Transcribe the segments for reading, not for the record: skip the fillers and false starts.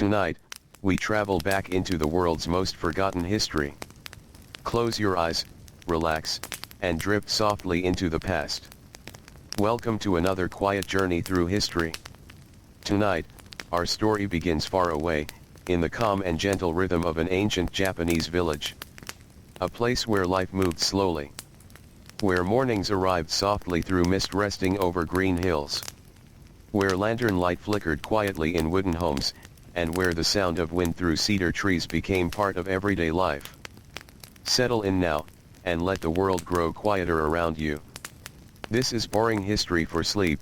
Tonight, we travel back into the world's most forgotten history. Close your eyes, relax, and drift softly into the past. Welcome to another quiet journey through history. Tonight, our story begins far away, in the calm and gentle rhythm of an ancient Japanese village. A place where life moved slowly. Where mornings arrived softly through mist resting over green hills. Where lantern light flickered quietly in wooden homes, and where the sound of wind through cedar trees became part of everyday life. Settle in now, and let the world grow quieter around you. This is boring history for sleep.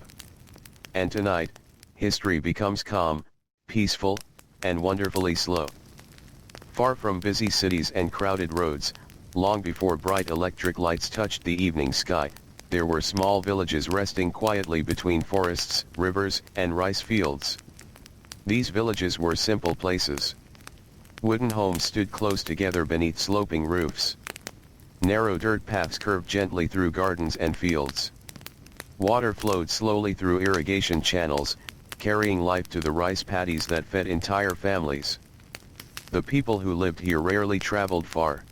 And tonight, history becomes calm, peaceful, and wonderfully slow. Far from busy cities and crowded roads, long before bright electric lights touched the evening sky, there were small villages resting quietly between forests, rivers, and rice fields. These villages were simple places. Wooden homes stood close together beneath sloping roofs. Narrow dirt paths curved gently through gardens and fields. Water flowed slowly through irrigation channels, carrying life to the rice paddies that fed entire families. The people who lived here rarely traveled far.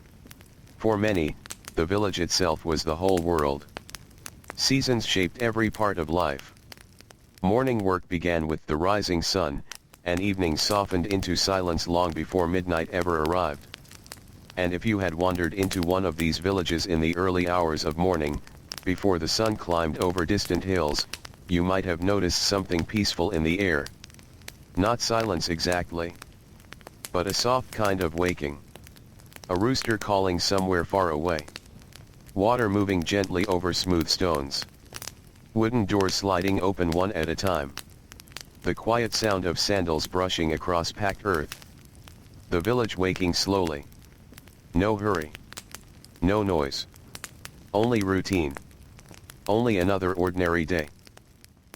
For many, the village itself was the whole world. Seasons shaped every part of life. Morning work began with the rising sun, and evening softened into silence long before midnight ever arrived. And if you had wandered into one of these villages in the early hours of morning, before the sun climbed over distant hills, you might have noticed something peaceful in the air. Not silence exactly, but a soft kind of waking. A rooster calling somewhere far away. Water moving gently over smooth stones. Wooden doors sliding open one at a time. The quiet sound of sandals brushing across packed earth. The village waking slowly. No hurry. No noise. Only routine. Only another ordinary day.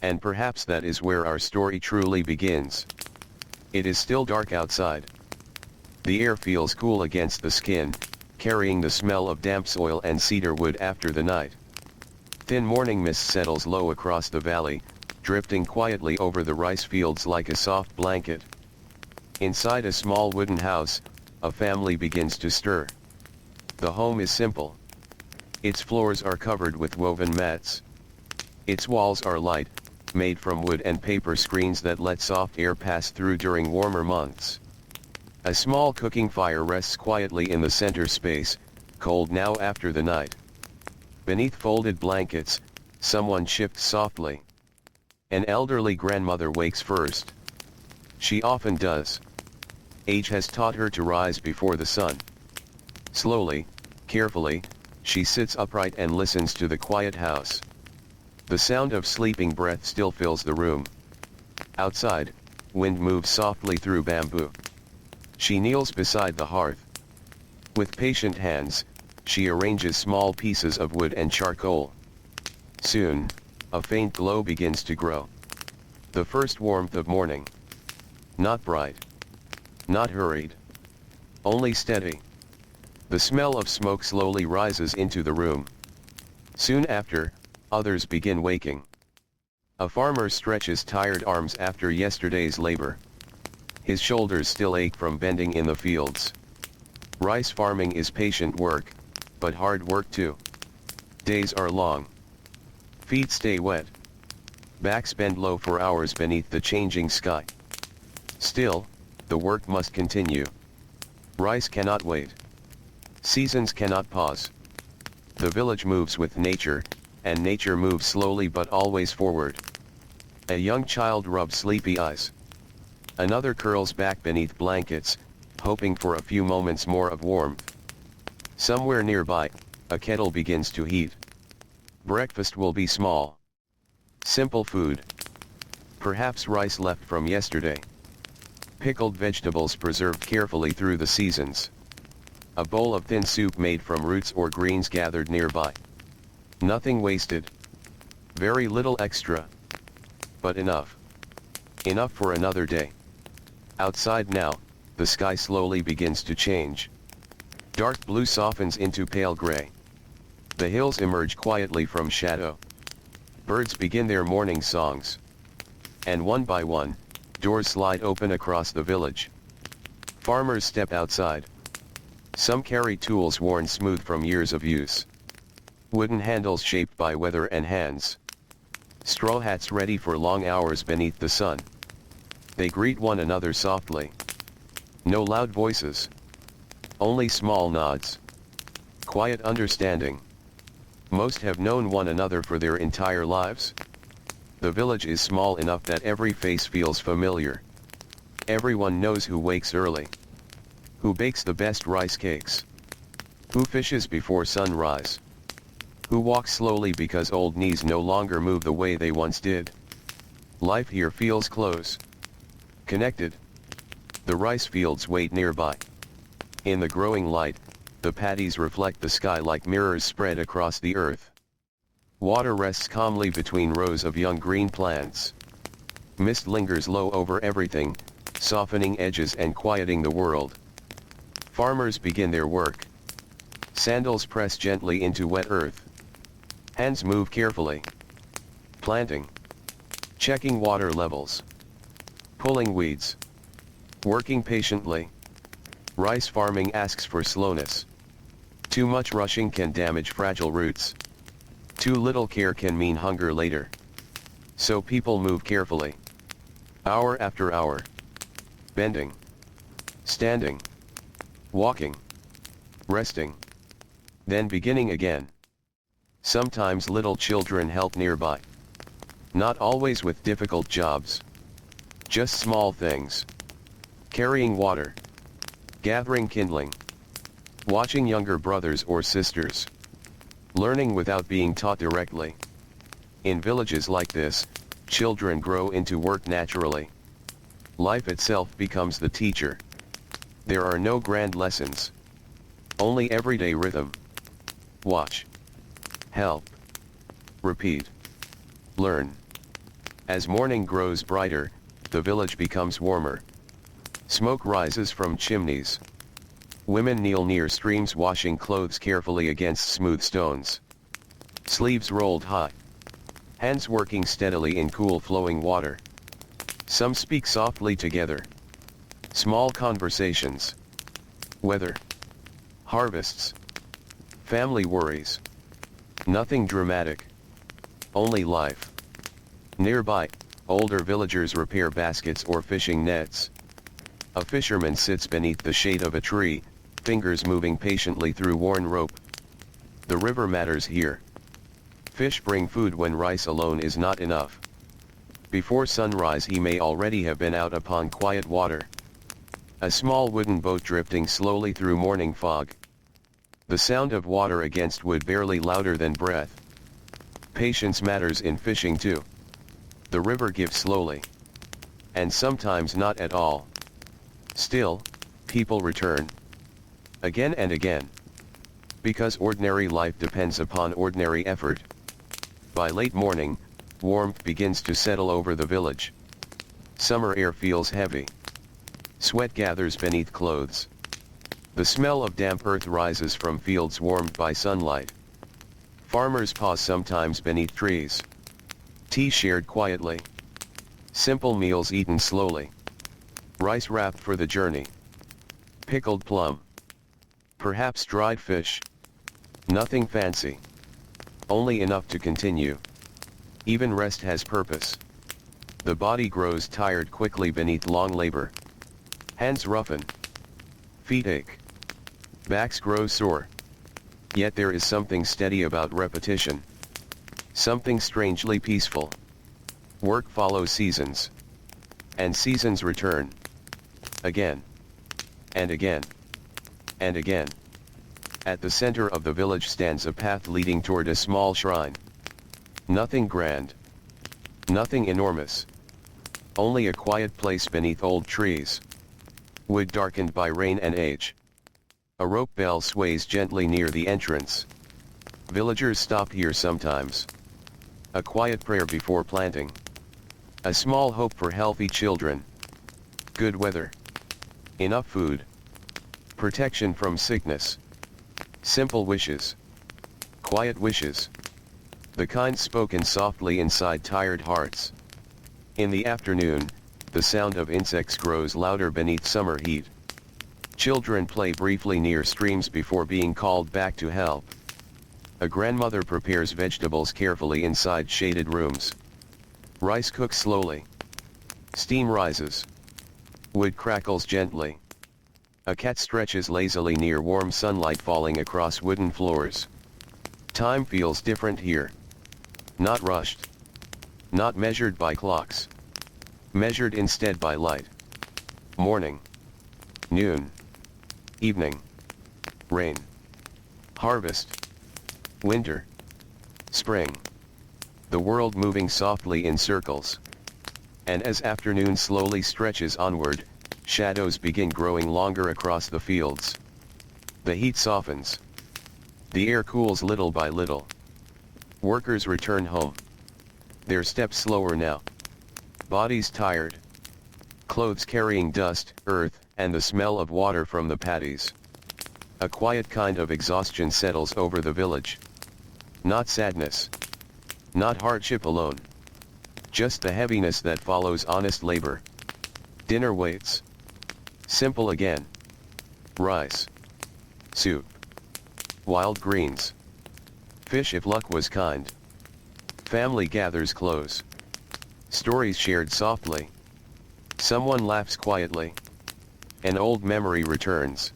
And perhaps that is where our story truly begins. It is still dark outside. The air feels cool against the skin, carrying the smell of damp soil and cedar wood after the night. Thin morning mist settles low across the valley, drifting quietly over the rice fields like a soft blanket. Inside a small wooden house, a family begins to stir. The home is simple. Its floors are covered with woven mats. Its walls are light, made from wood and paper screens that let soft air pass through during warmer months. A small cooking fire rests quietly in the center space, cold now after the night. Beneath folded blankets, someone shifts softly. An elderly grandmother wakes first. She often does. Age has taught her to rise before the sun. Slowly, carefully, she sits upright and listens to the quiet house. The sound of sleeping breath still fills the room. Outside, wind moves softly through bamboo. She kneels beside the hearth. With patient hands, she arranges small pieces of wood and charcoal. Soon, a faint glow begins to grow. The first warmth of morning. Not bright. Not hurried. Only steady. The smell of smoke slowly rises into the room. Soon after, others begin waking. A farmer stretches tired arms after yesterday's labor. His shoulders still ache from bending in the fields. Rice farming is patient work, but hard work too. Days are long. Feet stay wet. Backs bend low for hours beneath the changing sky. Still, the work must continue. Rice cannot wait. Seasons cannot pause. The village moves with nature, and nature moves slowly but always forward. A young child rubs sleepy eyes. Another curls back beneath blankets, hoping for a few moments more of warmth. Somewhere nearby, a kettle begins to heat. Breakfast will be small. Simple food. Perhaps rice left from yesterday. Pickled vegetables preserved carefully through the seasons. A bowl of thin soup made from roots or greens gathered nearby. Nothing wasted. Very little extra. But enough. Enough for another day. Outside now, the sky slowly begins to change. Dark blue softens into pale gray. The hills emerge quietly from shadow. Birds begin their morning songs. And one by one, Doors slide open across the village. Farmers step outside. Some carry tools worn smooth from years of use. Wooden handles shaped by weather and hands. Straw hats ready for long hours beneath the sun. They greet one another softly. No loud voices. Only small nods. Quiet understanding. Most have known one another for their entire lives. The village is small enough that every face feels familiar. Everyone knows who wakes early. Who bakes the best rice cakes. Who fishes before sunrise. Who walks slowly because old knees no longer move the way they once did. Life here feels close. Connected. The rice fields wait nearby. In the growing light, the paddies reflect the sky like mirrors spread across the earth. Water rests calmly between rows of young green plants. Mist lingers low over everything, softening edges and quieting the world. Farmers begin their work. Sandals press gently into wet earth. Hands move carefully. Planting. Checking water levels. Pulling weeds. Working patiently. Rice farming asks for slowness. Too much rushing can damage fragile roots. Too little care can mean hunger later. So people move carefully. Hour after hour. Bending. Standing. Walking. Resting. Then beginning again. Sometimes little children help nearby. Not always with difficult jobs. Just small things. Carrying water. Gathering kindling. Watching younger brothers or sisters. Learning without being taught directly. In villages like this, children grow into work naturally. Life itself becomes the teacher. There are no grand lessons. Only everyday rhythm. Watch. Help. Repeat. Learn. As morning grows brighter, the village becomes warmer. Smoke rises from chimneys. Women kneel near streams washing clothes carefully against smooth stones. Sleeves rolled high. Hands working steadily in cool flowing water. Some speak softly together. Small conversations. Weather. Harvests. Family worries. Nothing dramatic. Only life. Nearby, older villagers repair baskets or fishing nets. A fisherman sits beneath the shade of a tree, fingers moving patiently through worn rope. The river matters here. Fish bring food when rice alone is not enough. Before sunrise he may already have been out upon quiet water. A small wooden boat drifting slowly through morning fog. The sound of water against wood barely louder than breath. Patience matters in fishing too. The river gives slowly. And sometimes not at all. Still, people return. Again and again. Because ordinary life depends upon ordinary effort. By late morning, warmth begins to settle over the village. Summer air feels heavy. Sweat gathers beneath clothes. The smell of damp earth rises from fields warmed by sunlight. Farmers pause sometimes beneath trees. Tea shared quietly. Simple meals eaten slowly. Rice wrapped for the journey. Pickled plum. Perhaps dried fish. Nothing fancy. Only enough to continue. Even rest has purpose. The body grows tired quickly beneath long labor. Hands roughen. Feet ache. Backs grow sore. Yet there is something steady about repetition. Something strangely peaceful. Work follows seasons. And seasons return. Again. And again. And again. At the center of the village stands a path leading toward a small shrine. Nothing grand. Nothing enormous. Only a quiet place beneath old trees. Wood darkened by rain and age. A rope bell sways gently near the entrance. Villagers stop here sometimes. A quiet prayer before planting. A small hope for healthy children. Good weather. Enough food. Protection from sickness. Simple wishes. Quiet wishes. The kind spoken softly inside tired hearts. In the afternoon, the sound of insects grows louder beneath summer heat. Children play briefly near streams before being called back to help. A grandmother prepares vegetables carefully inside shaded rooms. Rice cooks slowly. Steam rises. Wood crackles gently. A cat stretches lazily near warm sunlight falling across wooden floors. Time feels different here. Not rushed. Not measured by clocks. Measured instead by light. Morning. Noon. Evening. Rain. Harvest. Winter. Spring. The world moving softly in circles. And as afternoon slowly stretches onward, shadows begin growing longer across the fields. The heat softens. The air cools little by little. Workers return home. Their steps slower now. Bodies tired. Clothes carrying dust, earth, and the smell of water from the paddies. A quiet kind of exhaustion settles over the village. Not sadness. Not hardship alone. Just the heaviness that follows honest labor. Dinner waits. Simple again. Rice. Soup. Wild greens. Fish if luck was kind. Family gathers close. Stories shared softly. Someone laughs quietly. An old memory returns.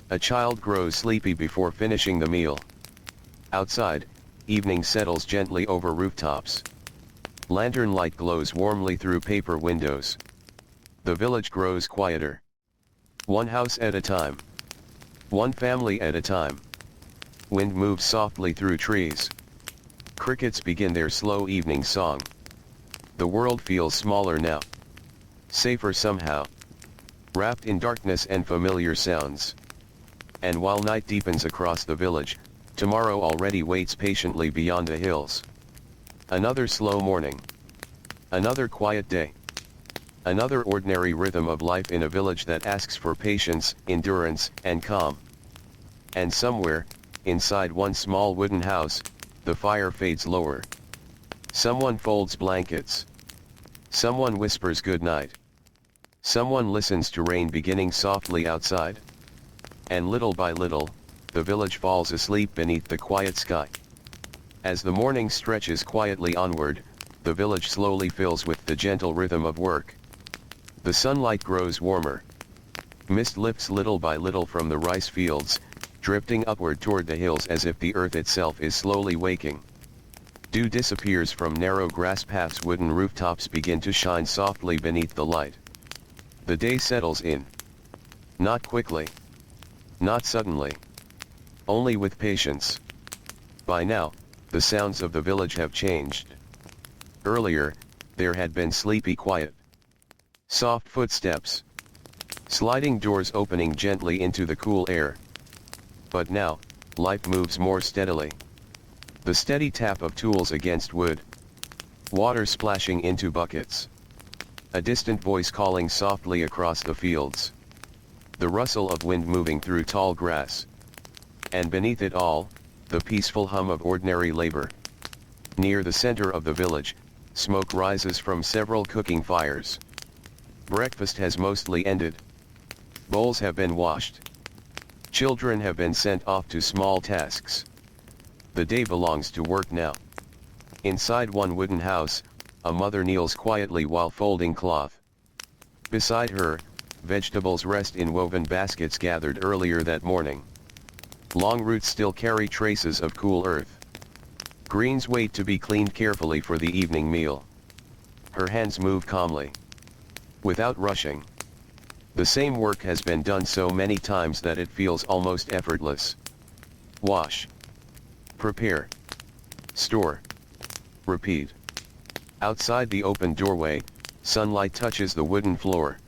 A child grows sleepy before finishing the meal. Outside, evening settles gently over rooftops. Lantern light glows warmly through paper windows. The village grows quieter. One house at a time. One family at a time. Wind moves softly through trees. Crickets begin their slow evening song. The world feels smaller now. Safer somehow. Wrapped in darkness and familiar sounds. And while night deepens across the village, tomorrow already waits patiently beyond the hills. Another slow morning. Another quiet day. Another ordinary rhythm of life in a village that asks for patience, endurance, and calm. And somewhere, inside one small wooden house, the fire fades lower. Someone folds blankets. Someone whispers good night. Someone listens to rain beginning softly outside. And little by little, the village falls asleep beneath the quiet sky. As the morning stretches quietly onward, the village slowly fills with the gentle rhythm of work. The sunlight grows warmer. Mist lifts little by little from the rice fields, drifting upward toward the hills as if the earth itself is slowly waking. Dew disappears from narrow grass paths. Wooden rooftops begin to shine softly beneath the light. The day settles in. Not quickly. Not suddenly. Only with patience. By now, the sounds of the village have changed. Earlier, there had been sleepy quiet. Soft footsteps. Sliding doors opening gently into the cool air. But now, life moves more steadily. The steady tap of tools against wood. Water splashing into buckets. A distant voice calling softly across the fields. The rustle of wind moving through tall grass. And beneath it all, the peaceful hum of ordinary labor. Near the center of the village, smoke rises from several cooking fires. Breakfast has mostly ended. Bowls have been washed. Children have been sent off to small tasks. The day belongs to work now. Inside one wooden house, a mother kneels quietly while folding cloth. Beside her, vegetables rest in woven baskets gathered earlier that morning. Long roots still carry traces of cool earth. Greens wait to be cleaned carefully for the evening meal. Her hands move calmly. Without rushing. The same work has been done so many times that it feels almost effortless. Wash. Prepare. Store. Repeat. Outside the open doorway, sunlight touches the wooden floor.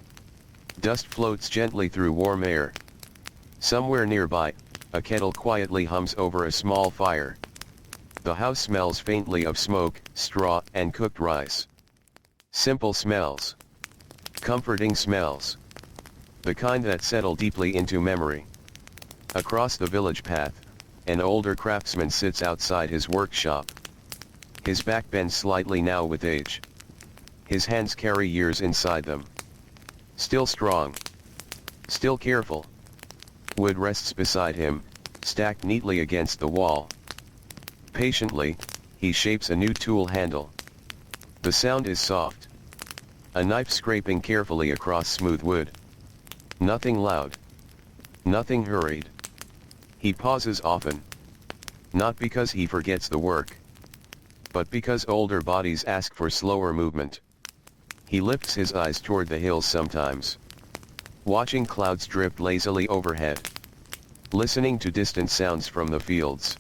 Dust floats gently through warm air. Somewhere nearby, a kettle quietly hums over a small fire. The house smells faintly of smoke, straw, and cooked rice. Simple smells. Comforting smells. The kind that settle deeply into memory. Across the village path, an older craftsman sits outside his workshop. His back bends slightly now with age. His hands carry years inside them. Still strong. Still careful. Wood rests beside him, stacked neatly against the wall. Patiently, he shapes a new tool handle. The sound is soft. A knife scraping carefully across smooth wood. Nothing loud. Nothing hurried. He pauses often. Not because he forgets the work, but because older bodies ask for slower movement. He lifts his eyes toward the hills sometimes, watching clouds drift lazily overhead, listening to distant sounds from the fields.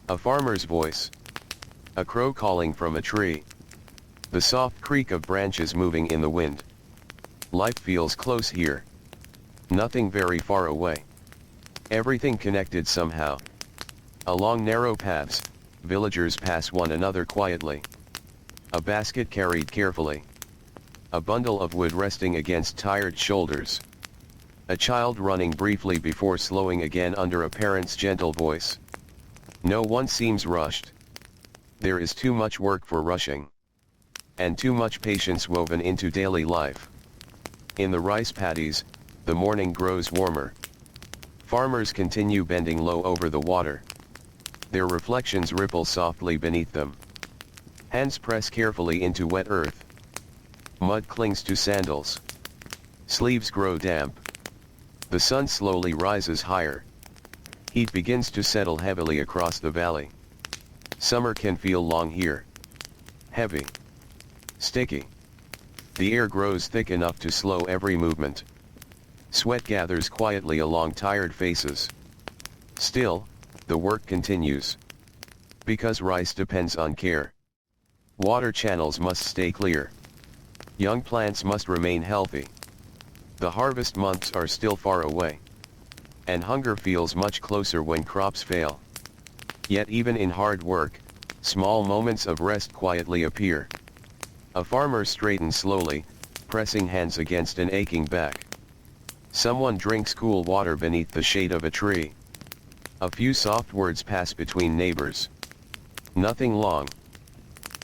A farmer's voice. A crow calling from a tree. The soft creak of branches moving in the wind. Life feels close here. Nothing very far away. Everything connected somehow. Along narrow paths, villagers pass one another quietly. A basket carried carefully. A bundle of wood resting against tired shoulders. A child running briefly before slowing again under a parent's gentle voice. No one seems rushed. There is too much work for rushing. And too much patience woven into daily life. In the rice paddies, the morning grows warmer. Farmers continue bending low over the water. Their reflections ripple softly beneath them. Hands press carefully into wet earth. Mud clings to sandals. Sleeves grow damp. The sun slowly rises higher. Heat begins to settle heavily across the valley. Summer can feel long here. Heavy. Sticky. The air grows thick enough to slow every movement. Sweat gathers quietly along tired faces. Still, the work continues. Because rice depends on care. Water channels must stay clear. Young plants must remain healthy. The harvest months are still far away. And hunger feels much closer when crops fail. Yet even in hard work, small moments of rest quietly appear. A farmer straightens slowly, pressing hands against an aching back. Someone drinks cool water beneath the shade of a tree. A few soft words pass between neighbors. Nothing long.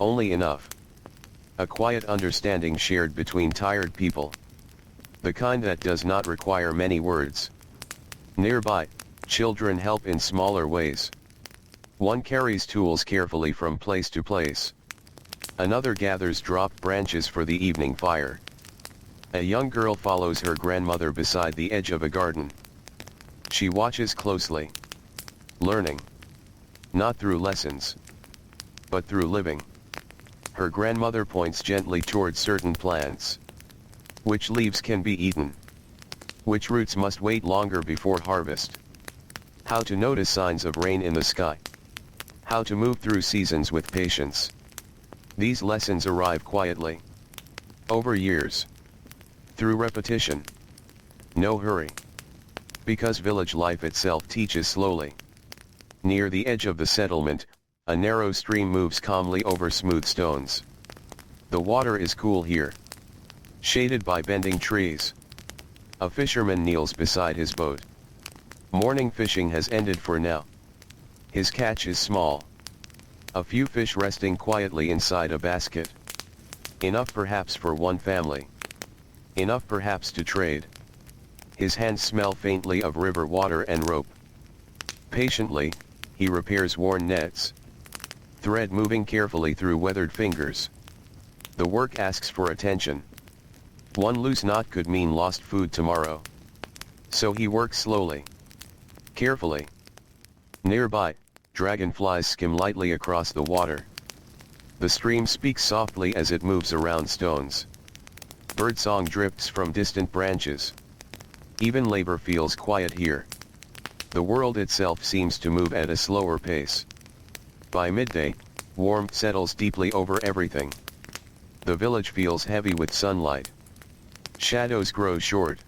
Only enough. A quiet understanding shared between tired people. The kind that does not require many words. Nearby, children help in smaller ways. One carries tools carefully from place to place. Another gathers dropped branches for the evening fire. A young girl follows her grandmother beside the edge of a garden. She watches closely. Learning. Not through lessons, but through living. Her grandmother points gently toward certain plants. Which leaves can be eaten? Which roots must wait longer before harvest? How to notice signs of rain in the sky? How to move through seasons with patience? These lessons arrive quietly. Over years. Through repetition. No hurry. Because village life itself teaches slowly. Near the edge of the settlement, a narrow stream moves calmly over smooth stones. The water is cool here. Shaded by bending trees. A fisherman kneels beside his boat. Morning fishing has ended for now. His catch is small. A few fish resting quietly inside a basket. Enough perhaps for one family. Enough perhaps to trade. His hands smell faintly of river water and rope. Patiently, he repairs worn nets. Thread moving carefully through weathered fingers. The work asks for attention. One loose knot could mean lost food tomorrow. So he works slowly. Carefully. Nearby, dragonflies skim lightly across the water. The stream speaks softly as it moves around stones. Birdsong drifts from distant branches. Even labor feels quiet here. The world itself seems to move at a slower pace. By midday, warmth settles deeply over everything. The village feels heavy with sunlight. Shadows grow short.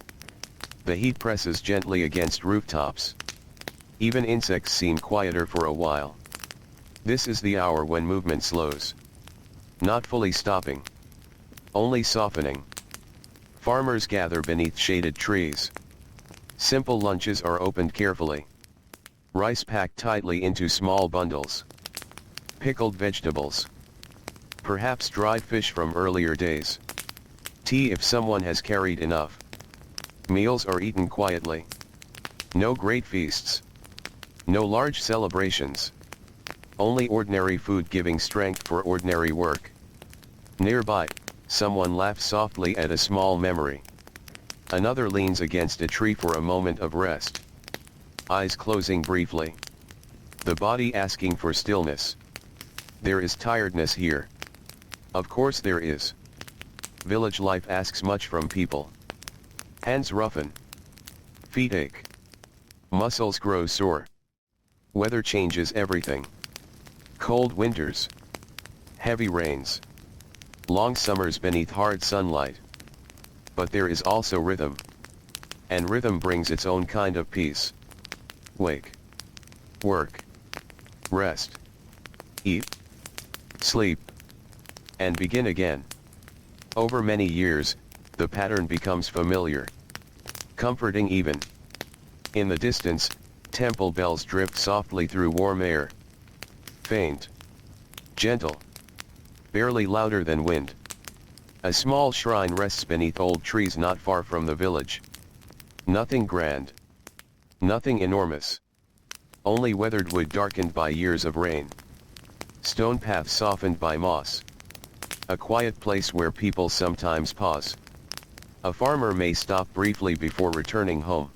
The heat presses gently against rooftops. Even insects seem quieter for a while. This is the hour when movement slows. Not fully stopping. Only softening. Farmers gather beneath shaded trees. Simple lunches are opened carefully. Rice packed tightly into small bundles. Pickled vegetables. Perhaps dried fish from earlier days. Tea if someone has carried enough. Meals are eaten quietly. No great feasts. No large celebrations. Only ordinary food giving strength for ordinary work. Nearby, someone laughs softly at a small memory. Another leans against a tree for a moment of rest. Eyes closing briefly. The body asking for stillness. There is tiredness here. Of course there is. Village life asks much from people. Hands roughen. Feet ache. Muscles grow sore. Weather changes everything. Cold winters. Heavy rains. Long summers beneath hard sunlight. But there is also rhythm. And rhythm brings its own kind of peace. Wake. Work. Rest. Eat. Sleep. And begin again. Over many years, the pattern becomes familiar. Comforting even. In the distance, temple bells drift softly through warm air. Faint. Gentle. Barely louder than wind. A small shrine rests beneath old trees not far from the village. Nothing grand. Nothing enormous. Only weathered wood darkened by years of rain. Stone paths softened by moss. A quiet place where people sometimes pause. A farmer may stop briefly before returning home.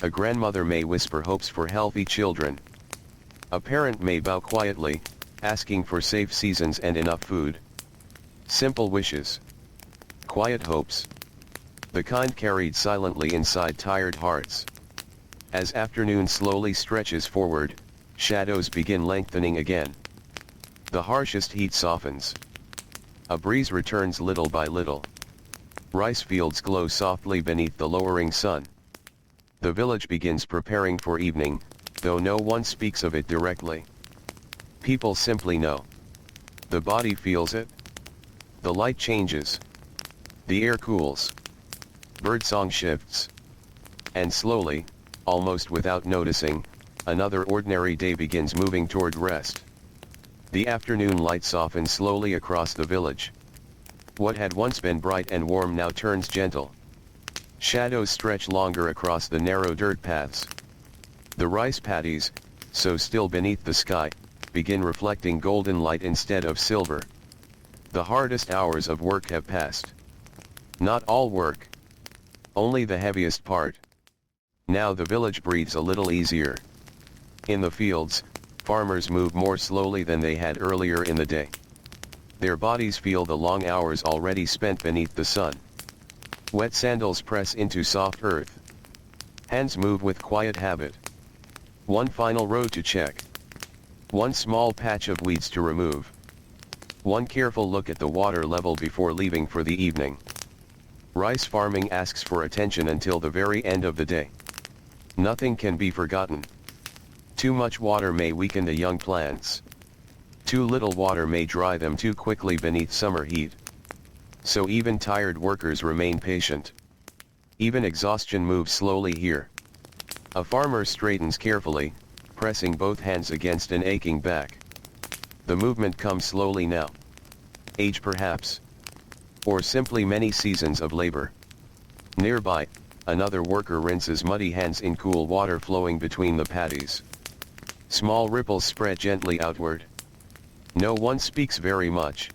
A grandmother may whisper hopes for healthy children. A parent may bow quietly, asking for safe seasons and enough food. Simple wishes. Quiet hopes. The kind carried silently inside tired hearts. As afternoon slowly stretches forward, shadows begin lengthening again. The harshest heat softens. A breeze returns little by little. Rice fields glow softly beneath the lowering sun. The village begins preparing for evening, though no one speaks of it directly. People simply know. The body feels it. The light changes. The air cools. Birdsong shifts. And slowly, almost without noticing, another ordinary day begins moving toward rest. The afternoon light softens slowly across the village. What had once been bright and warm now turns gentle. Shadows stretch longer across the narrow dirt paths. The rice paddies, so still beneath the sky, begin reflecting golden light instead of silver. The hardest hours of work have passed. Not all work. Only the heaviest part. Now the village breathes a little easier. In the fields, farmers move more slowly than they had earlier in the day. Their bodies feel the long hours already spent beneath the sun. Wet sandals press into soft earth. Hands move with quiet habit. One final row to check. One small patch of weeds to remove. One careful look at the water level before leaving for the evening. Rice farming asks for attention until the very end of the day. Nothing can be forgotten. Too much water may weaken the young plants. Too little water may dry them too quickly beneath summer heat. So even tired workers remain patient. Even exhaustion moves slowly here. A farmer straightens carefully, pressing both hands against an aching back. The movement comes slowly now. Age perhaps. Or simply many seasons of labor. Nearby, another worker rinses muddy hands in cool water flowing between the paddies. Small ripples spread gently outward. No one speaks very much.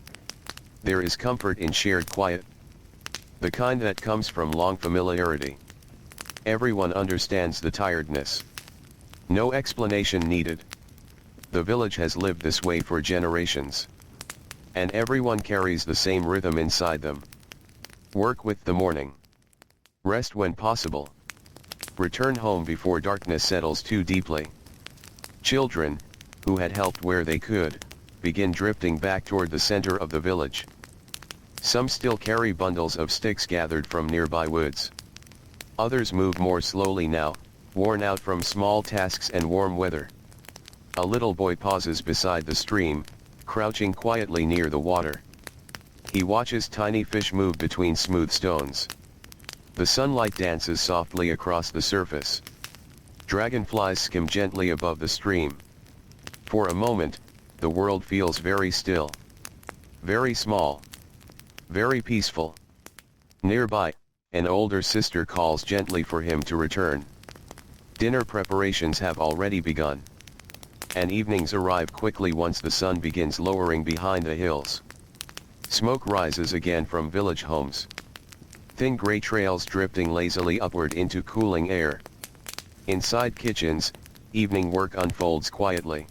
There is comfort in shared quiet. The kind that comes from long familiarity. Everyone understands the tiredness. No explanation needed. The village has lived this way for generations. And everyone carries the same rhythm inside them. Work with the morning. Rest when possible. Return home before darkness settles too deeply. Children, who had helped where they could, begin drifting back toward the center of the village. Some still carry bundles of sticks gathered from nearby woods. Others move more slowly now, worn out from small tasks and warm weather. A little boy pauses beside the stream, crouching quietly near the water. He watches tiny fish move between smooth stones. The sunlight dances softly across the surface. Dragonflies skim gently above the stream. For a moment, the world feels very still. Very small. Very peaceful. Nearby, an older sister calls gently for him to return. Dinner preparations have already begun. And evenings arrive quickly once the sun begins lowering behind the hills. Smoke rises again from village homes. Thin gray trails drifting lazily upward into cooling air. Inside kitchens, evening work unfolds quietly.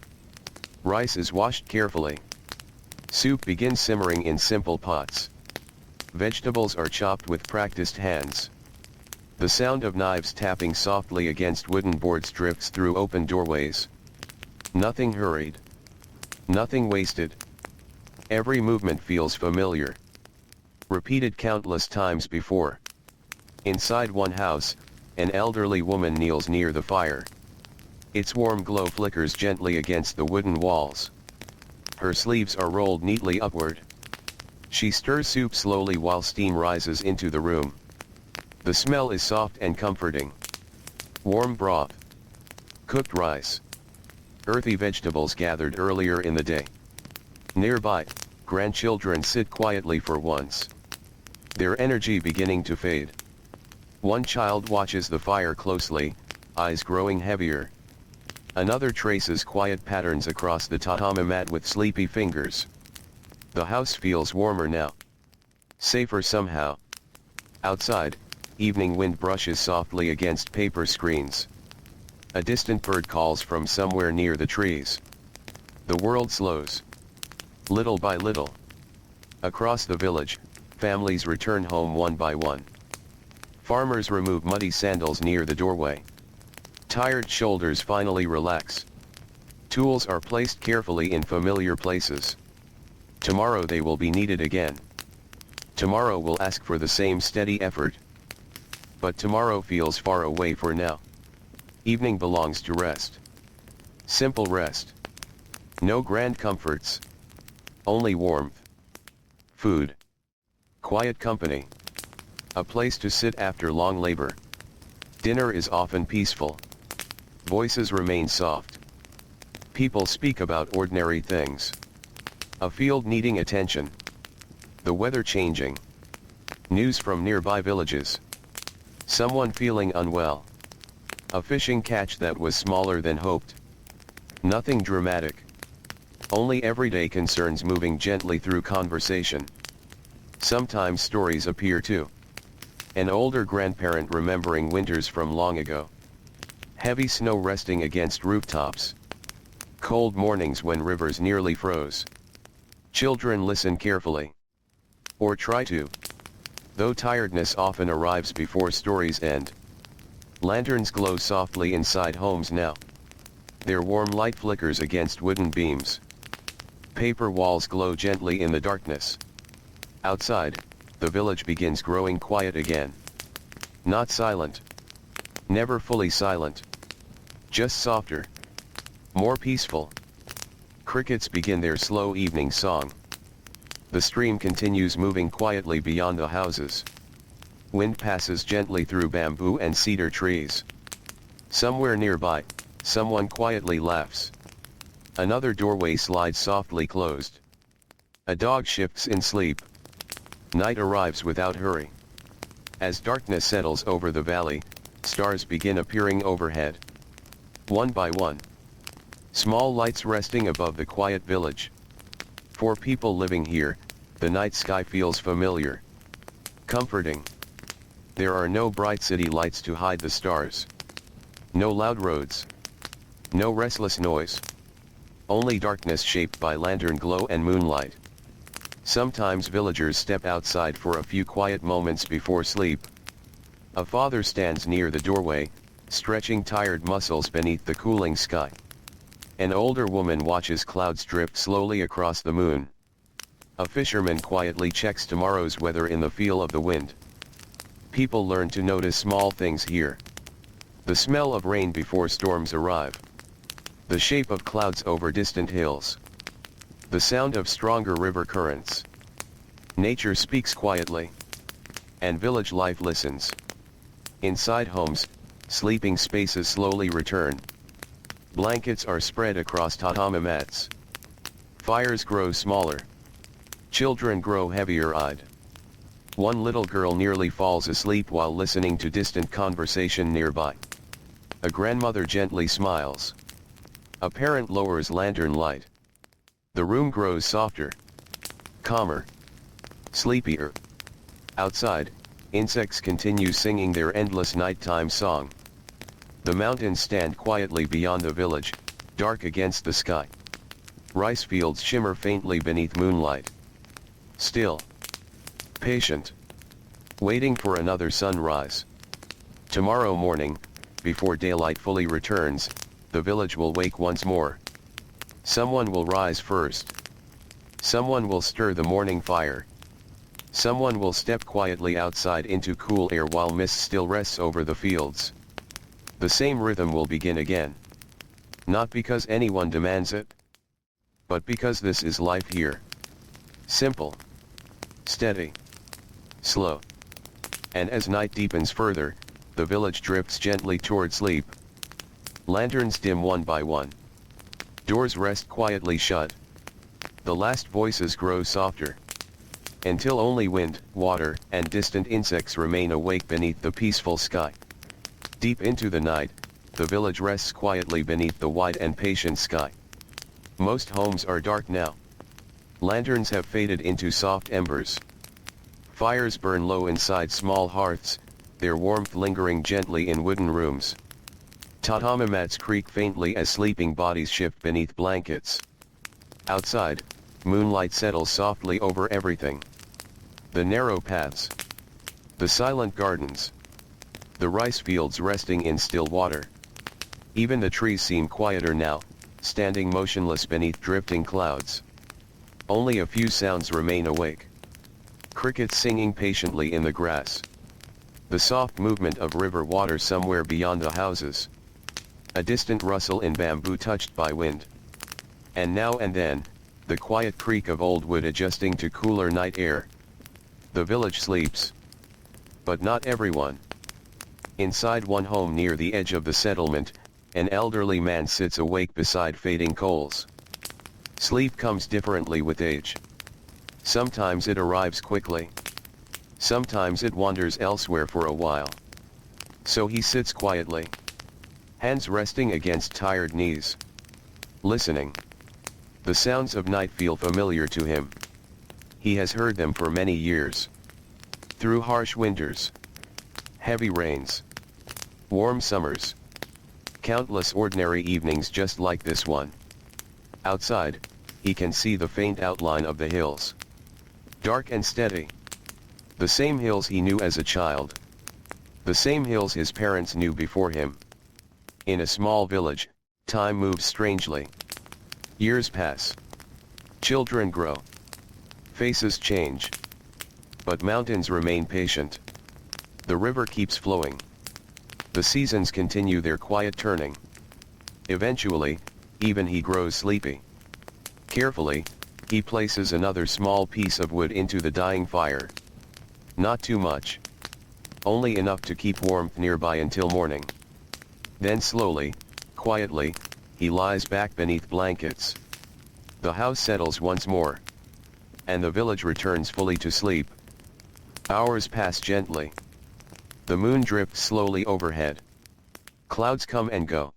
Rice is washed carefully. Soup begins simmering in simple pots. Vegetables are chopped with practiced hands. The sound of knives tapping softly against wooden boards drifts through open doorways. Nothing hurried. Nothing wasted. Every movement feels familiar. Repeated countless times before. Inside one house, an elderly woman kneels near the fire. Its warm glow flickers gently against the wooden walls. Her sleeves are rolled neatly upward. She stirs soup slowly while steam rises into the room. The smell is soft and comforting. Warm broth. Cooked rice. Earthy vegetables gathered earlier in the day. Nearby, grandchildren sit quietly for once. Their energy beginning to fade. One child watches the fire closely, eyes growing heavier. Another traces quiet patterns across the tatami mat with sleepy fingers. The house feels warmer now. Safer somehow. Outside, evening wind brushes softly against paper screens. A distant bird calls from somewhere near the trees. The world slows. Little by little. Across the village, families return home one by one. Farmers remove muddy sandals near the doorway. Tired shoulders finally relax. Tools are placed carefully in familiar places. Tomorrow they will be needed again. Tomorrow will ask for the same steady effort. But tomorrow feels far away for now. Evening belongs to rest. Simple rest. No grand comforts. Only warmth. Food. Quiet company. A place to sit after long labor. Dinner is often peaceful. Voices remain soft. People speak about ordinary things. A field needing attention. The weather changing. News from nearby villages. Someone feeling unwell. A fishing catch that was smaller than hoped. Nothing dramatic. Only everyday concerns moving gently through conversation. Sometimes stories appear too. An older grandparent remembering winters from long ago. Heavy snow resting against rooftops. Cold mornings when rivers nearly froze. Children listen carefully. Or try to. Though tiredness often arrives before stories end. Lanterns glow softly inside homes now. Their warm light flickers against wooden beams. Paper walls glow gently in the darkness. Outside, the village begins growing quiet again. Not silent. Never fully silent. Just softer. More peaceful. Crickets begin their slow evening song. The stream continues moving quietly beyond the houses. Wind passes gently through bamboo and cedar trees. Somewhere nearby, someone quietly laughs. Another doorway slides softly closed. A dog shifts in sleep. Night arrives without hurry. As darkness settles over the valley, stars begin appearing overhead. One by one. Small lights resting above the quiet village. For people living here, the night sky feels familiar. Comforting. There are no bright city lights to hide the stars. No loud roads. No restless noise. Only darkness shaped by lantern glow and moonlight. Sometimes villagers step outside for a few quiet moments before sleep. A father stands near the doorway, stretching tired muscles beneath the cooling sky. An older woman watches clouds drift slowly across the moon. A fisherman quietly checks tomorrow's weather in the feel of the wind. People learn to notice small things here. The smell of rain before storms arrive. The shape of clouds over distant hills. The sound of stronger river currents. Nature speaks quietly. And village life listens. Inside homes, sleeping spaces slowly return. Blankets are spread across tatami mats. Fires grow smaller. Children grow heavier-eyed. One little girl nearly falls asleep while listening to distant conversation nearby. A grandmother gently smiles. A parent lowers lantern light. The room grows softer, calmer, sleepier. Outside, insects continue singing their endless nighttime song. The mountains stand quietly beyond the village, dark against the sky. Rice fields shimmer faintly beneath moonlight. Still. Patient. Waiting for another sunrise. Tomorrow morning, before daylight fully returns, the village will wake once more. Someone will rise first. Someone will stir the morning fire. Someone will step quietly outside into cool air while mist still rests over the fields. The same rhythm will begin again. Not because anyone demands it, but because this is life here. Simple. Steady. Slow. And as night deepens further, the village drifts gently toward sleep. Lanterns dim one by one. Doors rest quietly shut. The last voices grow softer. Until only wind, water, and distant insects remain awake beneath the peaceful sky. Deep into the night, the village rests quietly beneath the wide and patient sky. Most homes are dark now. Lanterns have faded into soft embers. Fires burn low inside small hearths, their warmth lingering gently in wooden rooms. Tatami mats creak faintly as sleeping bodies shift beneath blankets. Outside, moonlight settles softly over everything. The narrow paths. The silent gardens. The rice fields resting in still water. Even the trees seem quieter now, standing motionless beneath drifting clouds. Only a few sounds remain awake. Crickets singing patiently in the grass. The soft movement of river water somewhere beyond the houses. A distant rustle in bamboo touched by wind. And now and then, the quiet creak of old wood adjusting to cooler night air. The village sleeps. But not everyone. Inside one home near the edge of the settlement, an elderly man sits awake beside fading coals. Sleep comes differently with age. Sometimes it arrives quickly. Sometimes it wanders elsewhere for a while. So he sits quietly. Hands resting against tired knees. Listening. The sounds of night feel familiar to him. He has heard them for many years. Through harsh winters. Heavy rains. Warm summers. Countless ordinary evenings just like this one. Outside, he can see the faint outline of the hills. Dark and steady. The same hills he knew as a child. The same hills his parents knew before him. In a small village, time moves strangely. Years pass. Children grow. Faces change. But mountains remain patient. The river keeps flowing. The seasons continue their quiet turning. Eventually, even he grows sleepy. Carefully, he places another small piece of wood into the dying fire. Not too much. Only enough to keep warmth nearby until morning. Then slowly, quietly, he lies back beneath blankets. The house settles once more. And the village returns fully to sleep. Hours pass gently. The moon drifts slowly overhead. Clouds come and go.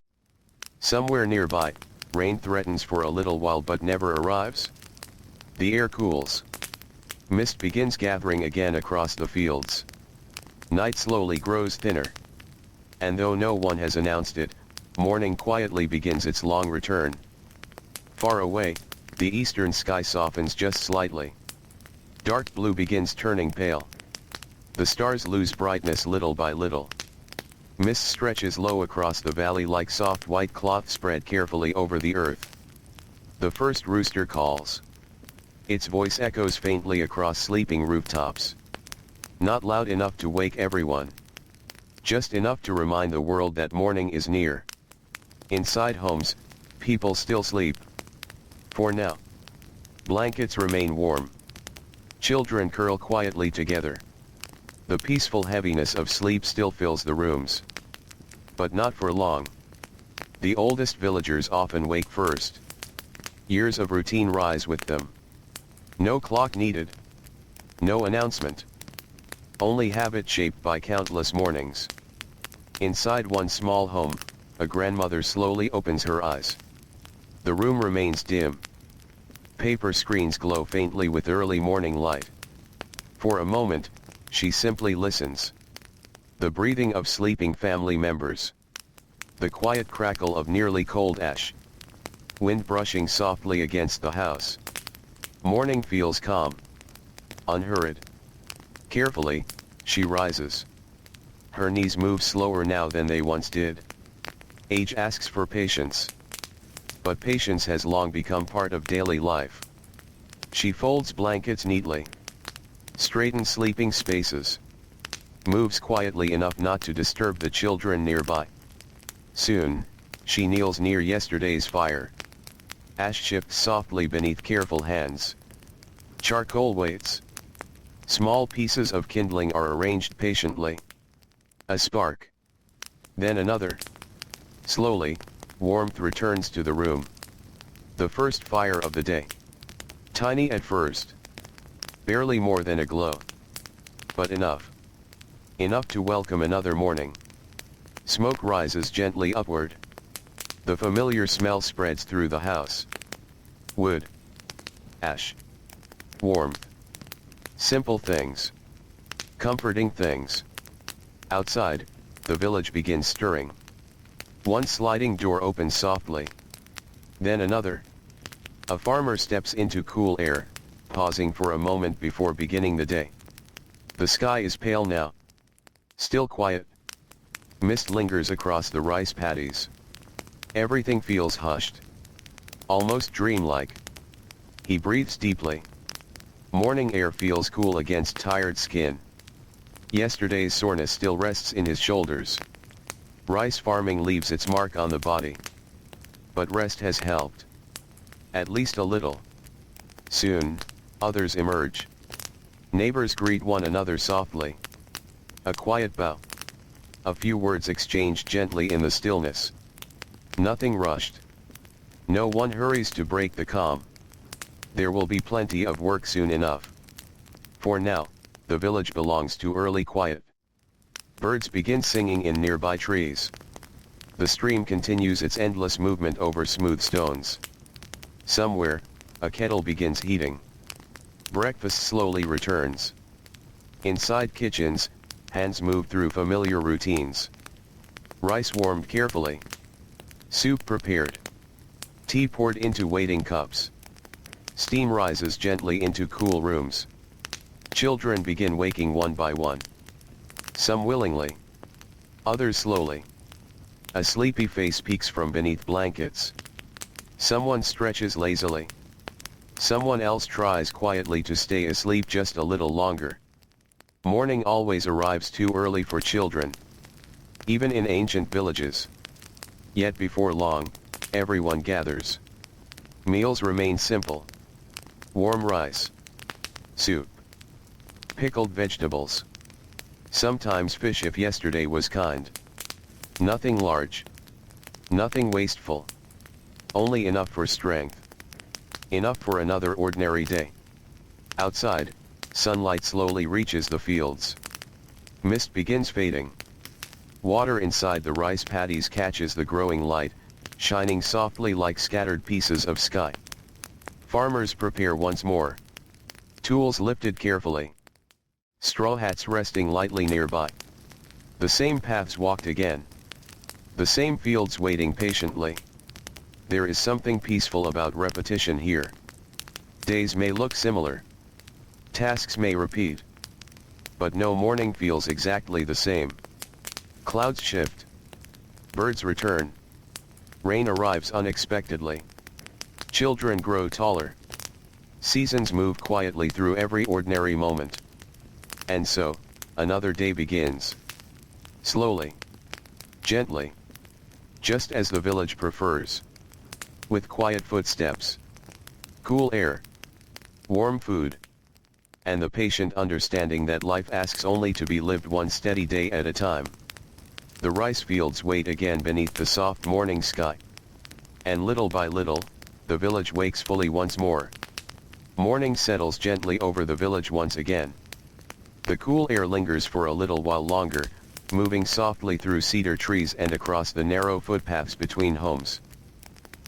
Somewhere nearby, rain threatens for a little while but never arrives. The air cools. Mist begins gathering again across the fields. Night slowly grows thinner. And though no one has announced it, morning quietly begins its long return. Far away, the eastern sky softens just slightly. Dark blue begins turning pale. The stars lose brightness little by little. Mist stretches low across the valley like soft white cloth spread carefully over the earth. The first rooster calls. Its voice echoes faintly across sleeping rooftops. Not loud enough to wake everyone. Just enough to remind the world that morning is near. Inside homes, people still sleep. For now. Blankets remain warm. Children curl quietly together. The peaceful heaviness of sleep still fills the rooms. But not for long. The oldest villagers often wake first. Years of routine rise with them. No clock needed. No announcement. Only habit shaped by countless mornings. Inside one small home, a grandmother slowly opens her eyes. The room remains dim. Paper screens glow faintly with early morning light. For a moment, she simply listens. The breathing of sleeping family members. The quiet crackle of nearly cold ash. Wind brushing softly against the house. Morning feels calm. Unhurried. Carefully, she rises. Her knees move slower now than they once did. Age asks for patience. But patience has long become part of daily life. She folds blankets neatly. Straightens sleeping spaces. Moves quietly enough not to disturb the children nearby. Soon, she kneels near yesterday's fire. Ash shifts softly beneath careful hands. Charcoal waits. Small pieces of kindling are arranged patiently. A spark. Then another. Slowly, warmth returns to the room. The first fire of the day. Tiny at first. Barely more than a glow. But enough. Enough to welcome another morning. Smoke rises gently upward. The familiar smell spreads through the house. Wood. Ash. Warmth. Simple things. Comforting things. Outside, the village begins stirring. One sliding door opens softly. Then another. A farmer steps into cool air, pausing for a moment before beginning the day. The sky is pale now. Still quiet. Mist lingers across the rice paddies. Everything feels hushed. Almost dreamlike. He breathes deeply. Morning air feels cool against tired skin. Yesterday's soreness still rests in his shoulders. Rice farming leaves its mark on the body. But rest has helped. At least a little. Soon, others emerge. Neighbors greet one another softly. A quiet bow. A few words exchanged gently in the stillness. Nothing rushed. No one hurries to break the calm. There will be plenty of work soon enough. For now, the village belongs to early quiet. Birds begin singing in nearby trees. The stream continues its endless movement over smooth stones. Somewhere, a kettle begins heating. Breakfast slowly returns. Inside kitchens, hands move through familiar routines. Rice warmed carefully. Soup prepared. Tea poured into waiting cups. Steam rises gently into cool rooms. Children begin waking one by one. Some willingly. Others slowly. A sleepy face peeks from beneath blankets. Someone stretches lazily. Someone else tries quietly to stay asleep just a little longer. Morning always arrives too early for children. Even in ancient villages. Yet before long, everyone gathers. Meals remain simple. Warm rice. Soup. Pickled vegetables. Sometimes fish if yesterday was kind. Nothing large. Nothing wasteful. Only enough for strength. Enough for another ordinary day. Outside, sunlight slowly reaches the fields. Mist begins fading. Water inside the rice paddies catches the growing light, shining softly like scattered pieces of sky. Farmers prepare once more. Tools lifted carefully. Straw hats resting lightly nearby. The same paths walked again. The same fields waiting patiently. There is something peaceful about repetition here. Days may look similar. Tasks may repeat. But no morning feels exactly the same. Clouds shift. Birds return. Rain arrives unexpectedly. Children grow taller. Seasons move quietly through every ordinary moment. And so, another day begins. Slowly. Gently. Just as the village prefers. With quiet footsteps. Cool air. Warm food. And the patient understanding that life asks only to be lived one steady day at a time. The rice fields wait again beneath the soft morning sky. And little by little, the village wakes fully once more. Morning settles gently over the village once again. The cool air lingers for a little while longer, moving softly through cedar trees and across the narrow footpaths between homes.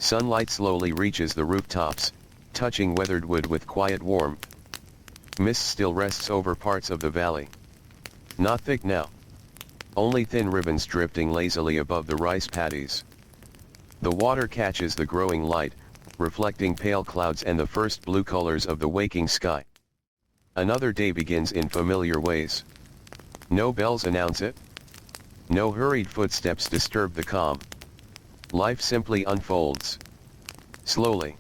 Sunlight slowly reaches the rooftops, touching weathered wood with quiet warmth. Mist still rests over parts of the valley. Not thick now. Only thin ribbons drifting lazily above the rice paddies. The water catches the growing light, reflecting pale clouds and the first blue colors of the waking sky. Another day begins in familiar ways. No bells announce it. No hurried footsteps disturb the calm. Life simply unfolds. Slowly.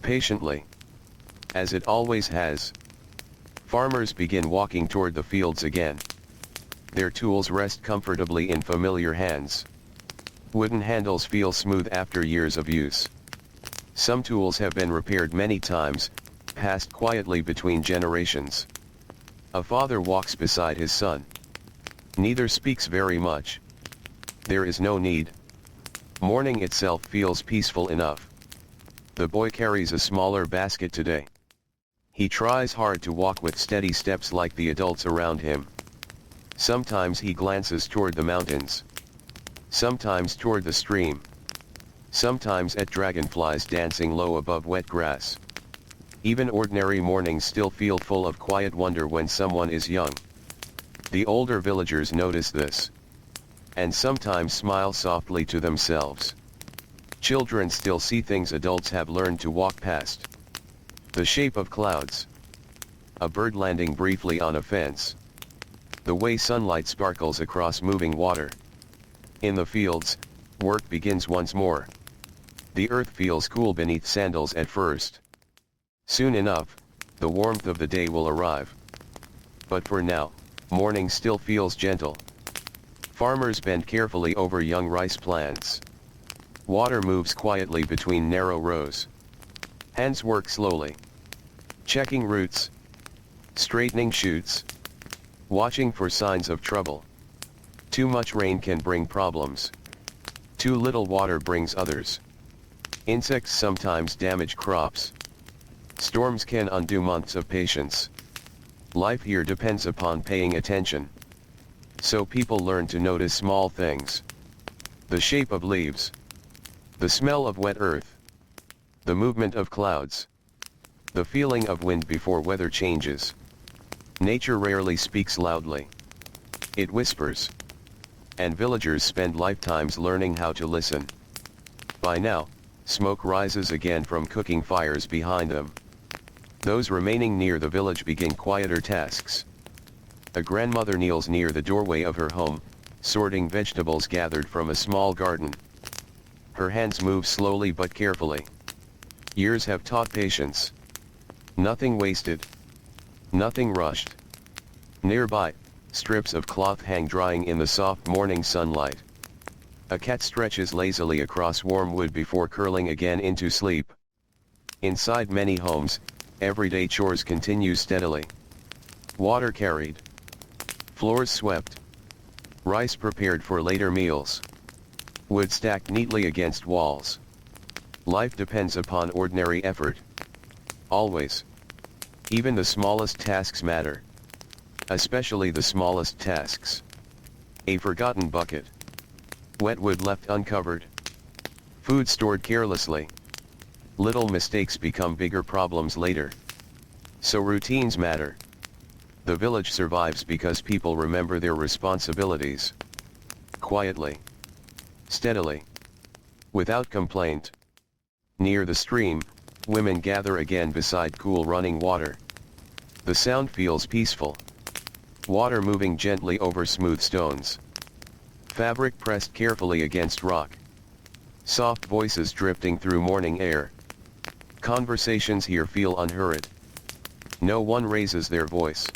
Patiently. As it always has. Farmers begin walking toward the fields again. Their tools rest comfortably in familiar hands. Wooden handles feel smooth after years of use. Some tools have been repaired many times, passed quietly between generations. A father walks beside his son. Neither speaks very much. There is no need. Morning itself feels peaceful enough. The boy carries a smaller basket today. He tries hard to walk with steady steps like the adults around him. Sometimes he glances toward the mountains. Sometimes toward the stream. Sometimes at dragonflies dancing low above wet grass. Even ordinary mornings still feel full of quiet wonder when someone is young. The older villagers notice this. And sometimes smile softly to themselves. Children still see things adults have learned to walk past. The shape of clouds. A bird landing briefly on a fence. The way sunlight sparkles across moving water. In the fields, work begins once more. The earth feels cool beneath sandals at first. Soon enough, the warmth of the day will arrive. But for now, morning still feels gentle. Farmers bend carefully over young rice plants. Water moves quietly between narrow rows. Hands work slowly. Checking roots. Straightening shoots. Watching for signs of trouble. Too much rain can bring problems. Too little water brings others. Insects sometimes damage crops. Storms can undo months of patience. Life here depends upon paying attention. So people learn to notice small things. The shape of leaves. The smell of wet earth. The movement of clouds. The feeling of wind before weather changes. Nature rarely speaks loudly. It whispers. And villagers spend lifetimes learning how to listen. By now, smoke rises again from cooking fires behind them. Those remaining near the village begin quieter tasks. A grandmother kneels near the doorway of her home, sorting vegetables gathered from a small garden. Her hands move slowly but carefully. Years have taught patience. Nothing wasted. Nothing rushed. Nearby, strips of cloth hang drying in the soft morning sunlight. A cat stretches lazily across warm wood before curling again into sleep. Inside many homes, everyday chores continue steadily. Water carried. Floors swept. Rice prepared for later meals. Wood stacked neatly against walls. Life depends upon ordinary effort. Always. Even the smallest tasks matter. Especially the smallest tasks. A forgotten bucket. Wet wood left uncovered. Food stored carelessly. Little mistakes become bigger problems later. So routines matter. The village survives because people remember their responsibilities. Quietly. Steadily. Without complaint. Near the stream, women gather again beside cool running water. The sound feels peaceful. Water moving gently over smooth stones. Fabric pressed carefully against rock. Soft voices drifting through morning air. Conversations here feel unhurried. No one raises their voice.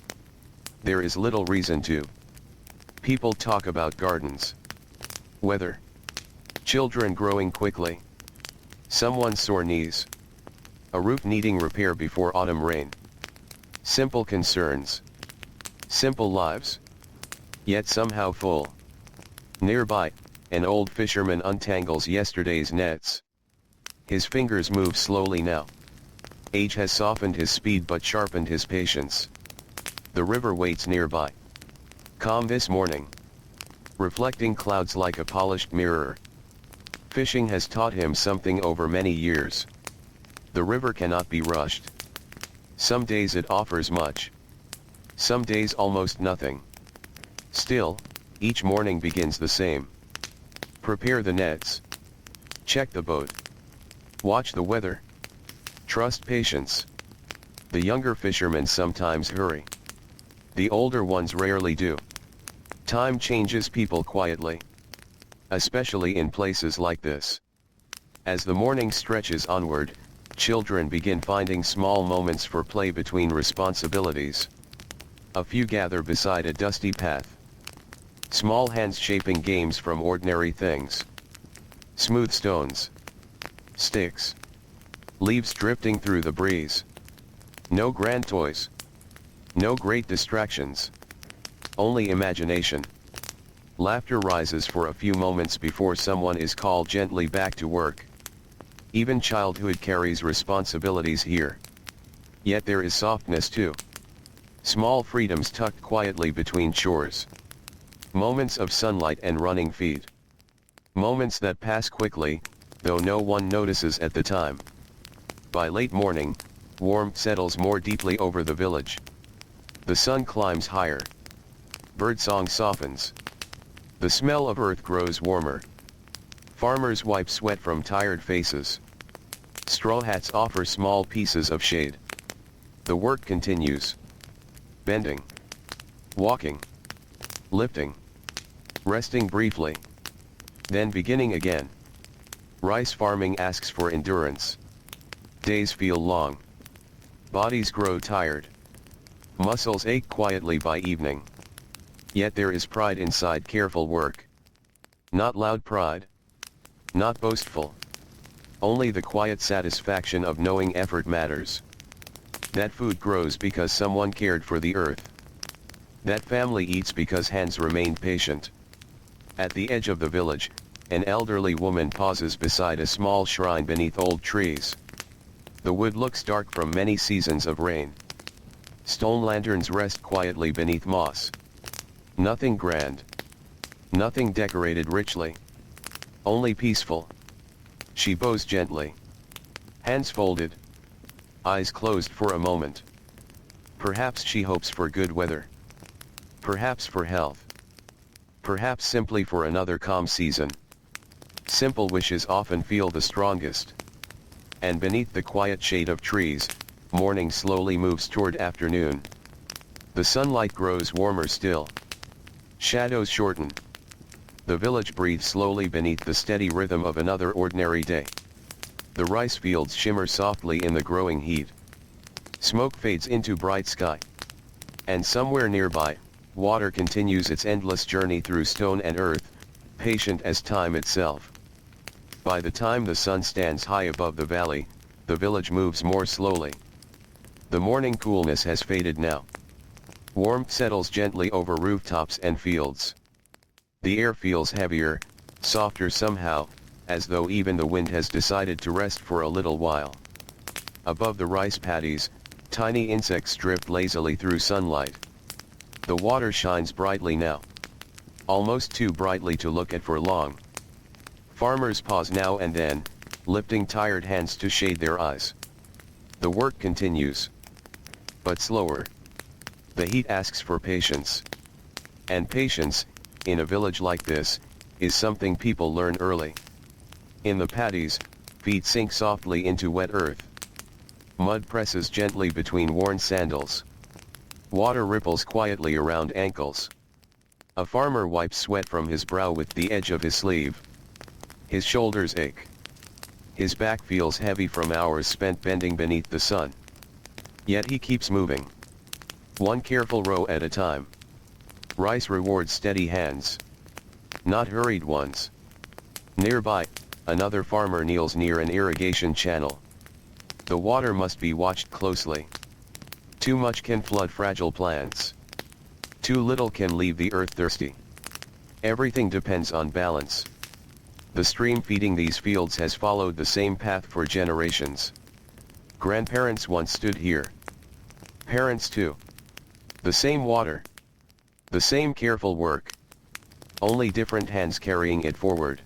There is little reason to. People talk about gardens. Weather. Children growing quickly. Someone's sore knees. A roof needing repair before autumn rain. Simple concerns. Simple lives. Yet somehow full. Nearby, an old fisherman untangles yesterday's nets. His fingers move slowly now. Age has softened his speed but sharpened his patience. The river waits nearby. Calm this morning. Reflecting clouds like a polished mirror. Fishing has taught him something over many years. The river cannot be rushed. Some days it offers much. Some days almost nothing. Still, each morning begins the same. Prepare the nets. Check the boat. Watch the weather. Trust patience. The younger fishermen sometimes hurry. The older ones rarely do. Time changes people quietly. Especially in places like this. As the morning stretches onward, children begin finding small moments for play between responsibilities. A few gather beside a dusty path. Small hands shaping games from ordinary things. Smooth stones. Sticks. Leaves drifting through the breeze. No grand toys. No great distractions. Only imagination. Laughter rises for a few moments before someone is called gently back to work. Even childhood carries responsibilities here. Yet there is softness too. Small freedoms tucked quietly between chores. Moments of sunlight and running feet. Moments that pass quickly, though no one notices at the time. By late morning, warmth settles more deeply over the village. The sun climbs higher. Birdsong softens. The smell of earth grows warmer. Farmers wipe sweat from tired faces. Straw hats offer small pieces of shade. The work continues. Bending. Walking. Lifting. Resting briefly. Then beginning again. Rice farming asks for endurance. Days feel long. Bodies grow tired. Muscles ache quietly by evening. Yet there is pride inside careful work. Not loud pride. Not boastful. Only the quiet satisfaction of knowing effort matters. That food grows because someone cared for the earth. That family eats because hands remained patient. At the edge of the village, an elderly woman pauses beside a small shrine beneath old trees. The wood looks dark from many seasons of rain. Stone lanterns rest quietly beneath moss. Nothing grand. Nothing decorated richly. Only peaceful. She bows gently. Hands folded. Eyes closed for a moment. Perhaps she hopes for good weather. Perhaps for health. Perhaps simply for another calm season. Simple wishes often feel the strongest. And beneath the quiet shade of trees, morning slowly moves toward afternoon. The sunlight grows warmer still. Shadows shorten. The village breathes slowly beneath the steady rhythm of another ordinary day. The rice fields shimmer softly in the growing heat. Smoke fades into bright sky. And somewhere nearby, water continues its endless journey through stone and earth, patient as time itself. By the time the sun stands high above the valley, the village moves more slowly. The morning coolness has faded now. Warmth settles gently over rooftops and fields. The air feels heavier, softer somehow, as though even the wind has decided to rest for a little while. Above the rice paddies, tiny insects drift lazily through sunlight. The water shines brightly now. Almost too brightly to look at for long. Farmers pause now and then, lifting tired hands to shade their eyes. The work continues. But slower. The heat asks for patience. And patience, in a village like this, is something people learn early. In the paddies, feet sink softly into wet earth. Mud presses gently between worn sandals. Water ripples quietly around ankles. A farmer wipes sweat from his brow with the edge of his sleeve. His shoulders ache. His back feels heavy from hours spent bending beneath the sun. Yet he keeps moving. One careful row at a time. Rice rewards steady hands. Not hurried ones. Nearby, another farmer kneels near an irrigation channel. The water must be watched closely. Too much can flood fragile plants. Too little can leave the earth thirsty. Everything depends on balance. The stream feeding these fields has followed the same path for generations. Grandparents once stood here. Parents too. The same water. The same careful work. Only different hands carrying it forward.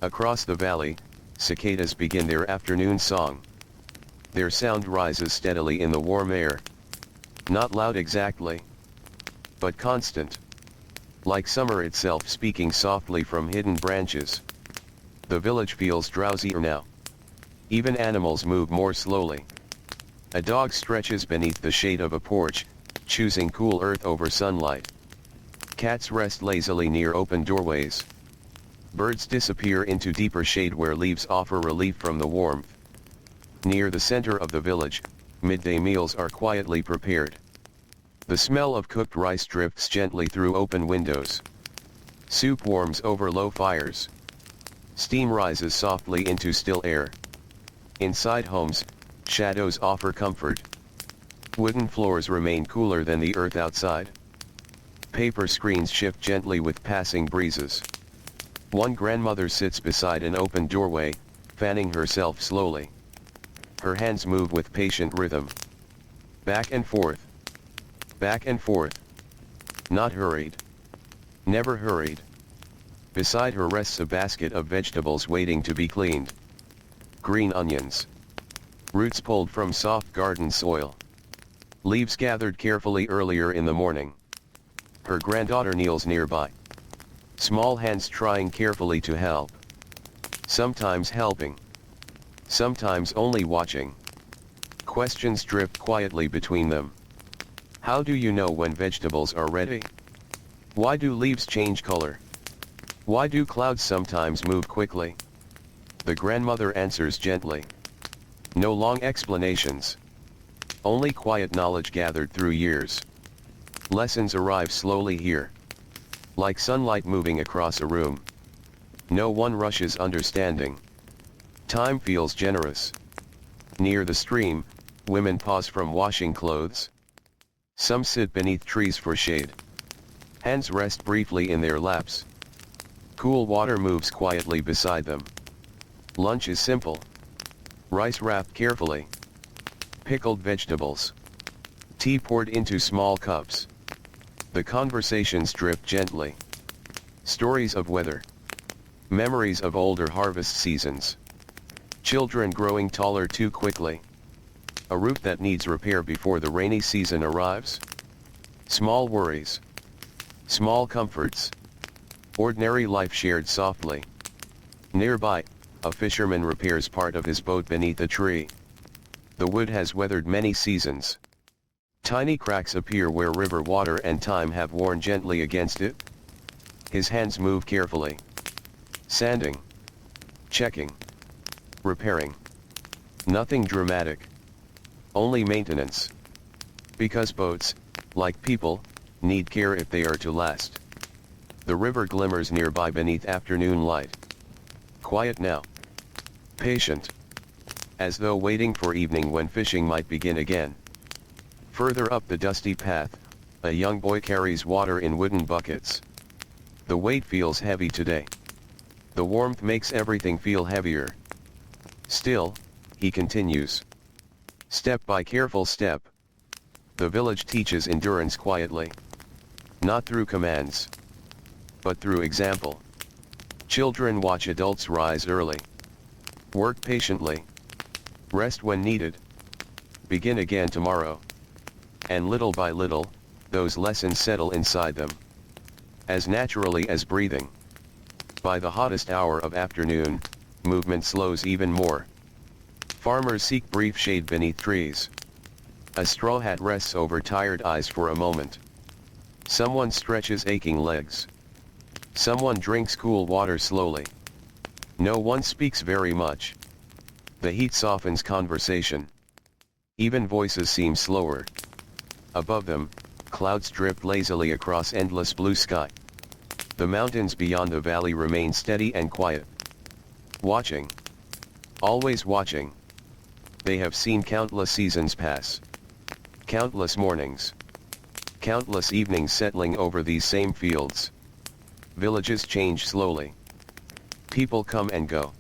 Across the valley, cicadas begin their afternoon song. Their sound rises steadily in the warm air. Not loud exactly, but constant. Like summer itself speaking softly from hidden branches. The village feels drowsier now. Even animals move more slowly. A dog stretches beneath the shade of a porch, choosing cool earth over sunlight. Cats rest lazily near open doorways. Birds disappear into deeper shade where leaves offer relief from the warmth. Near the center of the village, midday meals are quietly prepared. The smell of cooked rice drifts gently through open windows. Soup warms over low fires. Steam rises softly into still air. Inside homes, shadows offer comfort. Wooden floors remain cooler than the earth outside. Paper screens shift gently with passing breezes. One grandmother sits beside an open doorway, fanning herself slowly. Her hands move with patient rhythm. Back and forth. Back and forth. Not hurried. Never hurried. Beside her rests a basket of vegetables waiting to be cleaned. Green onions. Roots pulled from soft garden soil. Leaves gathered carefully earlier in the morning. Her granddaughter kneels nearby. Small hands trying carefully to help. Sometimes helping. Sometimes only watching. Questions drift quietly between them. How do you know when vegetables are ready? Why do leaves change color? Why do clouds sometimes move quickly? The grandmother answers gently. No long explanations. Only quiet knowledge gathered through years. Lessons arrive slowly here. Like sunlight moving across a room. No one rushes understanding. Time feels generous. Near the stream, women pause from washing clothes. Some sit beneath trees for shade. Hands rest briefly in their laps. Cool water moves quietly beside them. Lunch is simple. Rice wrapped carefully. Pickled vegetables. Tea poured into small cups. The conversations drift gently. Stories of weather. Memories of older harvest seasons. Children growing taller too quickly. A roof that needs repair before the rainy season arrives. Small worries. Small comforts. Ordinary life shared softly. Nearby, a fisherman repairs part of his boat beneath a tree. The wood has weathered many seasons. Tiny cracks appear where river water and time have worn gently against it. His hands move carefully. Sanding. Checking. Repairing. Nothing dramatic. Only maintenance. Because boats, like people, need care if they are to last. The river glimmers nearby beneath afternoon light. Quiet now. Patient. As though waiting for evening when fishing might begin again. Further up the dusty path, a young boy carries water in wooden buckets. The weight feels heavy today. The warmth makes everything feel heavier. Still, he continues. Step by careful step. The village teaches endurance quietly. Not through commands, but through example. Children watch adults rise early. Work patiently. Rest when needed. Begin again tomorrow. And little by little, those lessons settle inside them. As naturally as breathing. By the hottest hour of afternoon, movement slows even more. Farmers seek brief shade beneath trees. A straw hat rests over tired eyes for a moment. Someone stretches aching legs. Someone drinks cool water slowly. No one speaks very much. The heat softens conversation. Even voices seem slower. Above them, clouds drift lazily across endless blue sky. The mountains beyond the valley remain steady and quiet. Watching. Always watching. They have seen countless seasons pass. Countless mornings. Countless evenings settling over these same fields. Villages change slowly. People come and go.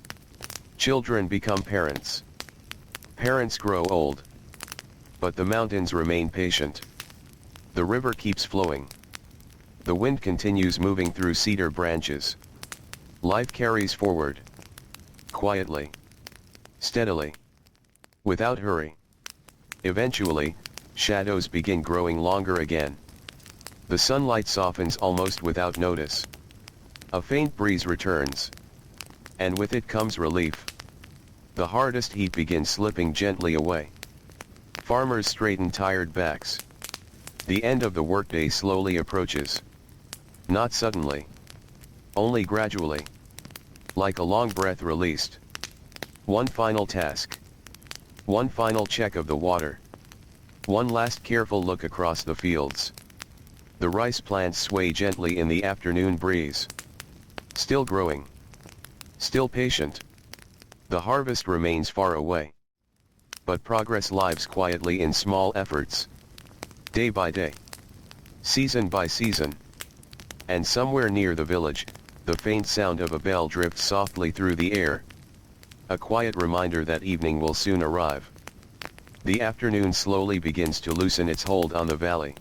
Children become parents. Parents grow old. But the mountains remain patient. The river keeps flowing. The wind continues moving through cedar branches. Life carries forward. Quietly. Steadily. Without hurry. Eventually, shadows begin growing longer again. The sunlight softens almost without notice. A faint breeze returns. And with it comes relief. The hardest heat begins slipping gently away. Farmers straighten tired backs. The end of the workday slowly approaches. Not suddenly. Only gradually. Like a long breath released. One final task. One final check of the water. One last careful look across the fields. The rice plants sway gently in the afternoon breeze. Still growing. Still patient. The harvest remains far away. But progress lives quietly in small efforts. Day by day. Season by season. And somewhere near the village, the faint sound of a bell drifts softly through the air. A quiet reminder that evening will soon arrive. The afternoon slowly begins to loosen its hold on the valley.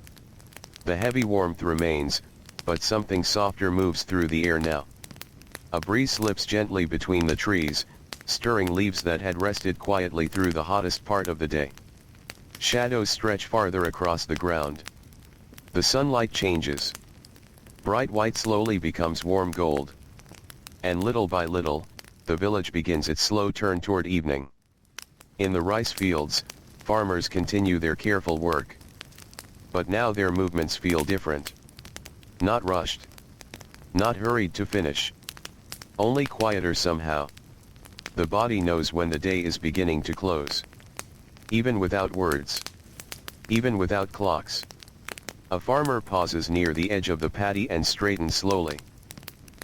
The heavy warmth remains, but something softer moves through the air now. A breeze slips gently between the trees, stirring leaves that had rested quietly through the hottest part of the day. Shadows stretch farther across the ground. The sunlight changes. Bright white slowly becomes warm gold. And little by little, the village begins its slow turn toward evening. In the rice fields, farmers continue their careful work. But now their movements feel different. Not rushed. Not hurried to finish. Only quieter somehow. The body knows when the day is beginning to close. Even without words. Even without clocks. A farmer pauses near the edge of the paddy and straightens slowly.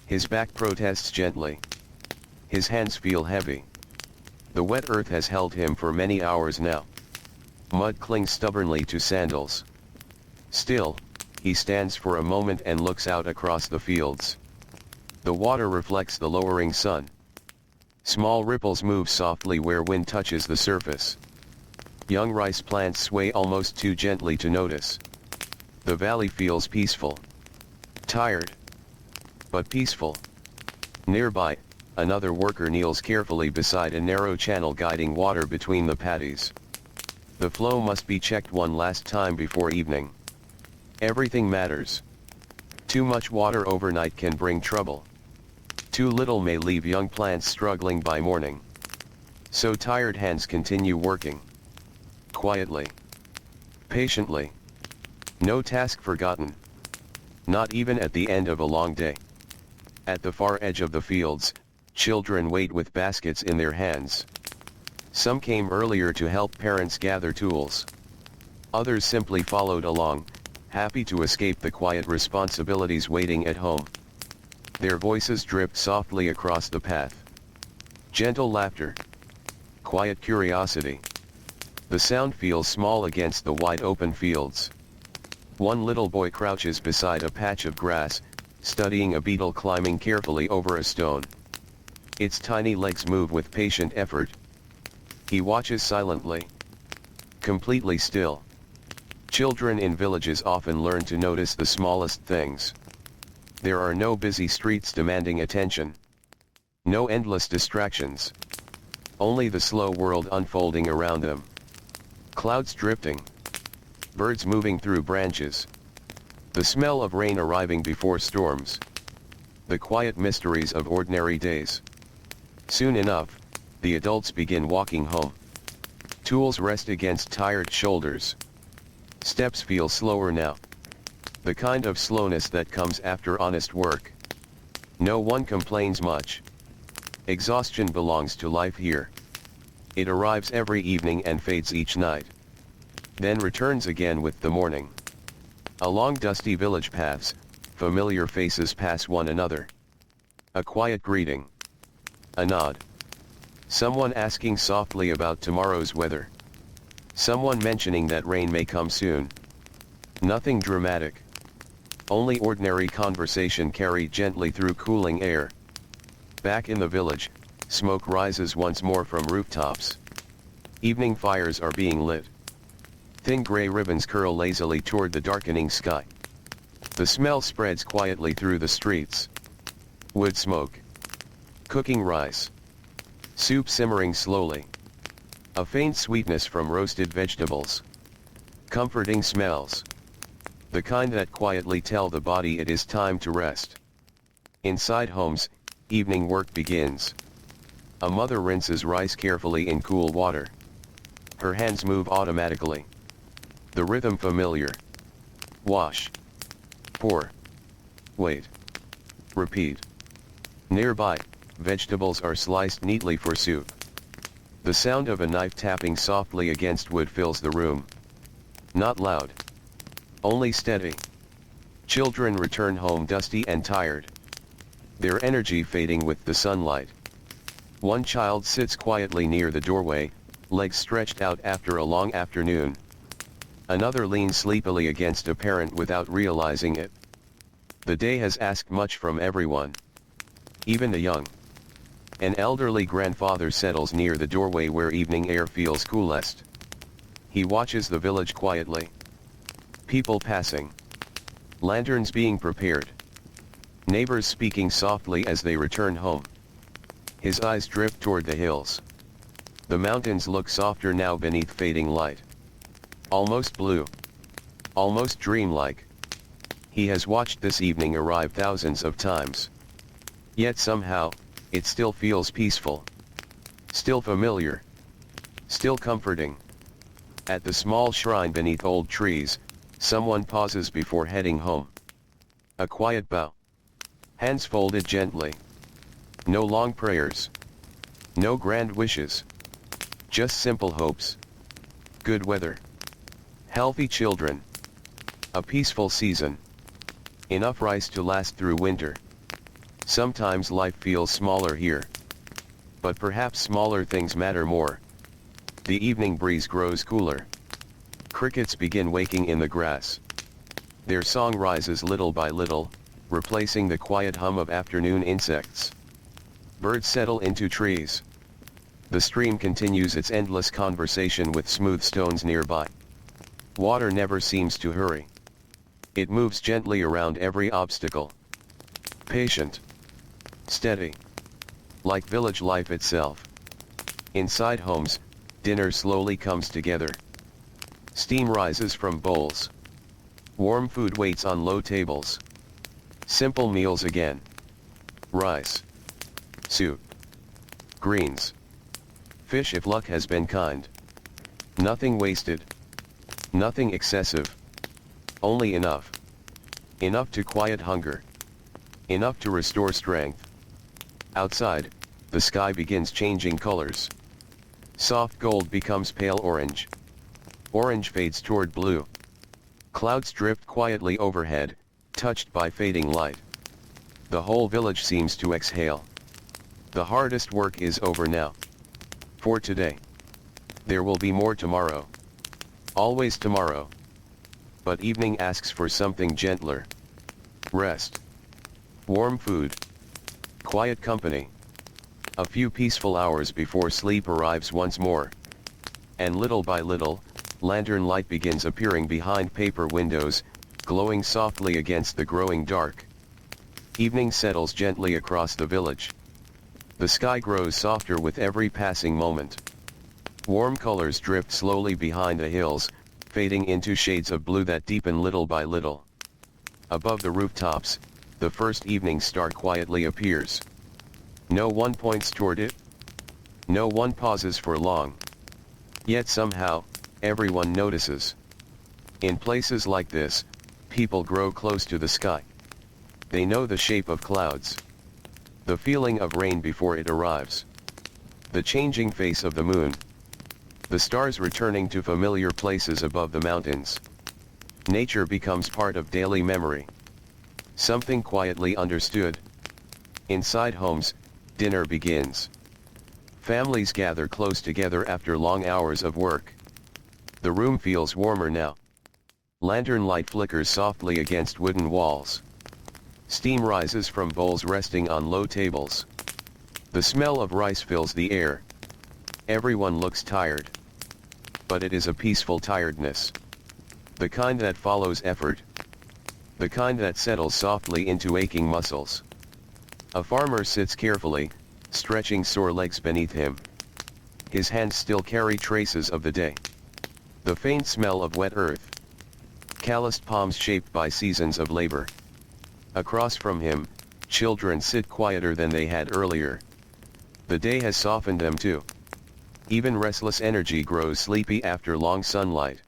His back protests gently. His hands feel heavy. The wet earth has held him for many hours now. Mud clings stubbornly to sandals. Still, he stands for a moment and looks out across the fields. The water reflects the lowering sun. Small ripples move softly where wind touches the surface. Young rice plants sway almost too gently to notice. The valley feels peaceful. Tired. But peaceful. Nearby, another worker kneels carefully beside a narrow channel guiding water between the paddies. The flow must be checked one last time before evening. Everything matters. Too much water overnight can bring trouble. Too little may leave young plants struggling by morning. So tired hands continue working. Quietly. Patiently. No task forgotten. Not even at the end of a long day. At the far edge of the fields, children wait with baskets in their hands. Some came earlier to help parents gather tools. Others simply followed along, happy to escape the quiet responsibilities waiting at home. Their voices dripped softly across the path. Gentle laughter. Quiet curiosity. The sound feels small against the wide open fields. One little boy crouches beside a patch of grass, studying a beetle climbing carefully over a stone. Its tiny legs move with patient effort. He watches silently. Completely still. Children in villages often learn to notice the smallest things. There are no busy streets demanding attention. No endless distractions. Only the slow world unfolding around them. Clouds drifting. Birds moving through branches. The smell of rain arriving before storms. The quiet mysteries of ordinary days. Soon enough, the adults begin walking home. Tools rest against tired shoulders. Steps feel slower now. The kind of slowness that comes after honest work. No one complains much. Exhaustion belongs to life here. It arrives every evening and fades each night. Then returns again with the morning. Along dusty village paths, familiar faces pass one another. A quiet greeting. A nod. Someone asking softly about tomorrow's weather. Someone mentioning that rain may come soon. Nothing dramatic. Only ordinary conversation carried gently through cooling air. Back in the village, smoke rises once more from rooftops. Evening fires are being lit. Thin gray ribbons curl lazily toward the darkening sky. The smell spreads quietly through the streets. Wood smoke. Cooking rice. Soup simmering slowly. A faint sweetness from roasted vegetables. Comforting smells. The kind that quietly tell the body it is time to rest. Inside homes, evening work begins. A mother rinses rice carefully in cool water. Her hands move automatically. The rhythm familiar. Wash. Pour. Wait. Repeat. Nearby, vegetables are sliced neatly for soup. The sound of a knife tapping softly against wood fills the room. Not loud. Only steady. Children return home dusty and tired. Their energy fading with the sunlight. One child sits quietly near the doorway, legs stretched out after a long afternoon. Another leans sleepily against a parent without realizing it. The day has asked much from everyone. Even the young. An elderly grandfather settles near the doorway where evening air feels coolest. He watches the village quietly. People passing. Lanterns being prepared. Neighbors speaking softly as they return home. His eyes drift toward the hills. The mountains look softer now beneath fading light. Almost blue. Almost dreamlike. He has watched this evening arrive thousands of times. Yet somehow, it still feels peaceful. Still familiar. Still comforting. At the small shrine beneath old trees, someone pauses before heading home. A quiet bow. Hands folded gently. No long prayers. No grand wishes. Just simple hopes. Good weather. Healthy children. A peaceful season. Enough rice to last through winter. Sometimes life feels smaller here. But perhaps smaller things matter more. The evening breeze grows cooler. Crickets begin waking in the grass. Their song rises little by little, replacing the quiet hum of afternoon insects. Birds settle into trees. The stream continues its endless conversation with smooth stones nearby. Water never seems to hurry. It moves gently around every obstacle. Patient. Steady. Like village life itself. Inside homes, dinner slowly comes together. Steam rises from bowls. Warm food waits on low tables. Simple meals again. Rice. Soup. Greens. Fish if luck has been kind. Nothing wasted. Nothing excessive. Only enough. Enough to quiet hunger. Enough to restore strength. Outside, the sky begins changing colors. Soft gold becomes pale orange. Orange fades toward blue. Clouds drift quietly overhead, touched by fading light. The whole village seems to exhale. The hardest work is over now. For today. There will be more tomorrow. Always tomorrow. But evening asks for something gentler. Rest. Warm food. Quiet company. A few peaceful hours before sleep arrives once more. And little by little, lantern light begins appearing behind paper windows, glowing softly against the growing dark. Evening settles gently across the village. The sky grows softer with every passing moment. Warm colors drift slowly behind the hills, fading into shades of blue that deepen little by little. Above the rooftops, the first evening star quietly appears. No one points toward it. No one pauses for long. Yet somehow, everyone notices. In places like this, people grow close to the sky. They know the shape of clouds. The feeling of rain before it arrives. The changing face of the moon. The stars returning to familiar places above the mountains. Nature becomes part of daily memory. Something quietly understood. Inside homes, dinner begins. Families gather close together after long hours of work. The room feels warmer now. Lantern light flickers softly against wooden walls. Steam rises from bowls resting on low tables. The smell of rice fills the air. Everyone looks tired. but it is a peaceful tiredness. The kind that follows effort. The kind that settles softly into aching muscles. A farmer sits carefully, stretching sore legs beneath him. His hands still carry traces of the day. The faint smell of wet earth. Calloused palms shaped by seasons of labor. Across from him, children sit quieter than they had earlier. The day has softened them too. Even restless energy grows sleepy after long sunlight.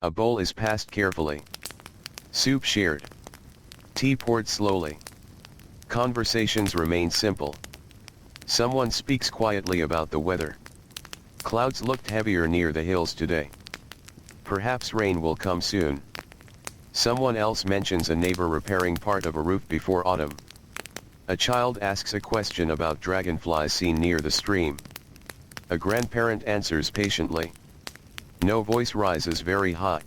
A bowl is passed carefully. Soup shared. Tea poured slowly. Conversations remain simple. Someone speaks quietly about the weather. Clouds looked heavier near the hills today. Perhaps rain will come soon. Someone else mentions a neighbor repairing part of a roof before autumn. A child asks a question about dragonflies seen near the stream. A grandparent answers patiently. No voice rises very high.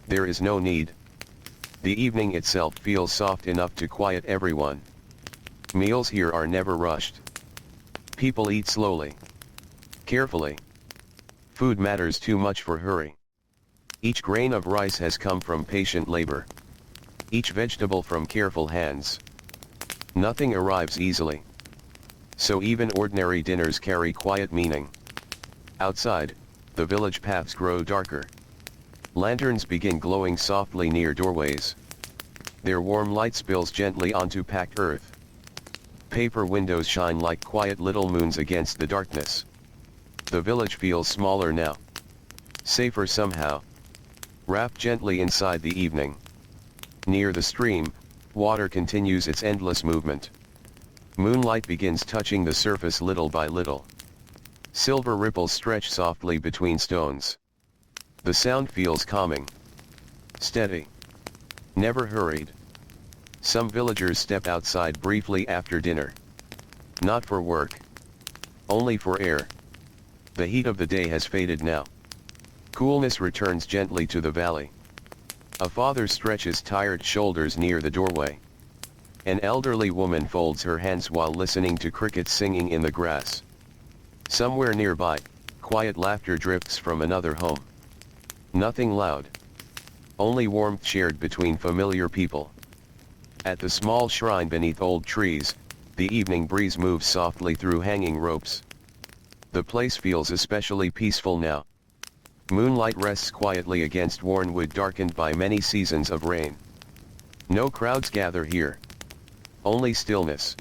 There is no need. The evening itself feels soft enough to quiet everyone. Meals here are never rushed. People eat slowly. Carefully. Food matters too much for hurry. Each grain of rice has come from patient labor. Each vegetable from careful hands. Nothing arrives easily. So even ordinary dinners carry quiet meaning. Outside, the village paths grow darker. Lanterns begin glowing softly near doorways. Their warm light spills gently onto packed earth. Paper windows shine like quiet little moons against the darkness. The village feels smaller now. Safer somehow. Wrapped gently inside the evening. Near the stream, water continues its endless movement. Moonlight begins touching the surface little by little. Silver ripples stretch softly between stones. The sound feels calming. Steady. Never hurried. Some villagers step outside briefly after dinner. Not for work. Only for air. The heat of the day has faded now. Coolness returns gently to the valley. A father stretches tired shoulders near the doorway. An elderly woman folds her hands while listening to crickets singing in the grass. Somewhere nearby, quiet laughter drifts from another home. Nothing loud. Only warmth shared between familiar people. At the small shrine beneath old trees, the evening breeze moves softly through hanging ropes. The place feels especially peaceful now. Moonlight rests quietly against worn wood darkened by many seasons of rain. No crowds gather here. Only stillness.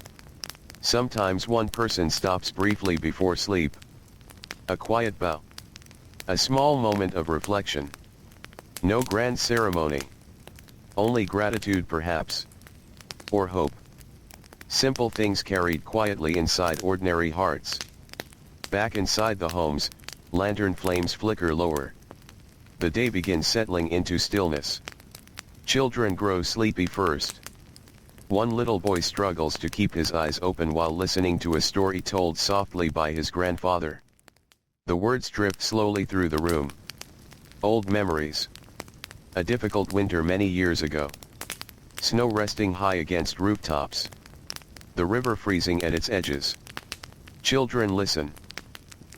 Sometimes one person stops briefly before sleep. A quiet bow. A small moment of reflection. No grand ceremony. Only gratitude perhaps. Or hope. Simple things carried quietly inside ordinary hearts. Back inside the homes, lantern flames flicker lower. The day begins settling into stillness. Children grow sleepy first. One little boy struggles to keep his eyes open while listening to a story told softly by his grandfather. The words drift slowly through the room. Old memories. A difficult winter many years ago. Snow resting high against rooftops. The river freezing at its edges. Children listen.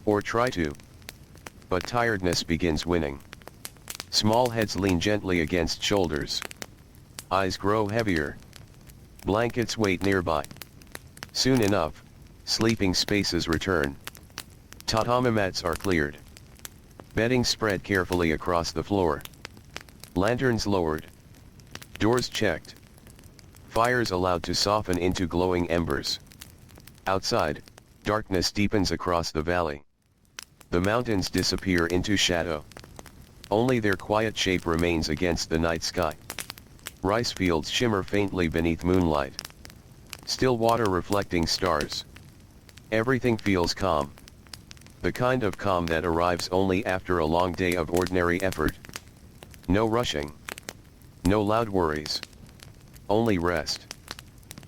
Or try to. But tiredness begins winning. Small heads lean gently against shoulders. Eyes grow heavier. Blankets wait nearby. Soon enough, sleeping spaces return. Tatami mats are cleared. Bedding spread carefully across the floor. Lanterns lowered. Doors checked. Fires allowed to soften into glowing embers. Outside, darkness deepens across the valley. The mountains disappear into shadow. Only their quiet shape remains against the night sky. Rice fields shimmer faintly beneath moonlight. Still water reflecting stars. Everything feels calm. The kind of calm that arrives only after a long day of ordinary effort. No rushing. No loud worries. Only rest.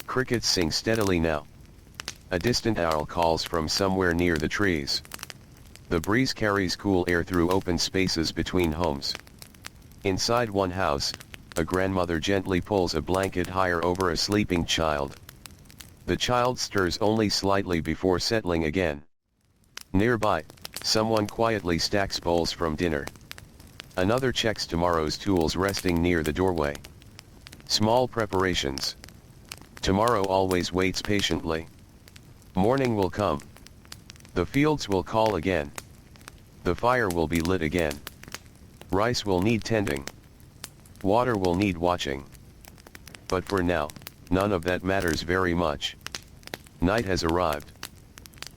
Crickets sing steadily now. A distant owl calls from somewhere near the trees. The breeze carries cool air through open spaces between homes. Inside one house, a grandmother gently pulls a blanket higher over a sleeping child. The child stirs only slightly before settling again. Nearby, Someone quietly stacks bowls from dinner. Another checks tomorrow's tools resting near the doorway. Small preparations. Tomorrow always waits patiently. Morning will come. The fields will call again. The fire will be lit again. Rice will need tending. Water will need watching. But for now, none of that matters very much. Night has arrived.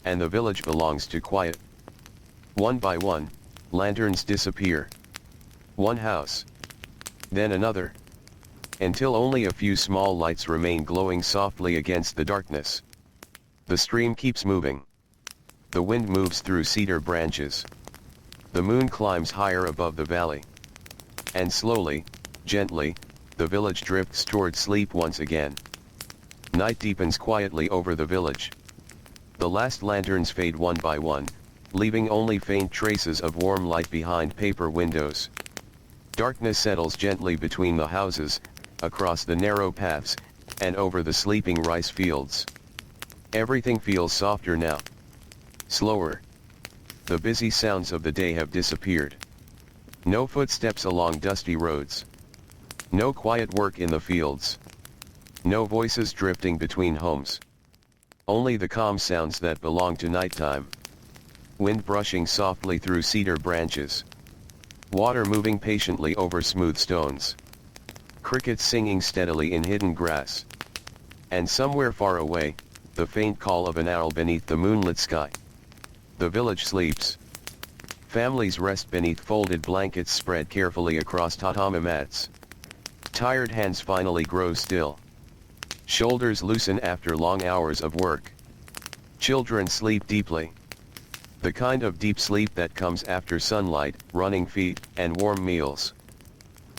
And the village belongs to quiet. One by one, lanterns disappear. One house. Then another. Until only a few small lights remain glowing softly against the darkness. The stream keeps moving. The wind moves through cedar branches. The moon climbs higher above the valley. And slowly, gently, the village drifts toward sleep once again. Night deepens quietly over the village. The last lanterns fade one by one, leaving only faint traces of warm light behind paper windows. Darkness settles gently between the houses, across the narrow paths, and over the sleeping rice fields. Everything feels softer now. Slower. The busy sounds of the day have disappeared. No footsteps along dusty roads. No quiet work in the fields. No voices drifting between homes. Only the calm sounds that belong to nighttime. Wind brushing softly through cedar branches. Water moving patiently over smooth stones. Crickets singing steadily in hidden grass. And somewhere far away, the faint call of an owl beneath the moonlit sky. The village sleeps. Families rest beneath folded blankets spread carefully across tatami mats. Tired hands finally grow still. Shoulders loosen after long hours of work. Children sleep deeply. The kind of deep sleep that comes after sunlight, running feet, and warm meals.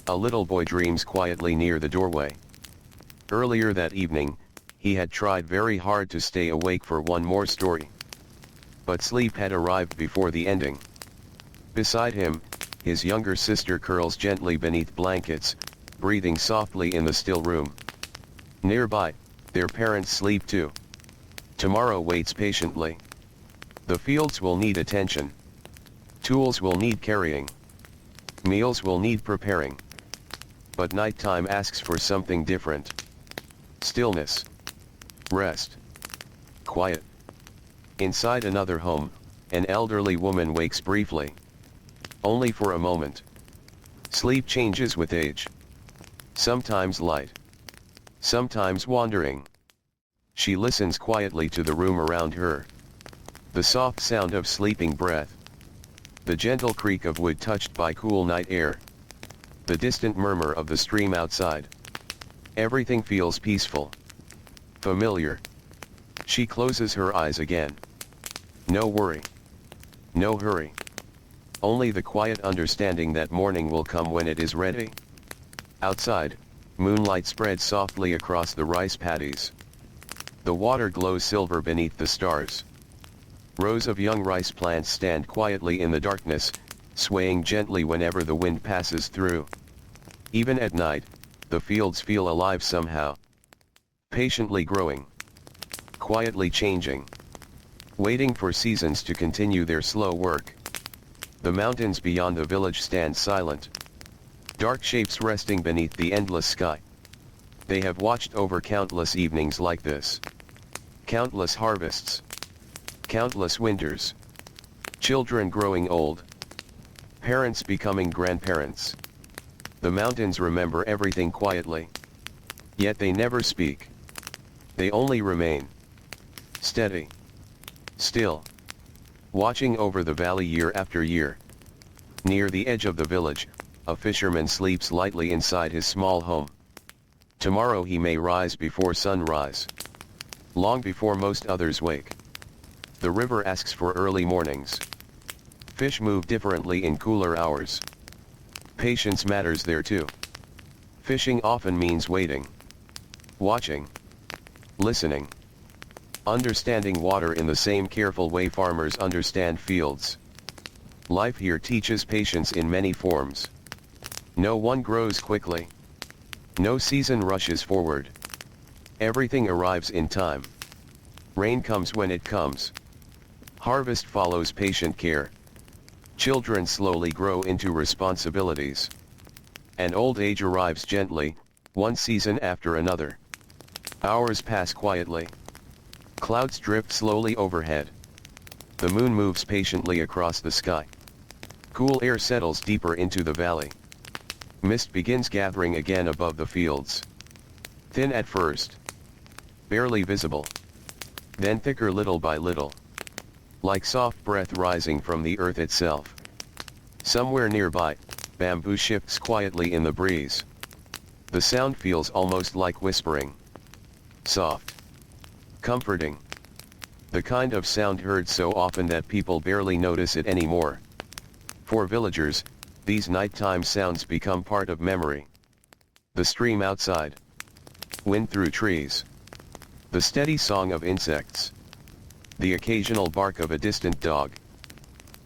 A little boy dreams quietly near the doorway. Earlier that evening, he had tried very hard to stay awake for one more story. But sleep had arrived before the ending. Beside him, his younger sister curls gently beneath blankets, breathing softly in the still room. Nearby, their parents sleep too. Tomorrow waits patiently. The fields will need attention. Tools will need carrying. Meals will need preparing. But nighttime asks for something different. Stillness. Rest. Quiet. Inside another home, an elderly woman wakes briefly. Only for a moment. Sleep changes with age. Sometimes light. Sometimes wandering. She listens quietly to the room around her. The soft sound of sleeping breath. The gentle creak of wood touched by cool night air. The distant murmur of the stream outside. Everything feels peaceful. Familiar. She closes her eyes again. No worry. No hurry. Only the quiet understanding that morning will come when it is ready. Outside, moonlight spreads softly across the rice paddies. The water glows silver beneath the stars. Rows of young rice plants stand quietly in the darkness, swaying gently whenever the wind passes through. Even at night, the fields feel alive somehow. Patiently growing. Quietly changing. Waiting for seasons to continue their slow work. The mountains beyond the village stand silent. Dark shapes resting beneath the endless sky. They have watched over countless evenings like this. Countless harvests. Countless winters. Children growing old. Parents becoming grandparents. The mountains remember everything quietly. Yet they never speak. They only remain. Steady. Still. Watching over the valley year after year. Near the edge of the village, a fisherman sleeps lightly inside his small home. Tomorrow he may rise before sunrise. Long before most others wake. The river asks for early mornings. Fish move differently in cooler hours. Patience matters there too. Fishing often means waiting. Watching. Listening. Understanding water in the same careful way farmers understand fields. Life here teaches patience in many forms. No one grows quickly. No season rushes forward. Everything arrives in time. Rain comes when it comes. Harvest follows patient care, Children slowly grow into responsibilities. And old age arrives gently, one season after another. Hours pass quietly. Clouds drift slowly overhead. The moon moves patiently across the sky. Cool air settles deeper into the valley. Mist begins gathering again above the fields. Thin at first. Barely visible. Then thicker little by little. Like soft breath rising from the earth itself. Somewhere nearby, bamboo shifts quietly in the breeze. The sound feels almost like whispering. Soft. Comforting. The kind of sound heard so often that people barely notice it anymore. For villagers, these nighttime sounds become part of memory. The stream outside. Wind through trees. The steady song of insects. The occasional bark of a distant dog.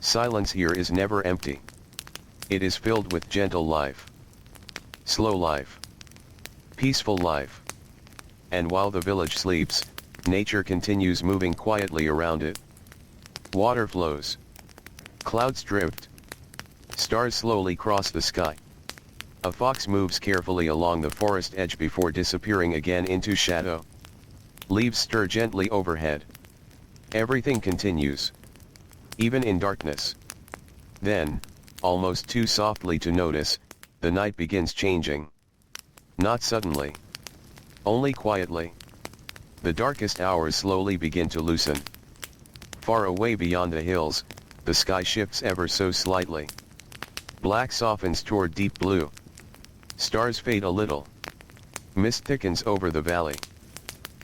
Silence here is never empty. It is filled with gentle life. Slow life. Peaceful life. And while the village sleeps, nature continues moving quietly around it. Water flows. Clouds drift. Stars slowly cross the sky. A fox moves carefully along the forest edge before disappearing again into shadow. Leaves stir gently overhead. Everything continues. Even in darkness. Then, almost too softly to notice, the night begins changing. Not suddenly. Only quietly. The darkest hours slowly begin to loosen. Far away beyond the hills, the sky shifts ever so slightly. Black softens toward deep blue. Stars fade a little. Mist thickens over the valley.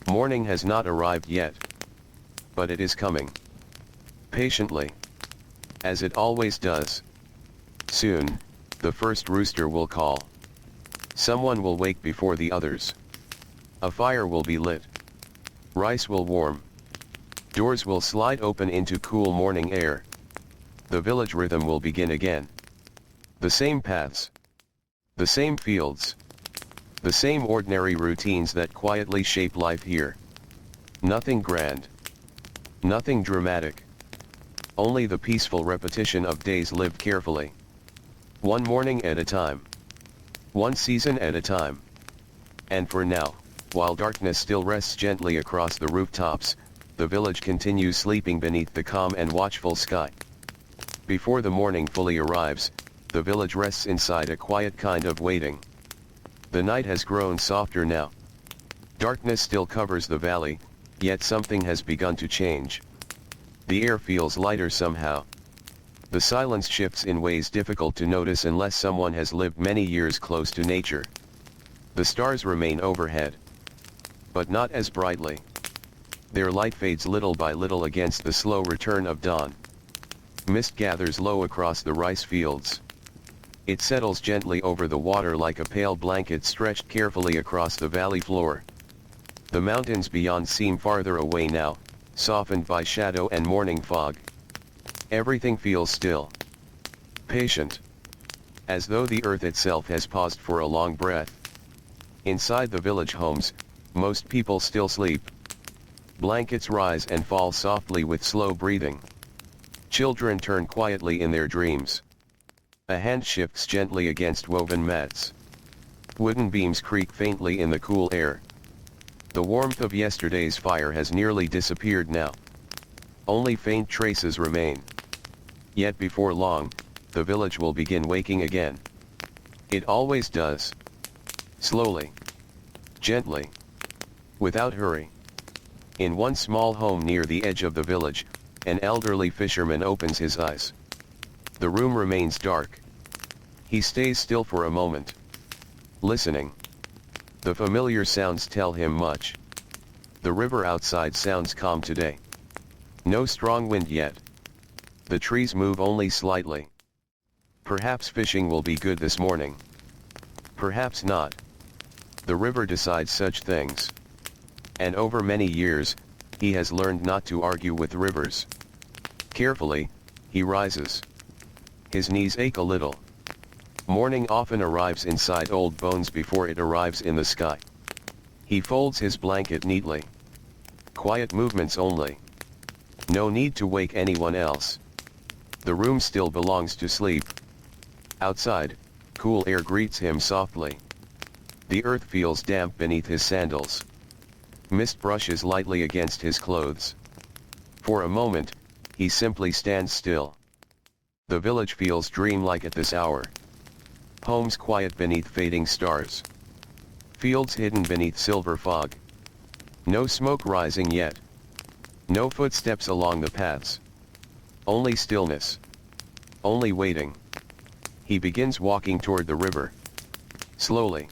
Morning has not arrived yet. But it is coming. Patiently. As it always does. Soon, the first rooster will call. Someone will wake before the others. A fire will be lit. Rice will warm. Doors will slide open into cool morning air. The village rhythm will begin again. The same paths. The same fields. The same ordinary routines that quietly shape life here. Nothing grand. Nothing dramatic. Only the peaceful repetition of days lived carefully. One morning at a time. One season at a time. And for now, while darkness still rests gently across the rooftops, the village continues sleeping beneath the calm and watchful sky. Before the morning fully arrives, the village rests inside a quiet kind of waiting. The night has grown softer now. Darkness still covers the valley, yet something has begun to change. The air feels lighter somehow. The silence shifts in ways difficult to notice unless someone has lived many years close to nature. The stars remain overhead. But not as brightly. Their light fades little by little against the slow return of dawn. Mist gathers low across the rice fields. It settles gently over the water like a pale blanket stretched carefully across the valley floor. The mountains beyond seem farther away now, softened by shadow and morning fog. Everything feels still. Patient. As though the earth itself has paused for a long breath. Inside the village homes, most people still sleep. Blankets rise and fall softly with slow breathing. Children turn quietly in their dreams. A hand shifts gently against woven mats. Wooden beams creak faintly in the cool air. The warmth of yesterday's fire has nearly disappeared now. Only faint traces remain. Yet before long, the village will begin waking again. It always does. Slowly. Gently. Without hurry. In one small home near the edge of the village, an elderly fisherman opens his eyes. The room remains dark. He stays still for a moment. Listening. The familiar sounds tell him much. The river outside sounds calm today. No strong wind yet. The trees move only slightly. Perhaps fishing will be good this morning. Perhaps not. The river decides such things. And over many years, he has learned not to argue with rivers. Carefully, he rises. His knees ache a little. Morning often arrives inside old bones before it arrives in the sky. He folds his blanket neatly. Quiet movements only. No need to wake anyone else. The room still belongs to sleep. Outside, cool air greets him softly. The earth feels damp beneath his sandals. Mist brushes lightly against his clothes. For a moment, he simply stands still. The village feels dreamlike at this hour. Homes quiet beneath fading stars. Fields hidden beneath silver fog. No smoke rising yet. No footsteps along the paths. Only stillness. Only waiting. He begins walking toward the river. Slowly.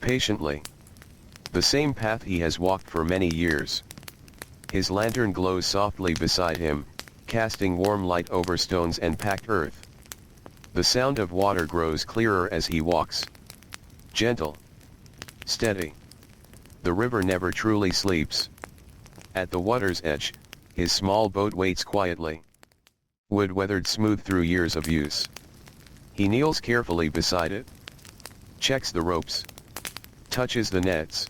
Patiently. The same path he has walked for many years. His lantern glows softly beside him, casting warm light over stones and packed earth. The sound of water grows clearer as he walks. Gentle. Steady. The river never truly sleeps. At the water's edge, his small boat waits quietly. Wood weathered smooth through years of use. He kneels carefully beside it. Checks the ropes. Touches the nets.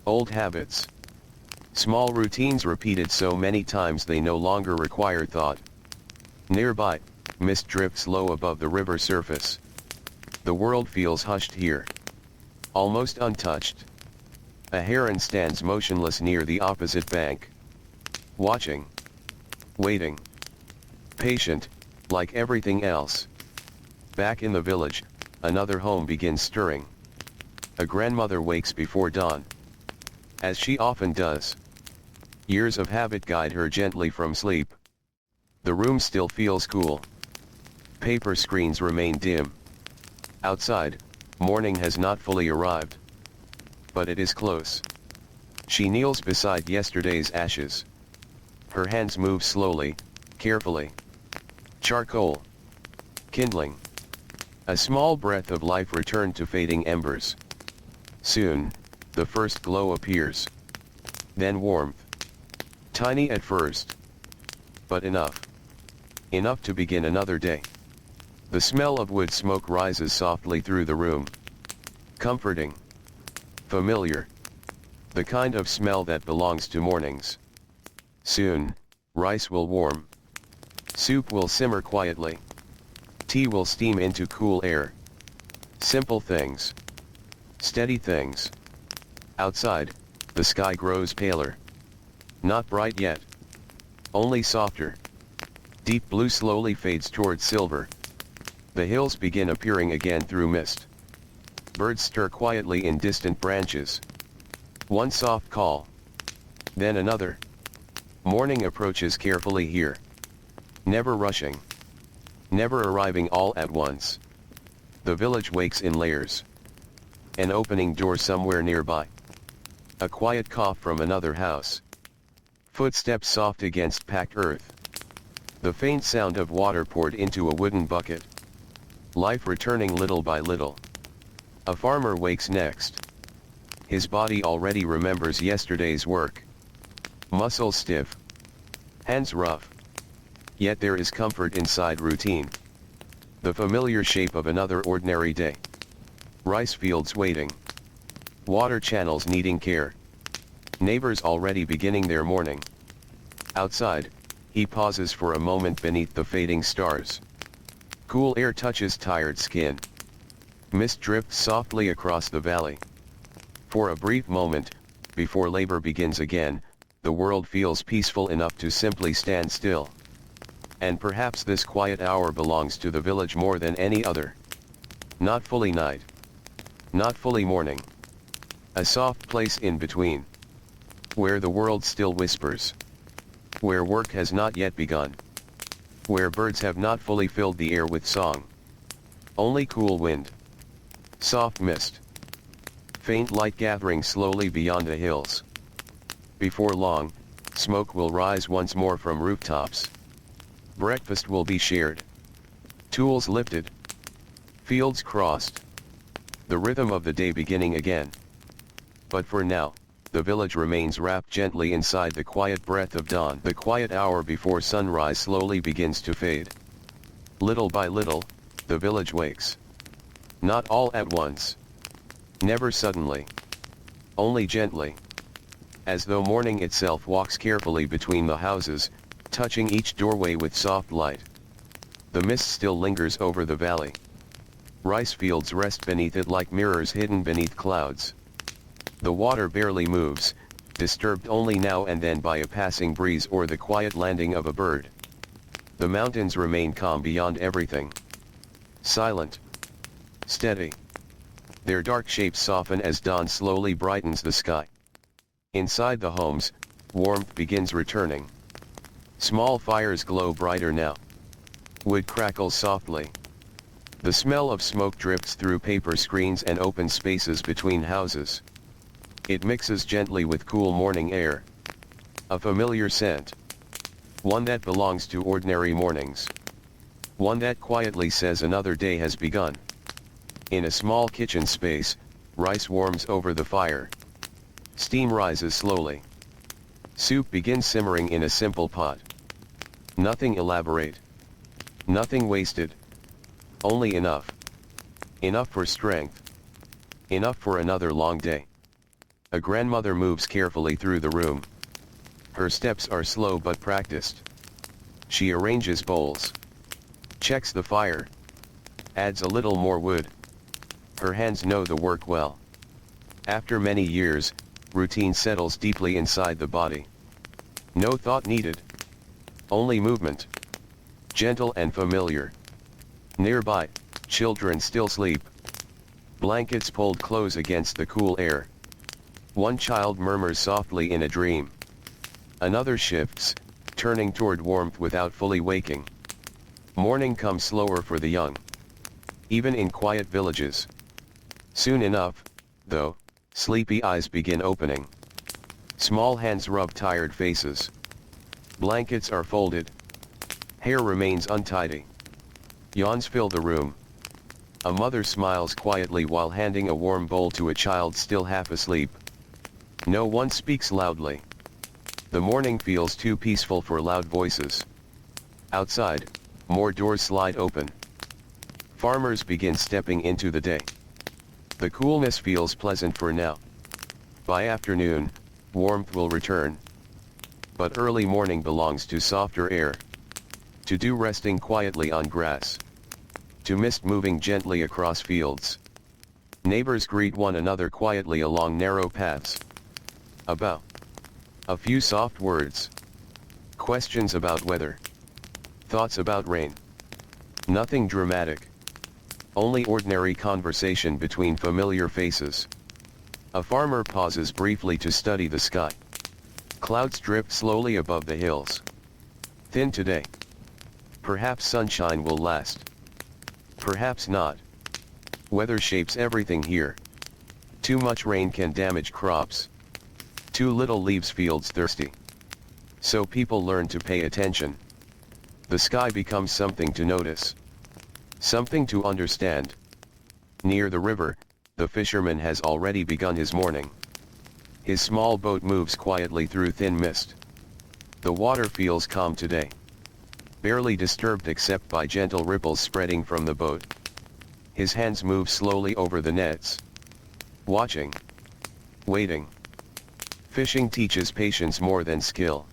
Old habits. Small routines repeated so many times they no longer require thought. Nearby, mist drifts low above the river surface. The world feels hushed here. Almost untouched. A heron stands motionless near the opposite bank. Watching. Waiting. Patient, like everything else. Back in the village, another home begins stirring. A grandmother wakes before dawn. As she often does. Years of habit guide her gently from sleep. The room still feels cool. Paper screens remain dim. Outside, morning has not fully arrived. But it is close. She kneels beside yesterday's ashes. Her hands move slowly, carefully. Charcoal. Kindling. A small breath of life returned to fading embers. Soon, the first glow appears. Then warmth. Tiny at first. But enough. Enough to begin another day. The smell of wood smoke rises softly through the room. Comforting. Familiar. The kind of smell that belongs to mornings. Soon, rice will warm. Soup will simmer quietly. Tea will steam into cool air. Simple things. Steady things. Outside, the sky grows paler. Not bright yet. Only softer. Deep blue slowly fades toward silver. The hills begin appearing again through mist. Birds stir quietly in distant branches. One soft call. Then another. Morning approaches carefully here. Never rushing. Never arriving all at once. The village wakes in layers. An opening door somewhere nearby. A quiet cough from another house. Footsteps soft against packed earth. The faint sound of water poured into a wooden bucket. Life returning little by little. A farmer wakes next. His body already remembers yesterday's work. Muscles stiff. Hands rough. Yet there is comfort inside routine. The familiar shape of another ordinary day. Rice fields waiting. Water channels needing care. Neighbors already beginning their morning. Outside, he pauses for a moment beneath the fading stars. Cool air touches tired skin. Mist drifts softly across the valley. For a brief moment, before labor begins again, the world feels peaceful enough to simply stand still. And perhaps this quiet hour belongs to the village more than any other. Not fully night. Not fully morning. A soft place in between. Where the world still whispers. Where work has not yet begun. Where birds have not fully filled the air with song. Only cool wind. Soft mist. Faint light gathering slowly beyond the hills. Before long, smoke will rise once more from rooftops. Breakfast will be shared. Tools lifted. Fields crossed. The rhythm of the day beginning again. But for now, the village remains wrapped gently inside the quiet breath of dawn. The quiet hour before sunrise slowly begins to fade. Little by little, the village wakes. Not all at once. Never suddenly. Only gently. As though morning itself walks carefully between the houses, touching each doorway with soft light. The mist still lingers over the valley. Rice fields rest beneath it like mirrors hidden beneath clouds. The water barely moves, disturbed only now and then by a passing breeze or the quiet landing of a bird. The mountains remain calm beyond everything. Silent. Steady. Their dark shapes soften as dawn slowly brightens the sky. Inside the homes, warmth begins returning. Small fires glow brighter now. Wood crackles softly. The smell of smoke drifts through paper screens and open spaces between houses. It mixes gently with cool morning air. A familiar scent. One that belongs to ordinary mornings. One that quietly says another day has begun. In a small kitchen space, rice warms over the fire. Steam rises slowly. Soup begins simmering in a simple pot. Nothing elaborate. Nothing wasted. Only enough. Enough for strength. Enough for another long day. A grandmother moves carefully through the room. Her steps are slow but practiced. She arranges bowls. Checks the fire. Adds a little more wood. Her hands know the work well. After many years, routine settles deeply inside the body. No thought needed. Only movement. Gentle and familiar. Nearby, children still sleep. Blankets pulled close against the cool air. One child murmurs softly in a dream. Another shifts, turning toward warmth without fully waking. Morning comes slower for the young. Even in quiet villages. Soon enough, though, sleepy eyes begin opening. Small hands rub tired faces. Blankets are folded. Hair remains untidy. Yawns fill the room. A mother smiles quietly while handing a warm bowl to a child still half asleep. No one speaks loudly. The morning feels too peaceful for loud voices. Outside, more doors slide open. Farmers begin stepping into the day. The coolness feels pleasant for now. By afternoon, warmth will return. But early morning belongs to softer air. To dew resting quietly on grass. To mist moving gently across fields. Neighbors greet one another quietly along narrow paths. A bow. A few soft words. Questions about weather. Thoughts about rain. Nothing dramatic. Only ordinary conversation between familiar faces. A farmer pauses briefly to study the sky. Clouds drift slowly above the hills. Thin today. Perhaps sunshine will last. Perhaps not. Weather shapes everything here. Too much rain can damage crops. Too little leaves fields thirsty. So people learn to pay attention. The sky becomes something to notice. Something to understand. Near the river, the fisherman has already begun his morning. His small boat moves quietly through thin mist. The water feels calm today. Barely disturbed except by gentle ripples spreading from the boat. His hands move slowly over the nets. Watching. Waiting. Fishing teaches patience more than skill.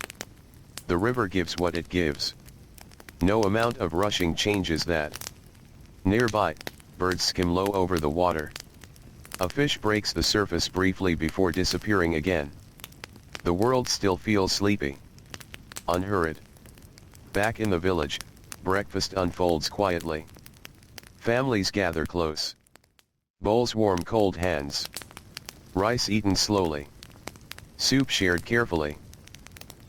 The river gives what it gives. No amount of rushing changes that. Nearby, birds skim low over the water. A fish breaks the surface briefly before disappearing again. The world still feels sleepy. Unhurried. Back in the village, breakfast unfolds quietly. Families gather close. Bowls warm cold hands. Rice eaten slowly. Soup shared carefully.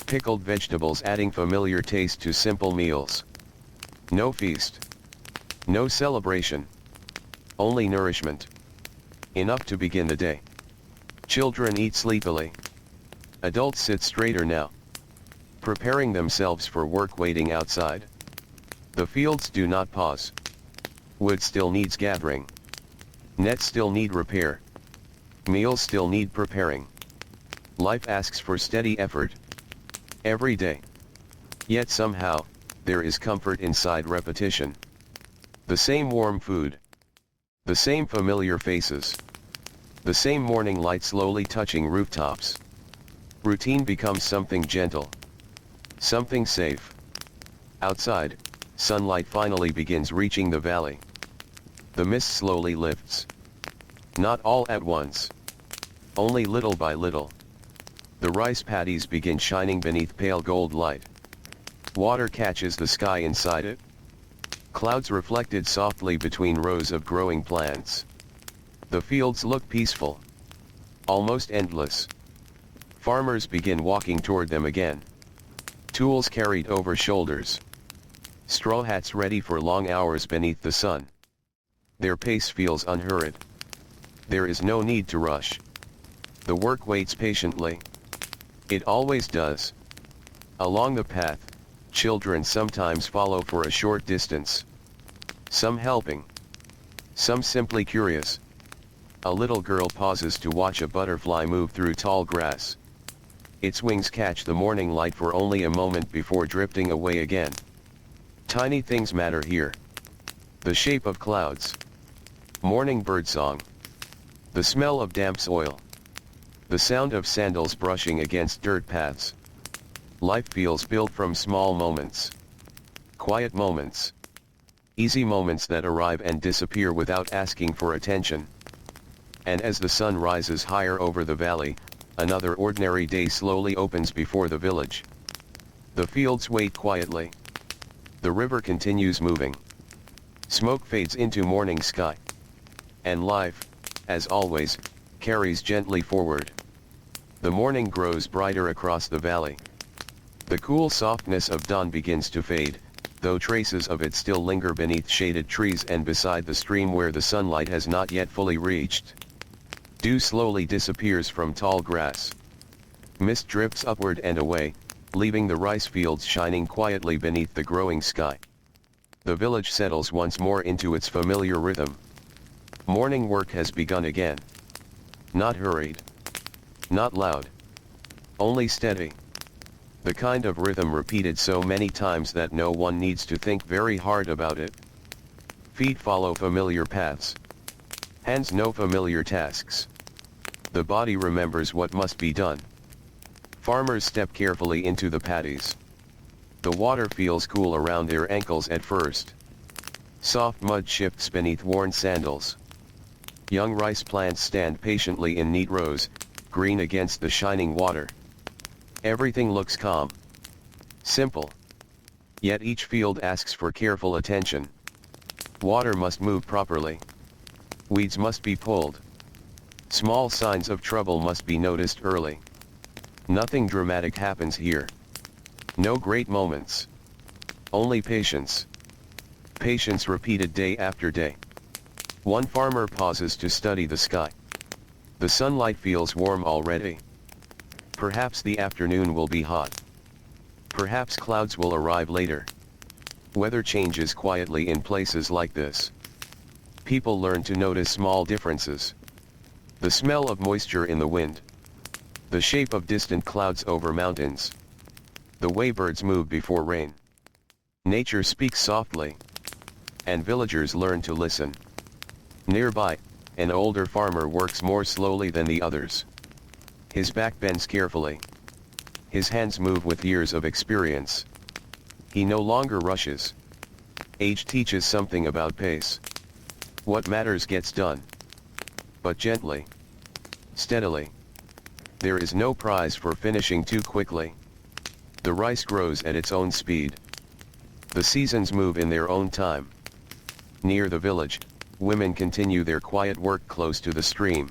Pickled vegetables adding familiar taste to simple meals. No feast. No celebration. Only nourishment. Enough to begin the day. Children eat sleepily. Adults sit straighter now. Preparing themselves for work waiting outside. The fields do not pause. Wood still needs gathering. Nets still need repair. Meals still need preparing. Life asks for steady effort. Every day. Yet somehow, there is comfort inside repetition. The same warm food. The same familiar faces. The same morning light slowly touching rooftops. Routine becomes something gentle. Something safe. Outside, sunlight finally begins reaching the valley. The mist slowly lifts. Not all at once. Only little by little. The rice paddies begin shining beneath pale gold light. Water catches the sky inside it. Clouds reflected softly between rows of growing plants. The fields look peaceful. Almost endless. Farmers begin walking toward them again. Tools carried over shoulders. Straw hats ready for long hours beneath the sun. Their pace feels unhurried. There is no need to rush. The work waits patiently. It always does. Along the path, children sometimes follow for a short distance. Some helping. Some simply curious. A little girl pauses to watch a butterfly move through tall grass. Its wings catch the morning light for only a moment before drifting away again. Tiny things matter here. The shape of clouds. Morning birdsong. The smell of damp soil. The sound of sandals brushing against dirt paths. Life feels built from small moments. Quiet moments. Easy moments that arrive and disappear without asking for attention. And as the sun rises higher over the valley, another ordinary day slowly opens before the village. The fields wait quietly. The river continues moving. Smoke fades into morning sky. And life, as always, carries gently forward. The morning grows brighter across the valley. The cool softness of dawn begins to fade, though traces of it still linger beneath shaded trees and beside the stream where the sunlight has not yet fully reached. Dew slowly disappears from tall grass. Mist drifts upward and away, leaving the rice fields shining quietly beneath the growing sky. The village settles once more into its familiar rhythm. Morning work has begun again. Not hurried. Not loud. Only steady. The kind of rhythm repeated so many times that no one needs to think very hard about it. Feet follow familiar paths. Hands know familiar tasks. The body remembers what must be done. Farmers step carefully into the paddies. The water feels cool around their ankles at first. Soft mud shifts beneath worn sandals. Young rice plants stand patiently in neat rows, green against the shining water. Everything looks calm. Simple. Yet each field asks for careful attention. Water must move properly. Weeds must be pulled. Small signs of trouble must be noticed early. Nothing dramatic happens here. No great moments. Only patience. Patience repeated day after day. One farmer pauses to study the sky. The sunlight feels warm already. Perhaps the afternoon will be hot. Perhaps clouds will arrive later. Weather changes quietly in places like this. People learn to notice small differences. The smell of moisture in the wind. The shape of distant clouds over mountains. The way birds move before rain. Nature speaks softly. And villagers learn to listen. Nearby, an older farmer works more slowly than the others. His back bends carefully. His hands move with years of experience. He no longer rushes. Age teaches something about pace. What matters gets done. But gently. Steadily. There is no prize for finishing too quickly. The rice grows at its own speed. The seasons move in their own time. Near the village, women continue their quiet work close to the stream.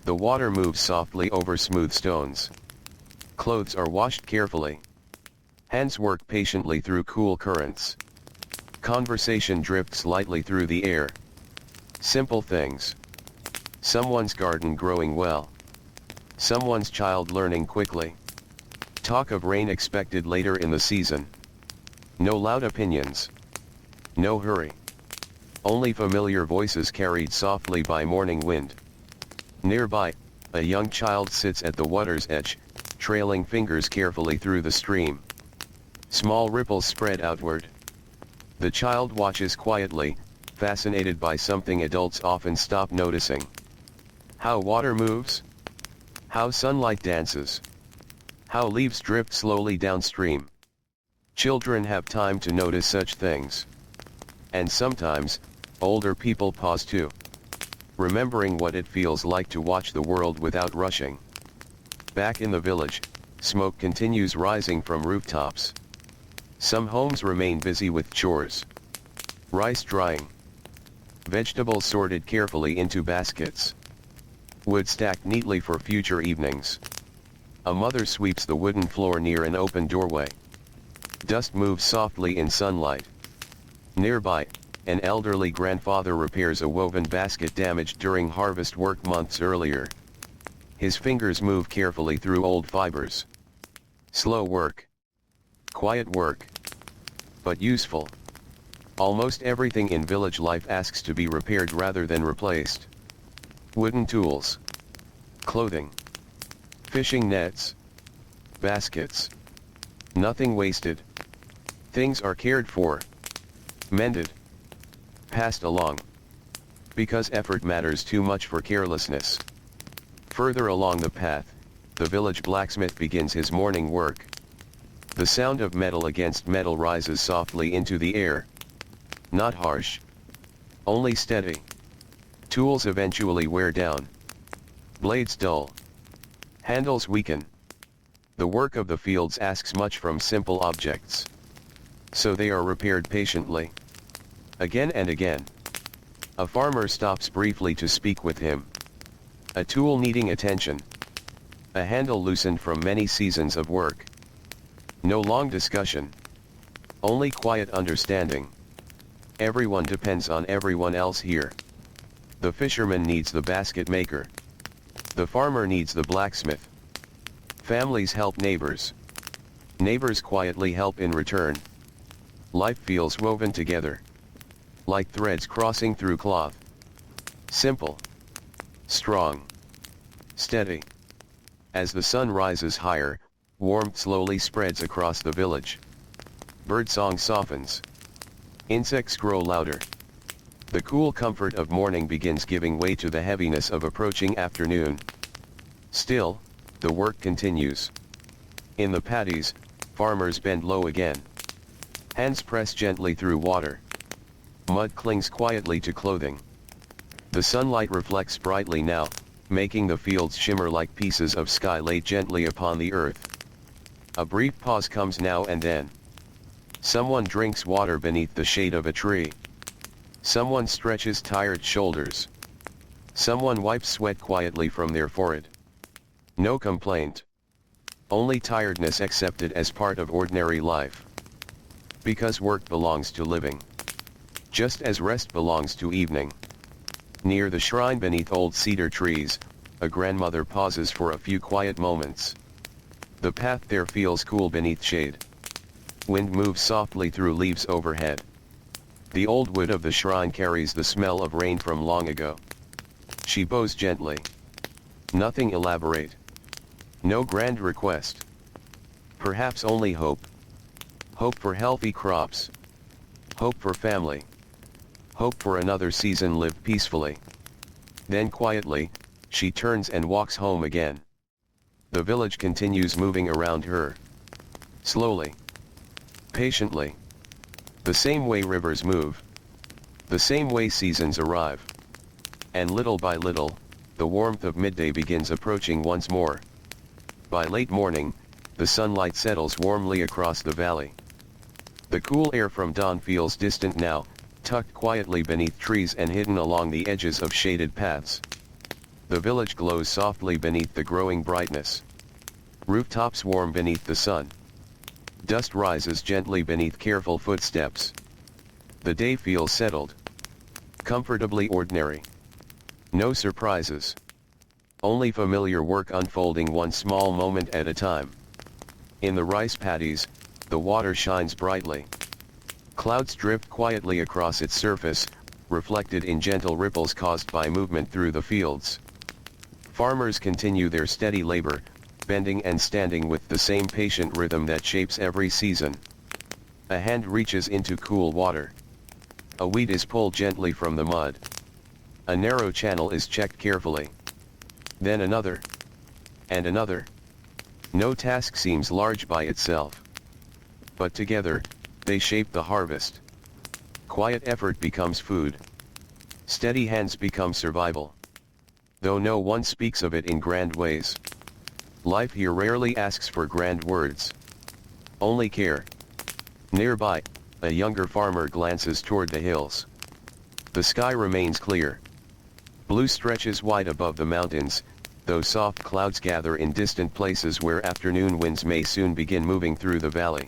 The water moves softly over smooth stones. Clothes are washed carefully. Hands work patiently through cool currents. Conversation drifts lightly through the air. Simple things. Someone's garden growing well. Someone's child learning quickly. Talk of rain expected later in the season. No loud opinions. No hurry. Only familiar voices carried softly by morning wind. Nearby, a young child sits at the water's edge, trailing fingers carefully through the stream. Small ripples spread outward. The child watches quietly, fascinated by something adults often stop noticing. How water moves. How sunlight dances. How leaves drift slowly downstream. Children have time to notice such things. And sometimes, older people pause too, remembering what it feels like to watch the world without rushing. Back in the village, smoke continues rising from rooftops. Some homes remain busy with chores. Rice drying. Vegetables sorted carefully into baskets. Wood stacked neatly for future evenings. A mother sweeps the wooden floor near an open doorway. Dust moves softly in sunlight. Nearby, an elderly grandfather repairs a woven basket damaged during harvest work months earlier. His fingers move carefully through old fibers. Slow work. Quiet work. But useful. Almost everything in village life asks to be repaired rather than replaced. Wooden tools. Clothing. Fishing nets. Baskets. Nothing wasted. Things are cared for. Mended. Passed along. Because effort matters too much for carelessness. Further along the path, the village blacksmith begins his morning work. The sound of metal against metal rises softly into the air. Not harsh. Only steady. Tools eventually wear down. Blades dull. Handles weaken. The work of the fields asks much from simple objects. So they are repaired patiently. Again and again. A farmer stops briefly to speak with him. A tool needing attention. A handle loosened from many seasons of work. No long discussion. Only quiet understanding. Everyone depends on everyone else here. The fisherman needs the basket maker. The farmer needs the blacksmith. Families help neighbors. Neighbors quietly help in return. Life feels woven together. Like threads crossing through cloth. Simple. Strong. Steady. As the sun rises higher, warmth slowly spreads across the village. Birdsong softens. Insects grow louder. The cool comfort of morning begins giving way to the heaviness of approaching afternoon. Still, the work continues. In the paddies, farmers bend low again. Hands press gently through water. Mud clings quietly to clothing. The sunlight reflects brightly now, making the fields shimmer like pieces of sky laid gently upon the earth. A brief pause comes now and then. Someone drinks water beneath the shade of a tree. Someone stretches tired shoulders. Someone wipes sweat quietly from their forehead. No complaint. Only tiredness accepted as part of ordinary life. Because work belongs to living. Just as rest belongs to evening. Near the shrine beneath old cedar trees, a grandmother pauses for a few quiet moments. The path there feels cool beneath shade. Wind moves softly through leaves overhead. The old wood of the shrine carries the smell of rain from long ago. She bows gently. Nothing elaborate. No grand request. Perhaps only hope. Hope for healthy crops. Hope for family. Hope for another season lived peacefully. Then quietly, she turns and walks home again. The village continues moving around her. Slowly. Patiently. The same way rivers move. The same way seasons arrive. And little by little, the warmth of midday begins approaching once more. By late morning, the sunlight settles warmly across the valley. The cool air from dawn feels distant now, tucked quietly beneath trees and hidden along the edges of shaded paths. The village glows softly beneath the growing brightness. Rooftops warm beneath the sun. Dust rises gently beneath careful footsteps. The day feels settled. Comfortably ordinary. No surprises. Only familiar work unfolding one small moment at a time. In the rice paddies, the water shines brightly. Clouds drift quietly across its surface, reflected in gentle ripples caused by movement through the fields. Farmers continue their steady labor, bending and standing with the same patient rhythm that shapes every season. A hand reaches into cool water. A weed is pulled gently from the mud. A narrow channel is checked carefully. Then another. And another. No task seems large by itself. but together, they shape the harvest. Quiet effort becomes food. Steady hands become survival. Though no one speaks of it in grand ways. Life here rarely asks for grand words. Only care. Nearby, a younger farmer glances toward the hills. The sky remains clear. Blue stretches wide above the mountains, though soft clouds gather in distant places where afternoon winds may soon begin moving through the valley.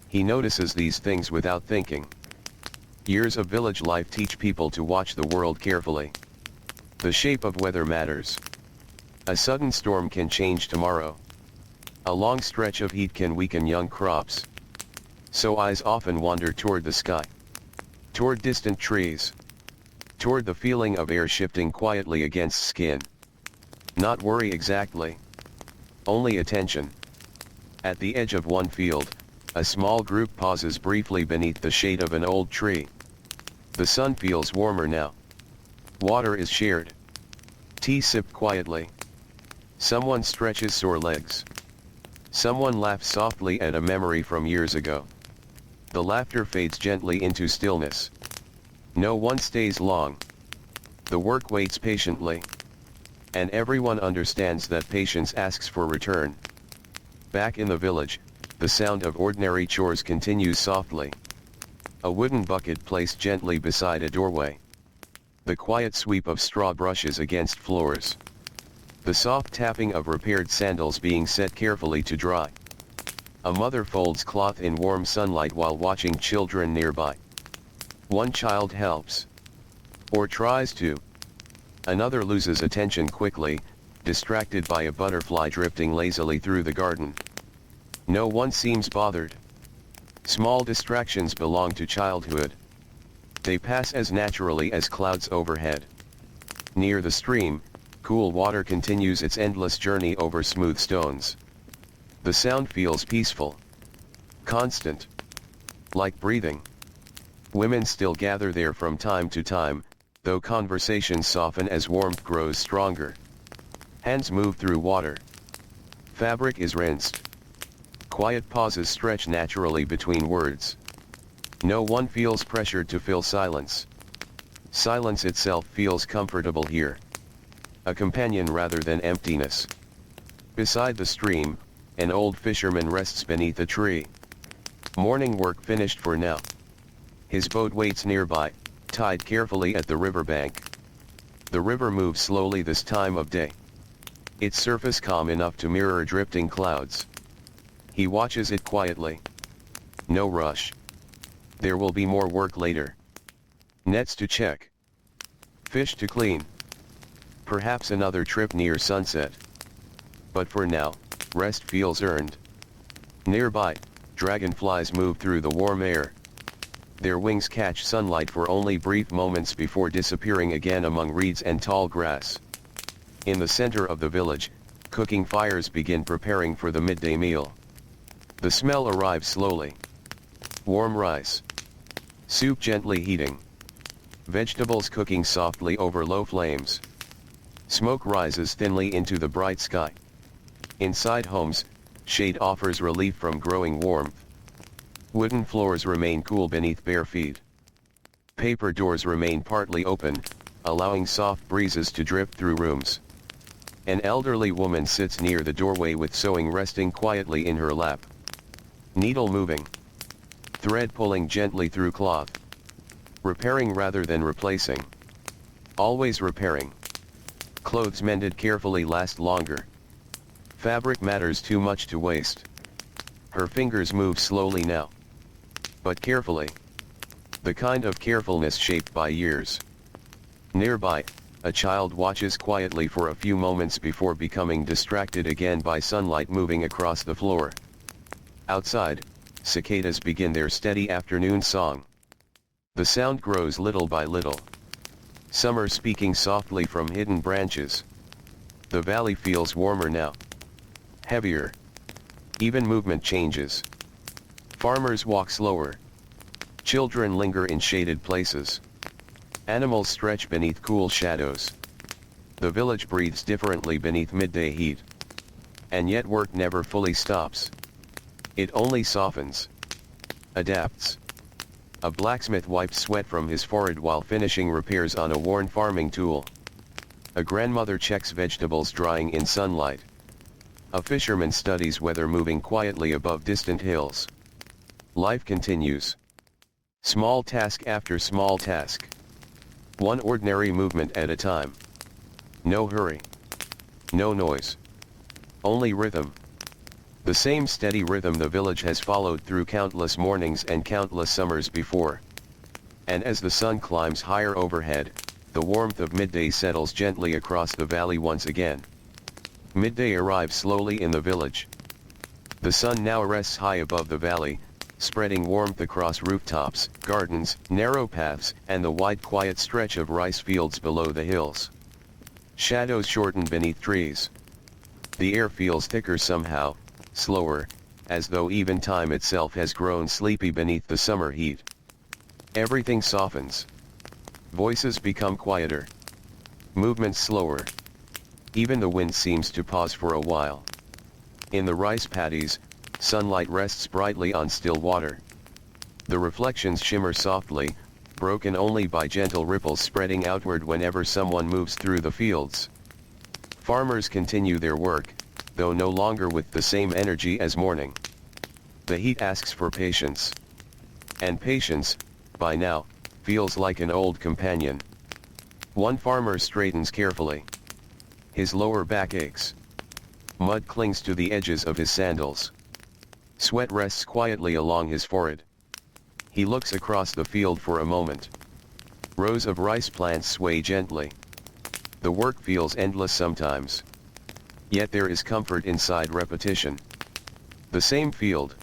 He notices these things without thinking. Years of village life teach people to watch the world carefully. The shape of weather matters. A sudden storm can change tomorrow. A long stretch of heat can weaken young crops. So eyes often wander toward the sky. Toward distant trees. Toward the feeling of air shifting quietly against skin. Not worry exactly. Only attention. At the edge of one field, a small group pauses briefly beneath the shade of an old tree. The sun feels warmer now. Water is shared. Tea sipped quietly. Someone stretches sore legs. Someone laughs softly at a memory from years ago. The laughter fades gently into stillness. No one stays long. The work waits patiently. And everyone understands that patience asks for return. Back in the village, the sound of ordinary chores continues softly. A wooden bucket placed gently beside a doorway. The quiet sweep of straw brushes against floors. The soft tapping of repaired sandals being set carefully to dry. A mother folds cloth in warm sunlight while watching children nearby. One child helps. Or tries to. Another loses attention quickly, distracted by a butterfly drifting lazily through the garden. No one seems bothered. Small distractions belong to childhood. They pass as naturally as clouds overhead. Near the stream, cool water continues its endless journey over smooth stones. The sound feels peaceful. Constant. Like breathing. Women still gather there from time to time, though conversations soften as warmth grows stronger. Hands move through water. Fabric is rinsed. Quiet pauses stretch naturally between words. No one feels pressured to fill silence. Silence itself feels comfortable here. A companion rather than emptiness. Beside the stream, an old fisherman rests beneath a tree. Morning work finished for now. His boat waits nearby, tied carefully at the riverbank. The river moves slowly this time of day. Its surface calm enough to mirror drifting clouds. He watches it quietly. No rush. There will be more work later. Nets to check. Fish to clean. Perhaps another trip near sunset. But for now, rest feels earned. Nearby, dragonflies move through the warm air. Their wings catch sunlight for only brief moments before disappearing again among reeds and tall grass. In the center of the village, cooking fires begin preparing for the midday meal. The smell arrives slowly. Warm rice. Soup gently heating. Vegetables cooking softly over low flames. Smoke rises thinly into the bright sky. Inside homes, shade offers relief from growing warmth. Wooden floors remain cool beneath bare feet. Paper doors remain partly open, allowing soft breezes to drift through rooms. An elderly woman sits near the doorway with sewing resting quietly in her lap. Needle moving. Thread pulling gently through cloth. Repairing rather than replacing. Always repairing. Clothes mended carefully last longer. Fabric matters too much to waste. Her fingers move slowly now. But carefully. The kind of carefulness shaped by years. Nearby, a child watches quietly for a few moments before becoming distracted again by sunlight moving across the floor. Outside, cicadas begin their steady afternoon song. The sound grows little by little. Some are speaking softly from hidden branches. The valley feels warmer now. Heavier. Even movement changes. Farmers walk slower. Children linger in shaded places. Animals stretch beneath cool shadows. The village breathes differently beneath midday heat. And yet work never fully stops. It only softens. Adapts. A blacksmith wipes sweat from his forehead while finishing repairs on a worn farming tool. A grandmother checks vegetables drying in sunlight. A fisherman studies weather moving quietly above distant hills. Life continues. Small task after small task. One ordinary movement at a time. No hurry. No noise. Only rhythm. The same steady rhythm the village has followed through countless mornings and countless summers before. And as the sun climbs higher overhead, the warmth of midday settles gently across the valley once again. Midday arrives slowly in the village. The sun now rests high above the valley, spreading warmth across rooftops, gardens, narrow paths, and the wide quiet stretch of rice fields below the hills. Shadows shorten beneath trees. The air feels thicker somehow, slower, as though even time itself has grown sleepy beneath the summer heat. Everything softens. Voices become quieter. Movements slower. Even the wind seems to pause for a while. In the rice paddies, sunlight rests brightly on still water. The reflections shimmer softly, broken only by gentle ripples spreading outward whenever someone moves through the fields. Farmers continue their work, though no longer with the same energy as morning. The heat asks for patience. And patience, by now, feels like an old companion. One farmer straightens carefully. His lower back aches. Mud clings to the edges of his sandals. Sweat rests quietly along his forehead. He looks across the field for a moment. Rows of rice plants sway gently. The work feels endless sometimes. Yet there is comfort inside repetition. The same field.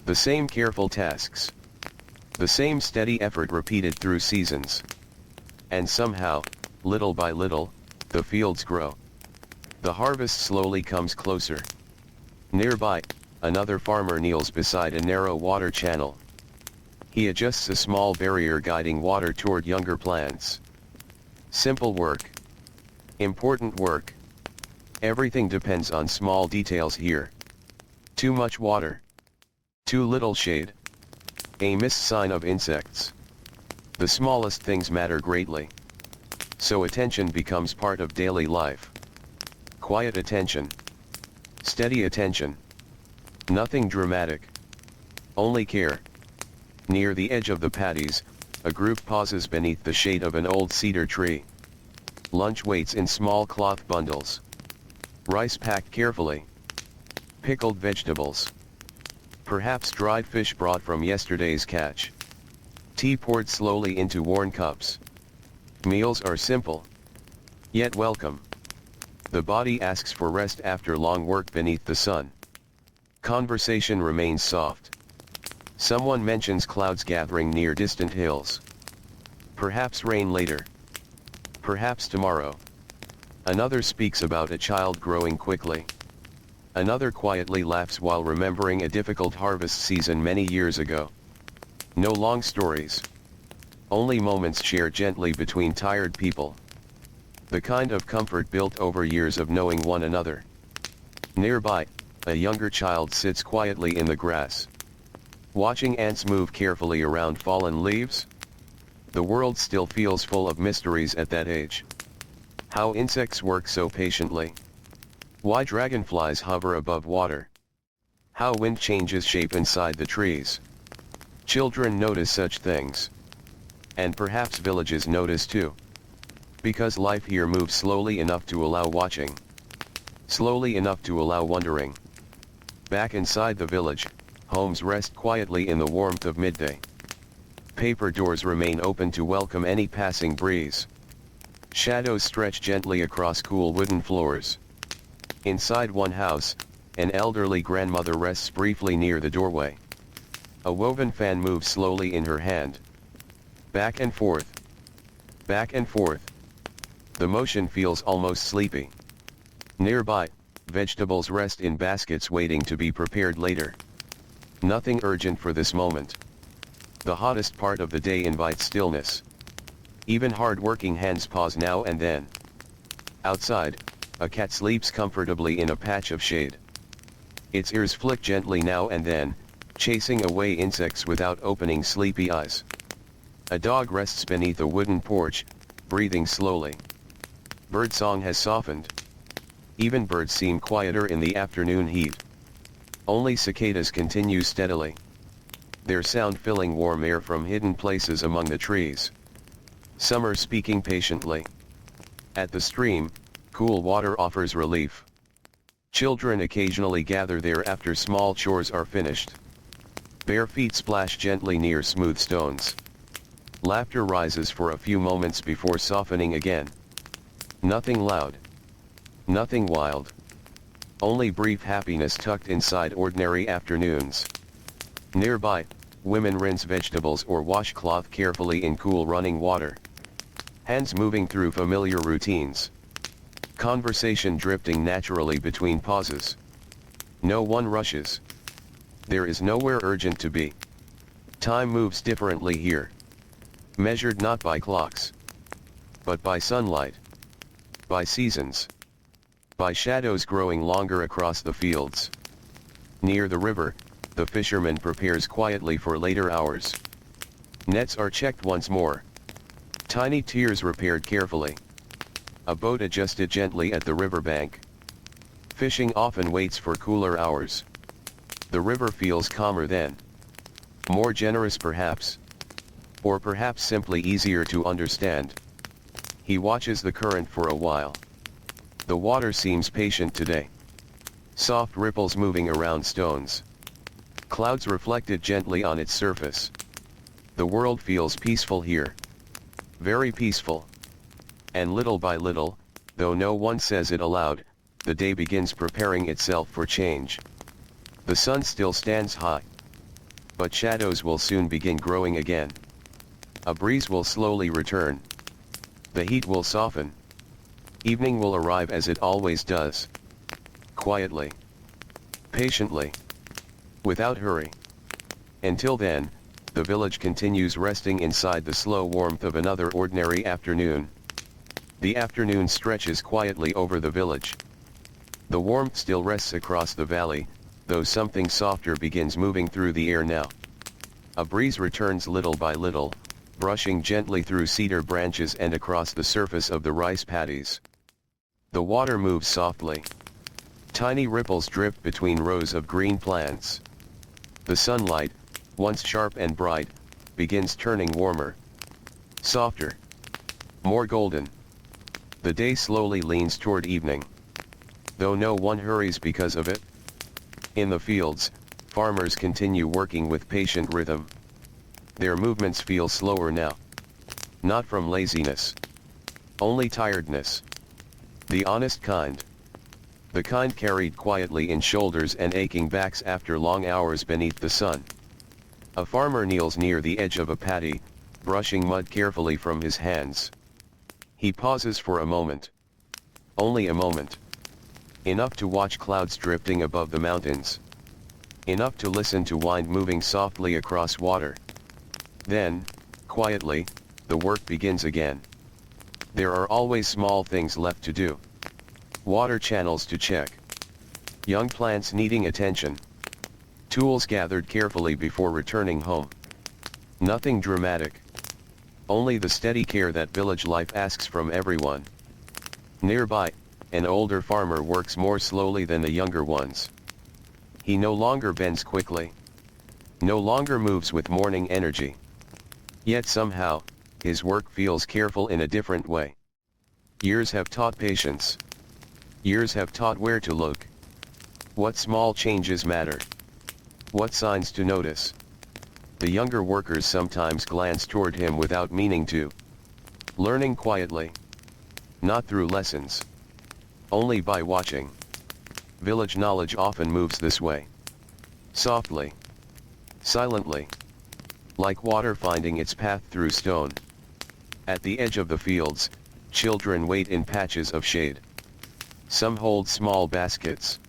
The same careful tasks. The same steady effort repeated through seasons. And somehow, little by little, the fields grow. The harvest slowly comes closer. Nearby, another farmer kneels beside a narrow water channel. He adjusts a small barrier guiding water toward younger plants. Simple work. Important work. Everything depends on small details here. Too much water. Too little shade. A missed sign of insects. The smallest things matter greatly. So attention becomes part of daily life. Quiet attention. Steady attention. Nothing dramatic. Only care. Near the edge of the paddies, a group pauses beneath the shade of an old cedar tree. Lunch waits in small cloth bundles. Rice packed carefully. Pickled vegetables. Perhaps dried fish brought from yesterday's catch. Tea poured slowly into worn cups. Meals are simple. Yet welcome. The body asks for rest after long work beneath the sun. Conversation remains soft. Someone mentions clouds gathering near distant hills. Perhaps rain later. Perhaps tomorrow. Another speaks about a child growing quickly. Another quietly laughs while remembering a difficult harvest season many years ago. No long stories. Only moments shared gently between tired people. The kind of comfort built over years of knowing one another. Nearby, a younger child sits quietly in the grass. Watching ants move carefully around fallen leaves. The world still feels full of mysteries at that age. How insects work so patiently. Why dragonflies hover above water. How wind changes shape inside the trees. Children notice such things. And perhaps villages notice too. Because life here moves slowly enough to allow watching. Slowly enough to allow wondering. Back inside the village, homes rest quietly in the warmth of midday. Paper doors remain open to welcome any passing breeze. Shadows stretch gently across cool wooden floors. Inside one house, an elderly grandmother rests briefly near the doorway. A woven fan moves slowly in her hand. Back and forth. Back and forth. The motion feels almost sleepy. Nearby, vegetables rest in baskets waiting to be prepared later. Nothing urgent for this moment. The hottest part of the day invites stillness. Even hard-working hands pause now and then. Outside, a cat sleeps comfortably in a patch of shade. Its ears flick gently now and then, chasing away insects without opening sleepy eyes. A dog rests beneath a wooden porch, breathing slowly. Birdsong has softened. Even birds seem quieter in the afternoon heat. Only cicadas continue steadily, their sound filling warm air from hidden places among the trees. Some are speaking patiently. At the stream, cool water offers relief. Children occasionally gather there after small chores are finished. Bare feet splash gently near smooth stones. Laughter rises for a few moments before softening again. Nothing loud. Nothing wild. Only brief happiness tucked inside ordinary afternoons. Nearby, women rinse vegetables or wash cloth carefully in cool running water. Hands moving through familiar routines. Conversation drifting naturally between pauses. No one rushes. There is nowhere urgent to be. Time moves differently here. Measured not by clocks, but by sunlight, by seasons, by shadows growing longer across the fields. Near the river, the fisherman prepares quietly for later hours. Nets are checked once more. Tiny tiers repaired carefully. A boat adjusted gently at the riverbank. Fishing often waits for cooler hours. The river feels calmer then. More generous perhaps. Or perhaps simply easier to understand. He watches the current for a while. The water seems patient today. Soft ripples moving around stones. Clouds reflected gently on its surface. The world feels peaceful here. Very peaceful. And little by little, though no one says it aloud, the day begins preparing itself for change. The sun still stands high. But shadows will soon begin growing again. A breeze will slowly return. The heat will soften. Evening will arrive as it always does. Quietly. Patiently. Without hurry. Until then, the village continues resting inside the slow warmth of another ordinary afternoon. The afternoon stretches quietly over the village. The warmth still rests across the valley, though something softer begins moving through the air now. A breeze returns little by little, brushing gently through cedar branches and across the surface of the rice paddies. The water moves softly. Tiny ripples drift between rows of green plants. The sunlight, once sharp and bright, begins turning warmer. Softer. More golden. The day slowly leans toward evening. Though no one hurries because of it. In the fields, farmers continue working with patient rhythm. Their movements feel slower now. Not from laziness. Only tiredness. The honest kind. The kind carried quietly in shoulders and aching backs after long hours beneath the sun. A farmer kneels near the edge of a paddy, brushing mud carefully from his hands. He pauses for a moment. Only a moment. Enough to watch clouds drifting above the mountains. Enough to listen to wind moving softly across water. Then, quietly, the work begins again. There are always small things left to do. Water channels to check. Young plants needing attention. Tools gathered carefully before returning home. Nothing dramatic. Only the steady care that village life asks from everyone. Nearby, an older farmer works more slowly than the younger ones. He no longer bends quickly. No longer moves with morning energy. Yet somehow, his work feels careful in a different way. Years have taught patience. Years have taught where to look. What small changes matter. What signs to notice. The younger workers sometimes glance toward him without meaning to. Learning quietly. Not through lessons. Only by watching. Village knowledge often moves this way. Softly. Silently. Like water finding its path through stone. At the edge of the fields, children wait in patches of shade. Some hold small baskets.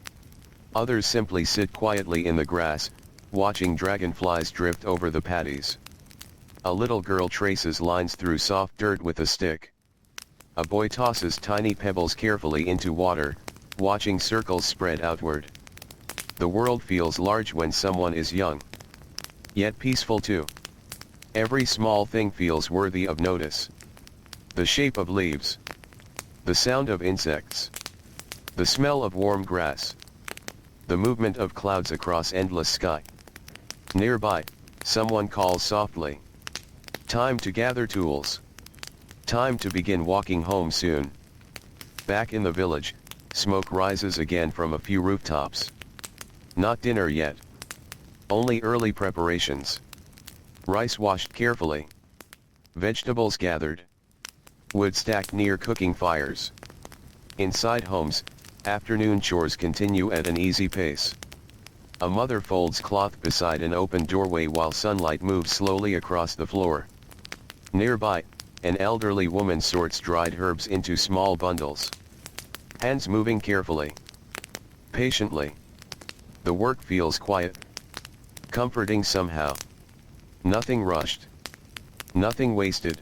Others simply sit quietly in the grass, watching dragonflies drift over the paddies. A little girl traces lines through soft dirt with a stick. A boy tosses tiny pebbles carefully into water, watching circles spread outward. The world feels large when someone is young. Yet peaceful too. Every small thing feels worthy of notice. The shape of leaves. The sound of insects. The smell of warm grass. The movement of clouds across endless sky. Nearby, someone calls softly. Time to gather tools. Time to begin walking home soon. Back in the village, smoke rises again from a few rooftops. Not dinner yet. Only early preparations. Rice washed carefully. Vegetables gathered. Wood stacked near cooking fires. Inside homes, afternoon chores continue at an easy pace. A mother folds cloth beside an open doorway while sunlight moves slowly across the floor. Nearby, an elderly woman sorts dried herbs into small bundles. Hands moving carefully. Patiently. The work feels quiet. Comforting somehow. Nothing rushed. Nothing wasted.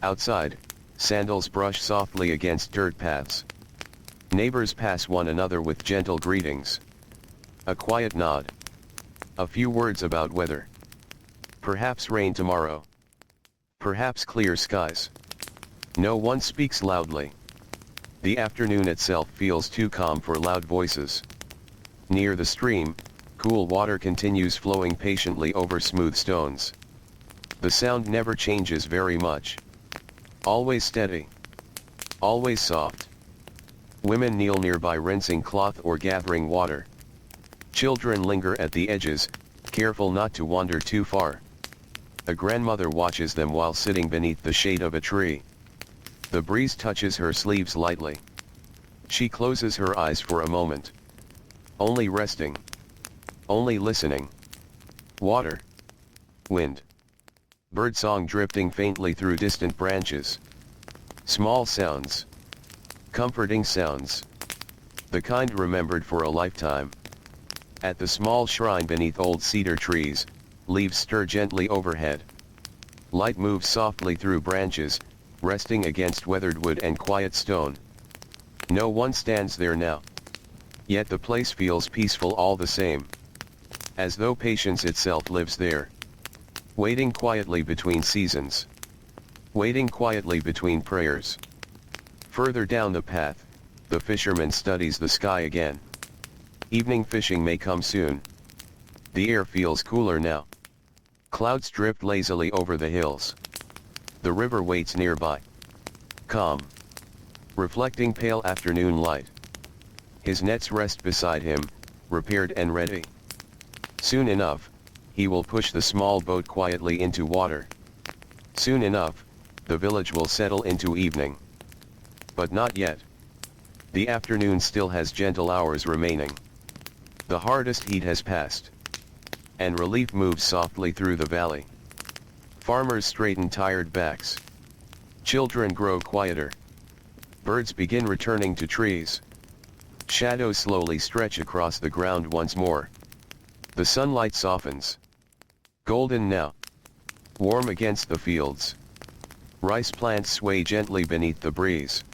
Outside, sandals brush softly against dirt paths. Neighbors pass one another with gentle greetings. A quiet nod. A few words about weather. Perhaps rain tomorrow. Perhaps clear skies. No one speaks loudly. The afternoon itself feels too calm for loud voices. Near the stream, cool water continues flowing patiently over smooth stones. The sound never changes very much. Always steady. Always soft. Women kneel nearby rinsing cloth or gathering water. Children linger at the edges, careful not to wander too far. A grandmother watches them while sitting beneath the shade of a tree. The breeze touches her sleeves lightly. She closes her eyes for a moment. Only resting. Only listening. Water. Wind. Birdsong drifting faintly through distant branches. Small sounds. Comforting sounds. The kind remembered for a lifetime. At the small shrine beneath old cedar trees, leaves stir gently overhead. Light moves softly through branches, resting against weathered wood and quiet stone. No one stands there now. Yet the place feels peaceful all the same. As though patience itself lives there. Waiting quietly between seasons. Waiting quietly between prayers. Further down the path, the fisherman studies the sky again. Evening fishing may come soon. The air feels cooler now. Clouds drift lazily over the hills. The river waits nearby. Calm. Reflecting pale afternoon light. His nets rest beside him, repaired and ready. Soon enough, he will push the small boat quietly into water. Soon enough, the village will settle into evening. But not yet. The afternoon still has gentle hours remaining. The hardest heat has passed. And relief moves softly through the valley. Farmers straighten tired backs. Children grow quieter. Birds begin returning to trees. Shadows slowly stretch across the ground once more. The sunlight softens. Golden now. Warm against the fields. Rice plants sway gently beneath the breeze.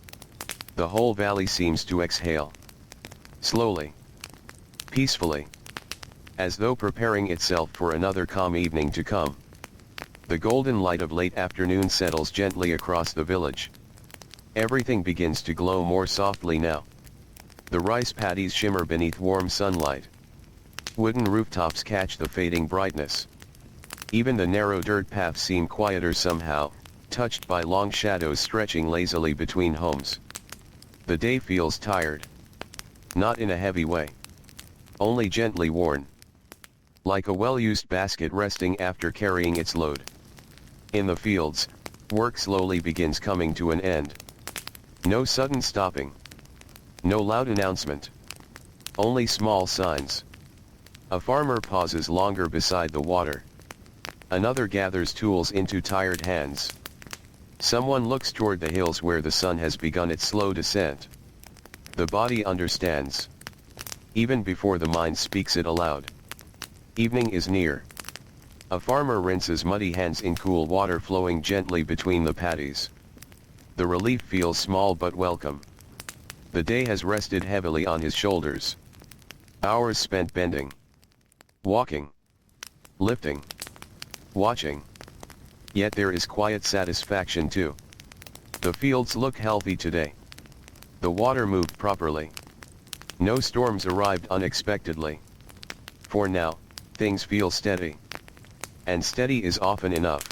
The whole valley seems to exhale. Slowly. Peacefully. As though preparing itself for another calm evening to come. The golden light of late afternoon settles gently across the village. Everything begins to glow more softly now. The rice paddies shimmer beneath warm sunlight. Wooden rooftops catch the fading brightness. Even the narrow dirt paths seem quieter somehow, touched by long shadows stretching lazily between homes. The day feels tired. Not in a heavy way. Only gently worn. Like a well-used basket resting after carrying its load. In the fields, work slowly begins coming to an end. No sudden stopping. No loud announcement. Only small signs. A farmer pauses longer beside the water. Another gathers tools into tired hands. Someone looks toward the hills where the sun has begun its slow descent. The body understands. Even before the mind speaks it aloud. Evening is near. A farmer rinses muddy hands in cool water flowing gently between the paddies. The relief feels small but welcome. The day has rested heavily on his shoulders. Hours spent bending, walking, lifting, watching. Yet there is quiet satisfaction too. The fields look healthy today. The water moved properly. No storms arrived unexpectedly. For now, things feel steady. And steady is often enough.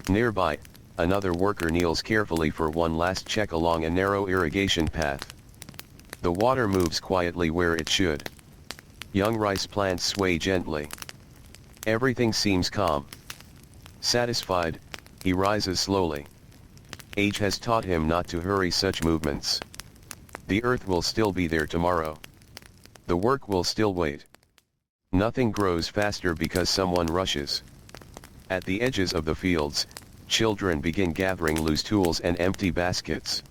Nearby, another worker kneels carefully for one last check along a narrow irrigation path. The water moves quietly where it should. Young rice plants sway gently. Everything seems calm. Satisfied, he rises slowly. Age has taught him not to hurry such movements. The earth will still be there tomorrow. The work will still wait. Nothing grows faster because someone rushes. At the edges of the fields, children begin gathering loose tools and empty baskets.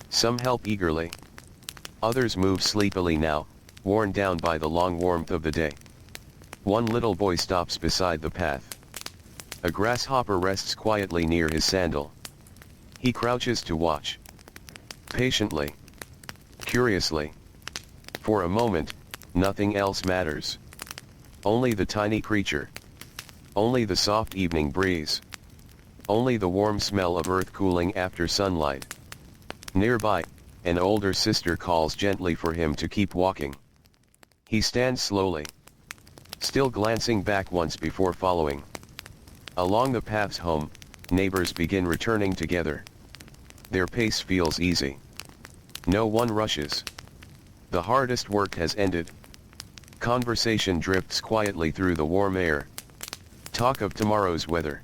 Some help eagerly. Others move sleepily now, worn down by the long warmth of the day. One little boy stops beside the path. A grasshopper rests quietly near his sandal. He crouches to watch. Patiently. Curiously. For a moment, nothing else matters. Only the tiny creature. Only the soft evening breeze. Only the warm smell of earth cooling after sunlight. Nearby, an older sister calls gently for him to keep walking. He stands slowly. Still glancing back once before following. Along the paths home, neighbors begin returning together. Their pace feels easy. No one rushes. The hardest work has ended. Conversation drifts quietly through the warm air. Talk of tomorrow's weather.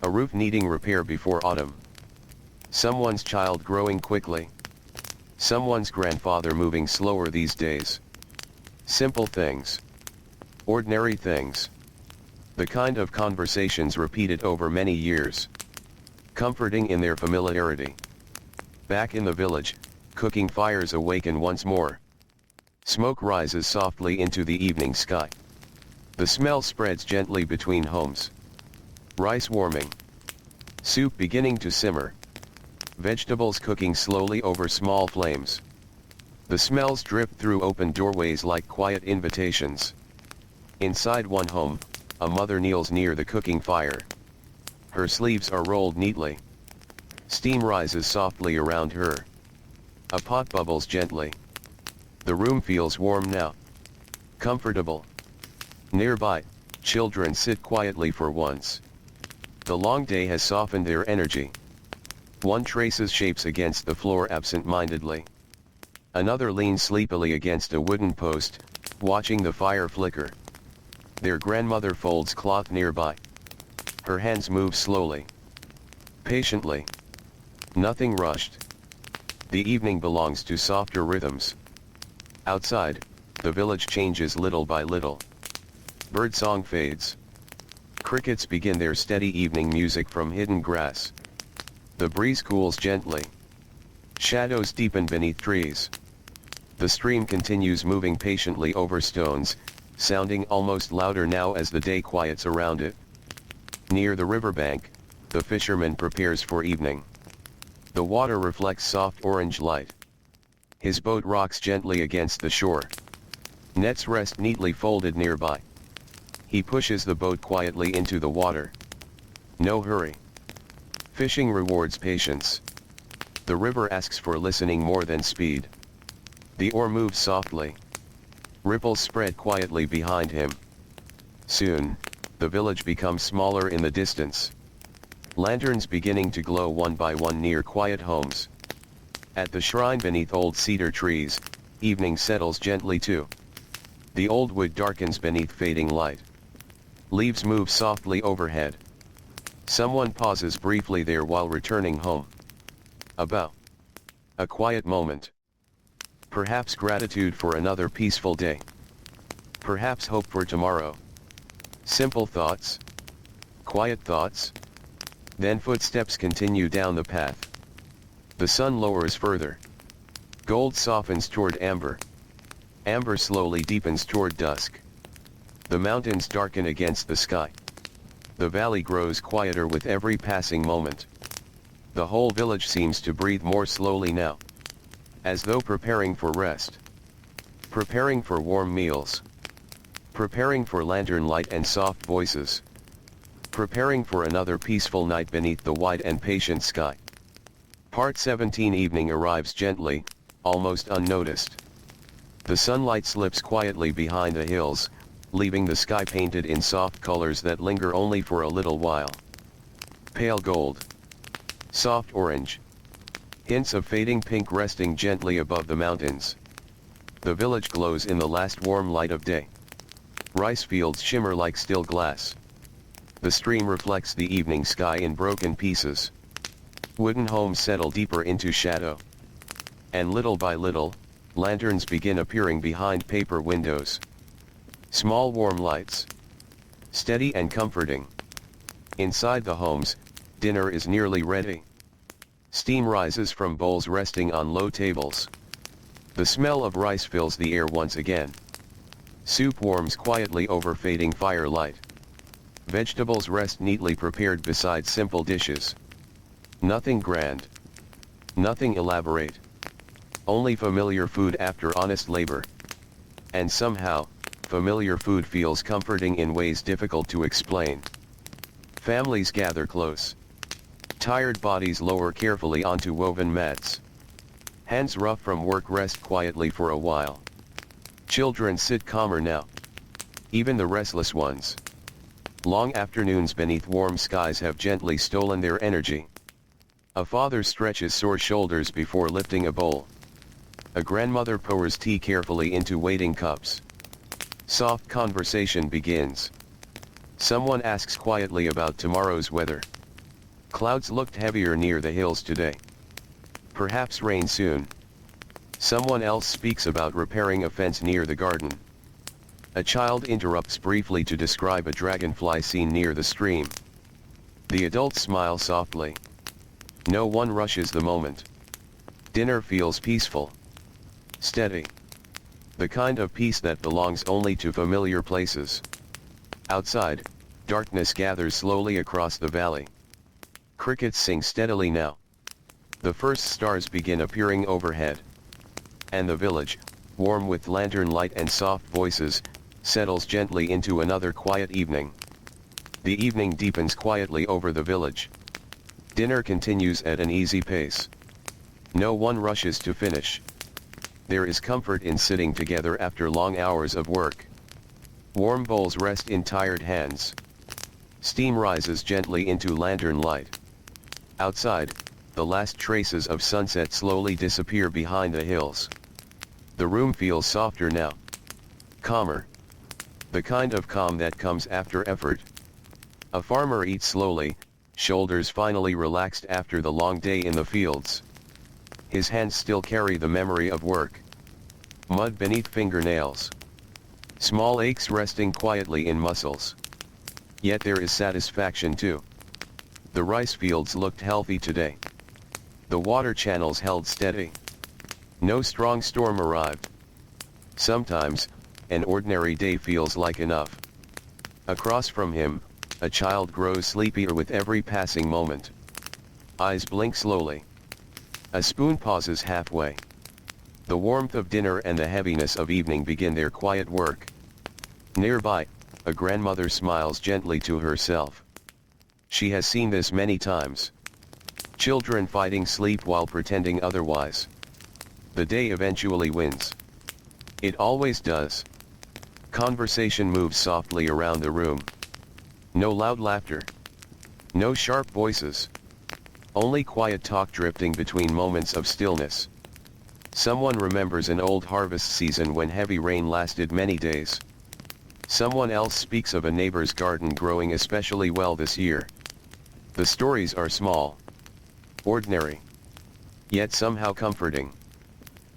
A roof needing repair before autumn. Someone's child growing quickly. Someone's grandfather moving slower these days. Simple things. Ordinary things. The kind of conversations repeated over many years. Comforting in their familiarity. Back in the village, cooking fires awaken once more. Smoke rises softly into the evening sky. The smell spreads gently between homes. Rice warming. Soup beginning to simmer. Vegetables cooking slowly over small flames. The smells drip through open doorways like quiet invitations. Inside one home, a mother kneels near the cooking fire. Her sleeves are rolled neatly. Steam rises softly around her. A pot bubbles gently. The room feels warm now. Comfortable. Nearby, children sit quietly for once. The long day has softened their energy. One traces shapes against the floor absent-mindedly. Another leans sleepily against a wooden post, watching the fire flicker. Their grandmother folds cloth nearby. Her hands move slowly. Patiently. Nothing rushed. The evening belongs to softer rhythms. Outside, the village changes little by little. Birdsong fades. Crickets begin their steady evening music from hidden grass. The breeze cools gently. Shadows deepen beneath trees. The stream continues moving patiently over stones, sounding almost louder now as the day quiets around it. Near the riverbank, the fisherman prepares for evening. The water reflects soft orange light. His boat rocks gently against the shore. Nets rest neatly folded nearby. He pushes the boat quietly into the water. No hurry. Fishing rewards patience. The river asks for listening more than speed. The oar moves softly. Ripples spread quietly behind him. Soon, the village becomes smaller in the distance. Lanterns beginning to glow one by one near quiet homes. At the shrine beneath old cedar trees, evening settles gently too. The old wood darkens beneath fading light. Leaves move softly overhead. Someone pauses briefly there while returning home. A bow. A quiet moment. Perhaps gratitude for another peaceful day. Perhaps hope for tomorrow. Simple thoughts. Quiet thoughts. Then footsteps continue down the path. The sun lowers further. Gold softens toward amber. Amber slowly deepens toward dusk. The mountains darken against the sky. The valley grows quieter with every passing moment. The whole village seems to breathe more slowly now. As though preparing for rest. Preparing for warm meals. Preparing for lantern light and soft voices. Preparing for another peaceful night beneath the wide and patient sky. Part 17. Evening arrives gently, almost unnoticed. The sunlight slips quietly behind the hills, leaving the sky painted in soft colors that linger only for a little while. Pale gold. Soft orange. Hints of fading pink resting gently above the mountains. The village glows in the last warm light of day. Rice fields shimmer like still glass. The stream reflects the evening sky in broken pieces. Wooden homes settle deeper into shadow. And little by little, lanterns begin appearing behind paper windows. Small warm lights. Steady and comforting. Inside the homes, dinner is nearly ready. Steam rises from bowls resting on low tables. The smell of rice fills the air once again. Soup warms quietly over fading firelight. Vegetables rest neatly prepared beside simple dishes. Nothing grand. Nothing elaborate. Only familiar food after honest labor. And somehow, familiar food feels comforting in ways difficult to explain. Families gather close. Tired bodies lower carefully onto woven mats. Hands rough from work rest quietly for a while. Children sit calmer now. Even the restless ones. Long afternoons beneath warm skies have gently stolen their energy. A father stretches sore shoulders before lifting a bowl. A grandmother pours tea carefully into waiting cups. Soft conversation begins. Someone asks quietly about tomorrow's weather. Clouds looked heavier near the hills today. Perhaps rain soon. Someone else speaks about repairing a fence near the garden. A child interrupts briefly to describe a dragonfly seen near the stream. The adults smile softly. No one rushes the moment. Dinner feels peaceful. Steady. The kind of peace that belongs only to familiar places. Outside, darkness gathers slowly across the valley. Crickets sing steadily now. The first stars begin appearing overhead. And the village, warm with lantern light and soft voices, settles gently into another quiet evening. The evening deepens quietly over the village. Dinner continues at an easy pace. No one rushes to finish. There is comfort in sitting together after long hours of work. Warm bowls rest in tired hands. Steam rises gently into lantern light. Outside, the last traces of sunset slowly disappear behind the hills. The room feels softer now. Calmer. The kind of calm that comes after effort. A farmer eats slowly, shoulders finally relaxed after the long day in the fields. His hands still carry the memory of work. Mud beneath fingernails. Small aches resting quietly in muscles. Yet there is satisfaction too. The rice fields looked healthy today. The water channels held steady. No strong storm arrived. Sometimes, an ordinary day feels like enough. Across from him, a child grows sleepier with every passing moment. Eyes blink slowly. A spoon pauses halfway. The warmth of dinner and the heaviness of evening begin their quiet work. Nearby, a grandmother smiles gently to herself. She has seen this many times. Children fighting sleep while pretending otherwise. The day eventually wins. It always does. Conversation moves softly around the room. No loud laughter. No sharp voices. Only quiet talk drifting between moments of stillness. Someone remembers an old harvest season when heavy rain lasted many days. Someone else speaks of a neighbor's garden growing especially well this year. The stories are small. Ordinary. Yet somehow comforting.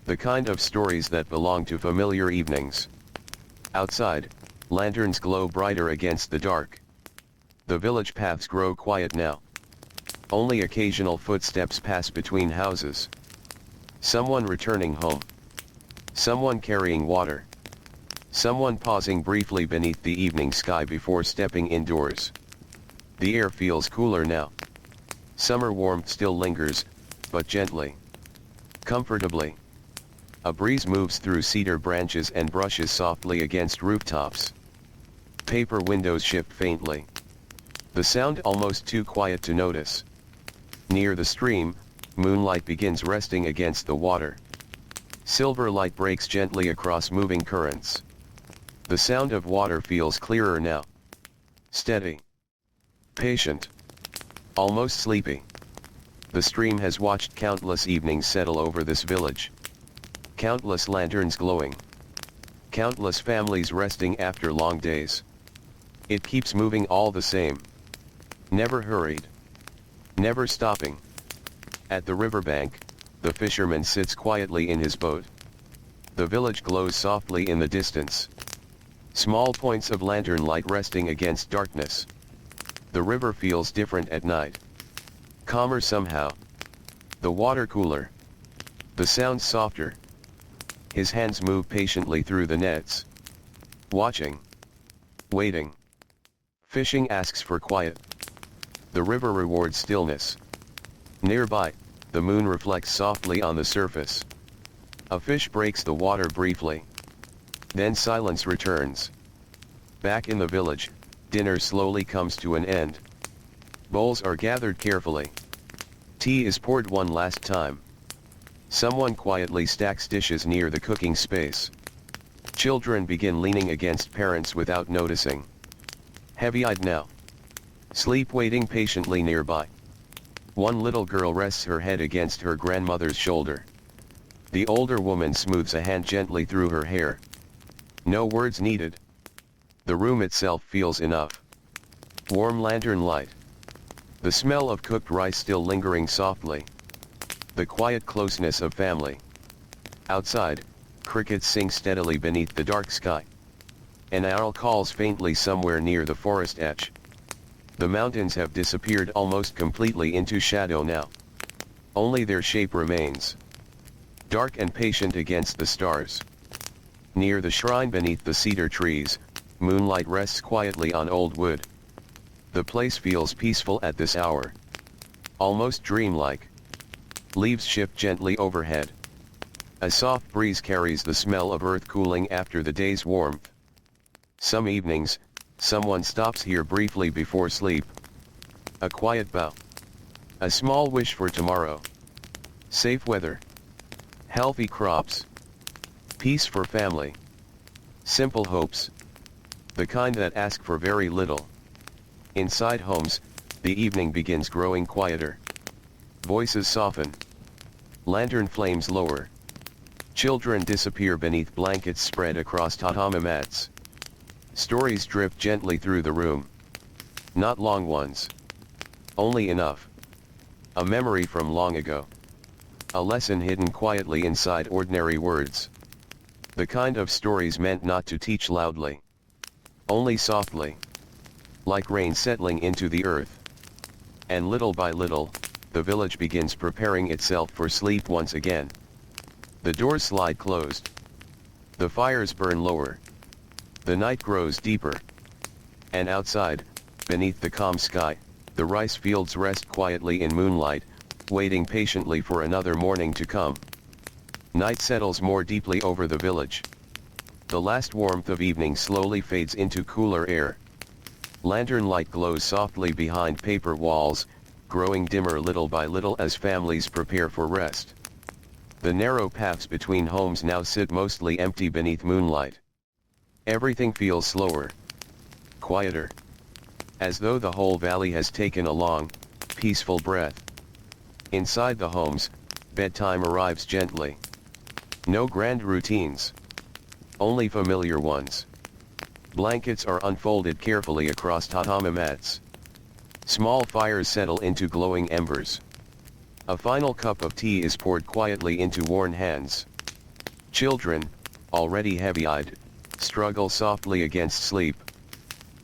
The kind of stories that belong to familiar evenings. Outside, lanterns glow brighter against the dark. The village paths grow quiet now. Only occasional footsteps pass between houses. Someone returning home. Someone carrying water. Someone pausing briefly beneath the evening sky before stepping indoors. The air feels cooler now. Summer warmth still lingers, but gently. Comfortably. A breeze moves through cedar branches and brushes softly against rooftops. Paper windows shift faintly. The sound almost too quiet to notice. Near the stream, moonlight begins resting against the water. Silver light breaks gently across moving currents. The sound of water feels clearer now. Steady. Patient. Almost sleepy. The stream has watched countless evenings settle over this village. Countless lanterns glowing. Countless families resting after long days. It keeps moving all the same. Never hurried. Never stopping. At the riverbank, the fisherman sits quietly in his boat. The village glows softly in the distance. Small points of lantern light resting against darkness. The river feels different at night. Calmer somehow. The water cooler. The sounds softer. His hands move patiently through the nets. Watching. Waiting. Fishing asks for quiet. The river rewards stillness. Nearby, the moon reflects softly on the surface. A fish breaks the water briefly. Then silence returns. Back in the village, dinner slowly comes to an end. Bowls are gathered carefully. Tea is poured one last time. Someone quietly stacks dishes near the cooking space. Children begin leaning against parents without noticing. Heavy-eyed now. Sleep waiting patiently nearby. One little girl rests her head against her grandmother's shoulder. The older woman smooths a hand gently through her hair. No words needed. The room itself feels enough. Warm lantern light. The smell of cooked rice still lingering softly. The quiet closeness of family. Outside, crickets sing steadily beneath the dark sky. An owl calls faintly somewhere near the forest edge. The mountains have disappeared almost completely into shadow now. Only their shape remains. Dark and patient against the stars. Near the shrine beneath the cedar trees, moonlight rests quietly on old wood. The place feels peaceful at this hour. Almost dreamlike. Leaves shift gently overhead. A soft breeze carries the smell of earth cooling after the day's warmth. Some evenings, someone stops here briefly before sleep. A quiet bow. A small wish for tomorrow. Safe weather. Healthy crops. Peace for family. Simple hopes. The kind that ask for very little. Inside homes, the evening begins growing quieter. Voices soften. Lantern flames lower. Children disappear beneath blankets spread across tatami mats. Stories drift gently through the room. Not long ones. Only enough. A memory from long ago. A lesson hidden quietly inside ordinary words. The kind of stories meant not to teach loudly. Only softly. Like rain settling into the earth. And little by little, the village begins preparing itself for sleep once again. The doors slide closed. The fires burn lower. The night grows deeper. And outside, beneath the calm sky, the rice fields rest quietly in moonlight, waiting patiently for another morning to come. Night settles more deeply over the village. The last warmth of evening slowly fades into cooler air. Lantern light glows softly behind paper walls, growing dimmer little by little as families prepare for rest. The narrow paths between homes now sit mostly empty beneath moonlight. Everything feels slower. Quieter. As though the whole valley has taken a long, peaceful breath. Inside the homes, bedtime arrives gently. No grand routines. Only familiar ones. Blankets are unfolded carefully across tatami mats. Small fires settle into glowing embers. A final cup of tea is poured quietly into worn hands. Children, already heavy-eyed, struggle softly against sleep.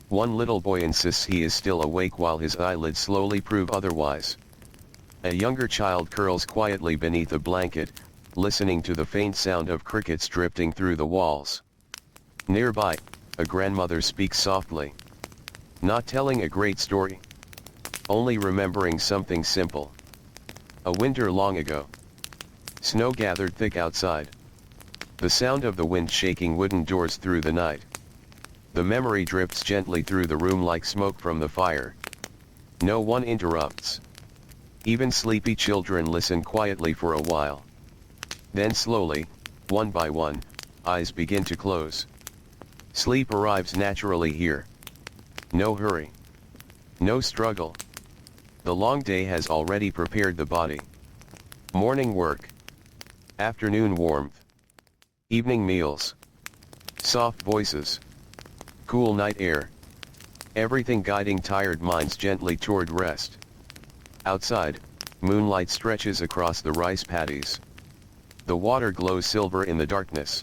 One little boy insists he is still awake while his eyelids slowly prove otherwise. A younger child curls quietly beneath a blanket, listening to the faint sound of crickets drifting through the walls. Nearby, a grandmother speaks softly. Not telling a great story. Only remembering something simple. A winter long ago. Snow gathered thick outside. The sound of the wind shaking wooden doors through the night. The memory drifts gently through the room like smoke from the fire. No one interrupts. Even sleepy children listen quietly for a while. Then slowly, one by one, eyes begin to close. Sleep arrives naturally here. No hurry. No struggle. The long day has already prepared the body. Morning work. Afternoon warmth. Evening meals. Soft voices. Cool night air. Everything guiding tired minds gently toward rest. Outside, moonlight stretches across the rice paddies. The water glows silver in the darkness.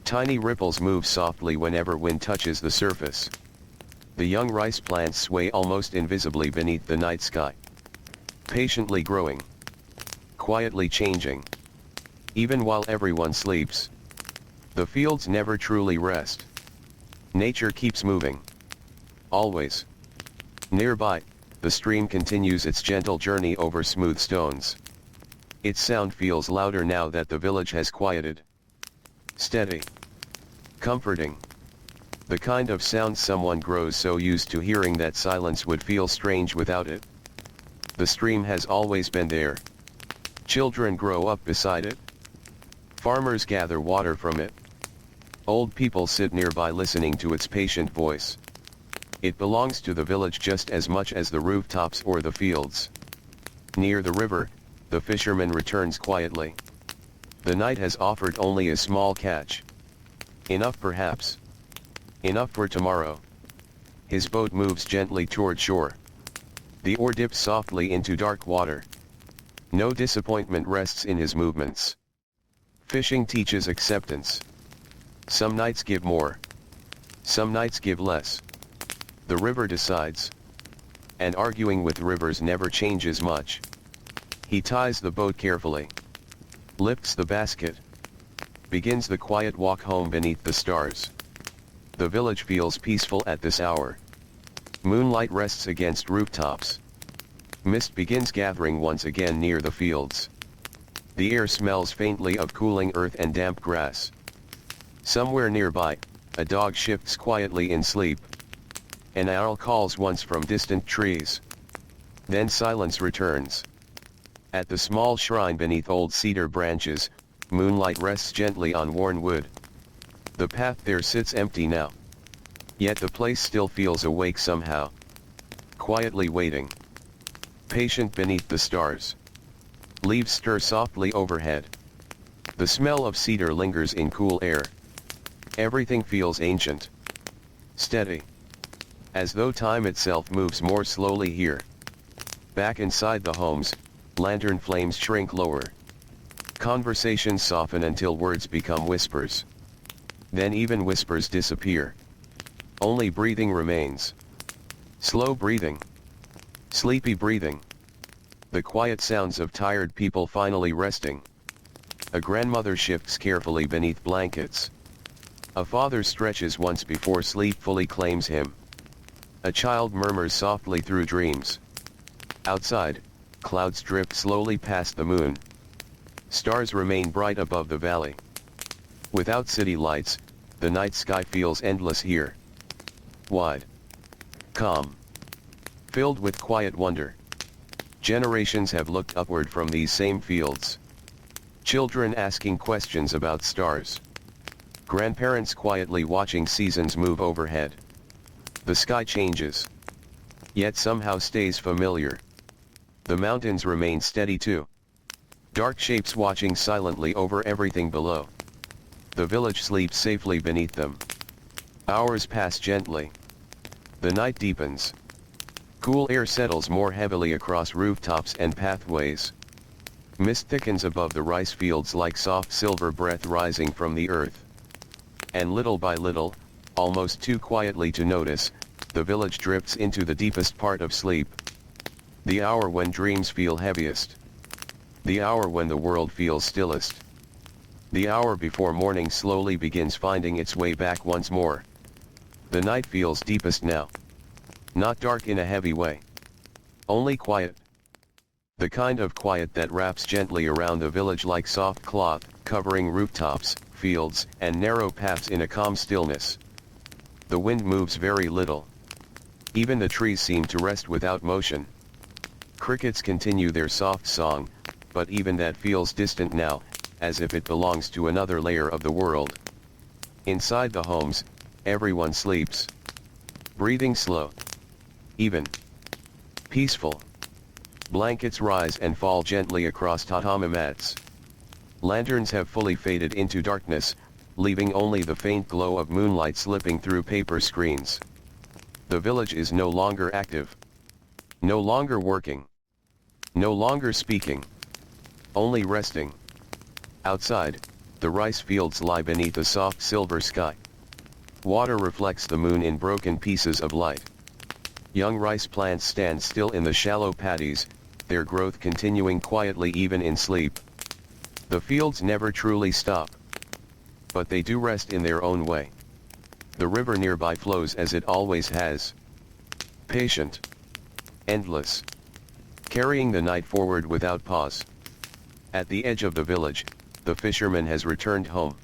Tiny ripples move softly whenever wind touches the surface. The young rice plants sway almost invisibly beneath the night sky. Patiently growing. Quietly changing. Even while everyone sleeps. The fields never truly rest. Nature keeps moving. Always. Nearby, the stream continues its gentle journey over smooth stones. Its sound feels louder now that the village has quieted. Steady. Comforting. The kind of sound someone grows so used to hearing that silence would feel strange without it. The stream has always been there. Children grow up beside it. Farmers gather water from it. Old people sit nearby listening to its patient voice. It belongs to the village just as much as the rooftops or the fields. Near the river, the fisherman returns quietly. The night has offered only a small catch. Enough perhaps. Enough for tomorrow. His boat moves gently toward shore. The oar dips softly into dark water. No disappointment rests in his movements. Fishing teaches acceptance. Some nights give more. Some nights give less. The river decides. And arguing with rivers never changes much. He ties the boat carefully. Lifts the basket. Begins the quiet walk home beneath the stars. The village feels peaceful at this hour. Moonlight rests against rooftops. Mist begins gathering once again near the fields. The air smells faintly of cooling earth and damp grass. Somewhere nearby, a dog shifts quietly in sleep. An owl calls once from distant trees. Then silence returns. At the small shrine beneath old cedar branches, moonlight rests gently on worn wood. The path there sits empty now. Yet the place still feels awake somehow. Quietly waiting. Patient beneath the stars. Leaves stir softly overhead. The smell of cedar lingers in cool air. Everything feels ancient. Steady. As though time itself moves more slowly here. Back inside the homes, lantern flames shrink lower. Conversations soften until words become whispers. Then even whispers disappear. Only breathing remains. Slow breathing. Sleepy breathing. The quiet sounds of tired people finally resting. A grandmother shifts carefully beneath blankets. A father stretches once before sleep fully claims him. A child murmurs softly through dreams. Outside, clouds drift slowly past the moon. Stars remain bright above the valley. Without city lights, the night sky feels endless here. Wide. Calm. Filled with quiet wonder. Generations have looked upward from these same fields. Children asking questions about stars. Grandparents quietly watching seasons move overhead. The sky changes. Yet somehow stays familiar. The mountains remain steady too. Dark shapes watching silently over everything below. The village sleeps safely beneath them. Hours pass gently. The night deepens. Cool air settles more heavily across rooftops and pathways. Mist thickens above the rice fields like soft silver breath rising from the earth. And little by little, almost too quietly to notice, the village drifts into the deepest part of sleep. The hour when dreams feel heaviest. The hour when the world feels stillest. The hour before morning slowly begins finding its way back once more. The night feels deepest now. Not dark in a heavy way. Only quiet. The kind of quiet that wraps gently around the village like soft cloth, covering rooftops, fields, and narrow paths in a calm stillness. The wind moves very little. Even the trees seem to rest without motion. Crickets continue their soft song, but even that feels distant now, as if it belongs to another layer of the world. Inside the homes, everyone sleeps. Breathing slow. Even. Peaceful. Blankets rise and fall gently across tatami mats. Lanterns have fully faded into darkness, leaving only the faint glow of moonlight slipping through paper screens. The village is no longer active. No longer working. No longer speaking. Only resting. Outside, the rice fields lie beneath a soft silver sky. Water reflects the moon in broken pieces of light. Young rice plants stand still in the shallow paddies, their growth continuing quietly even in sleep. The fields never truly stop. But they do rest in their own way. The river nearby flows as it always has. Patient. Endless. Carrying the night forward without pause. At the edge of the village, the fisherman has returned home.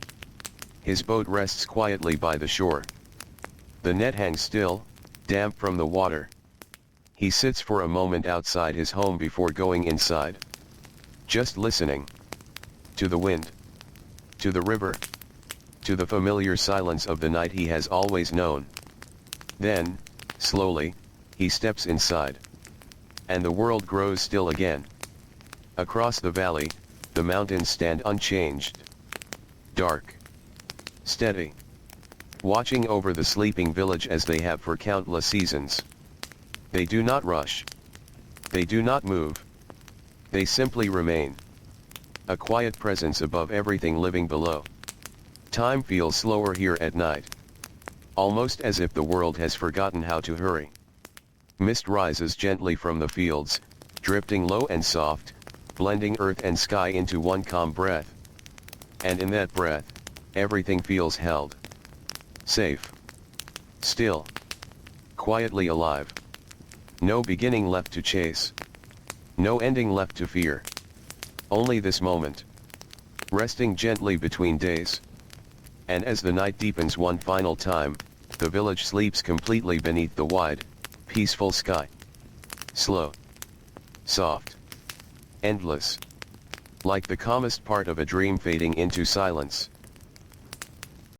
His boat rests quietly by the shore. The net hangs still, damp from the water. He sits for a moment outside his home before going inside. Just listening. To the wind. To the river. To the familiar silence of the night he has always known. Then, slowly, he steps inside. And the world grows still again. Across the valley, the mountains stand unchanged. Dark. Steady. Watching over the sleeping village as they have for countless seasons. They do not rush. They do not move. They simply remain. A quiet presence above everything living below. Time feels slower here at night. Almost as if the world has forgotten how to hurry. Mist rises gently from the fields, drifting low and soft, blending earth and sky into one calm breath. And in that breath, everything feels held. Safe. Still. Quietly alive. No beginning left to chase. No ending left to fear. Only this moment. Resting gently between days. And as the night deepens one final time, the village sleeps completely beneath the wide, peaceful sky. Slow. Soft. Endless. Like the calmest part of a dream fading into silence.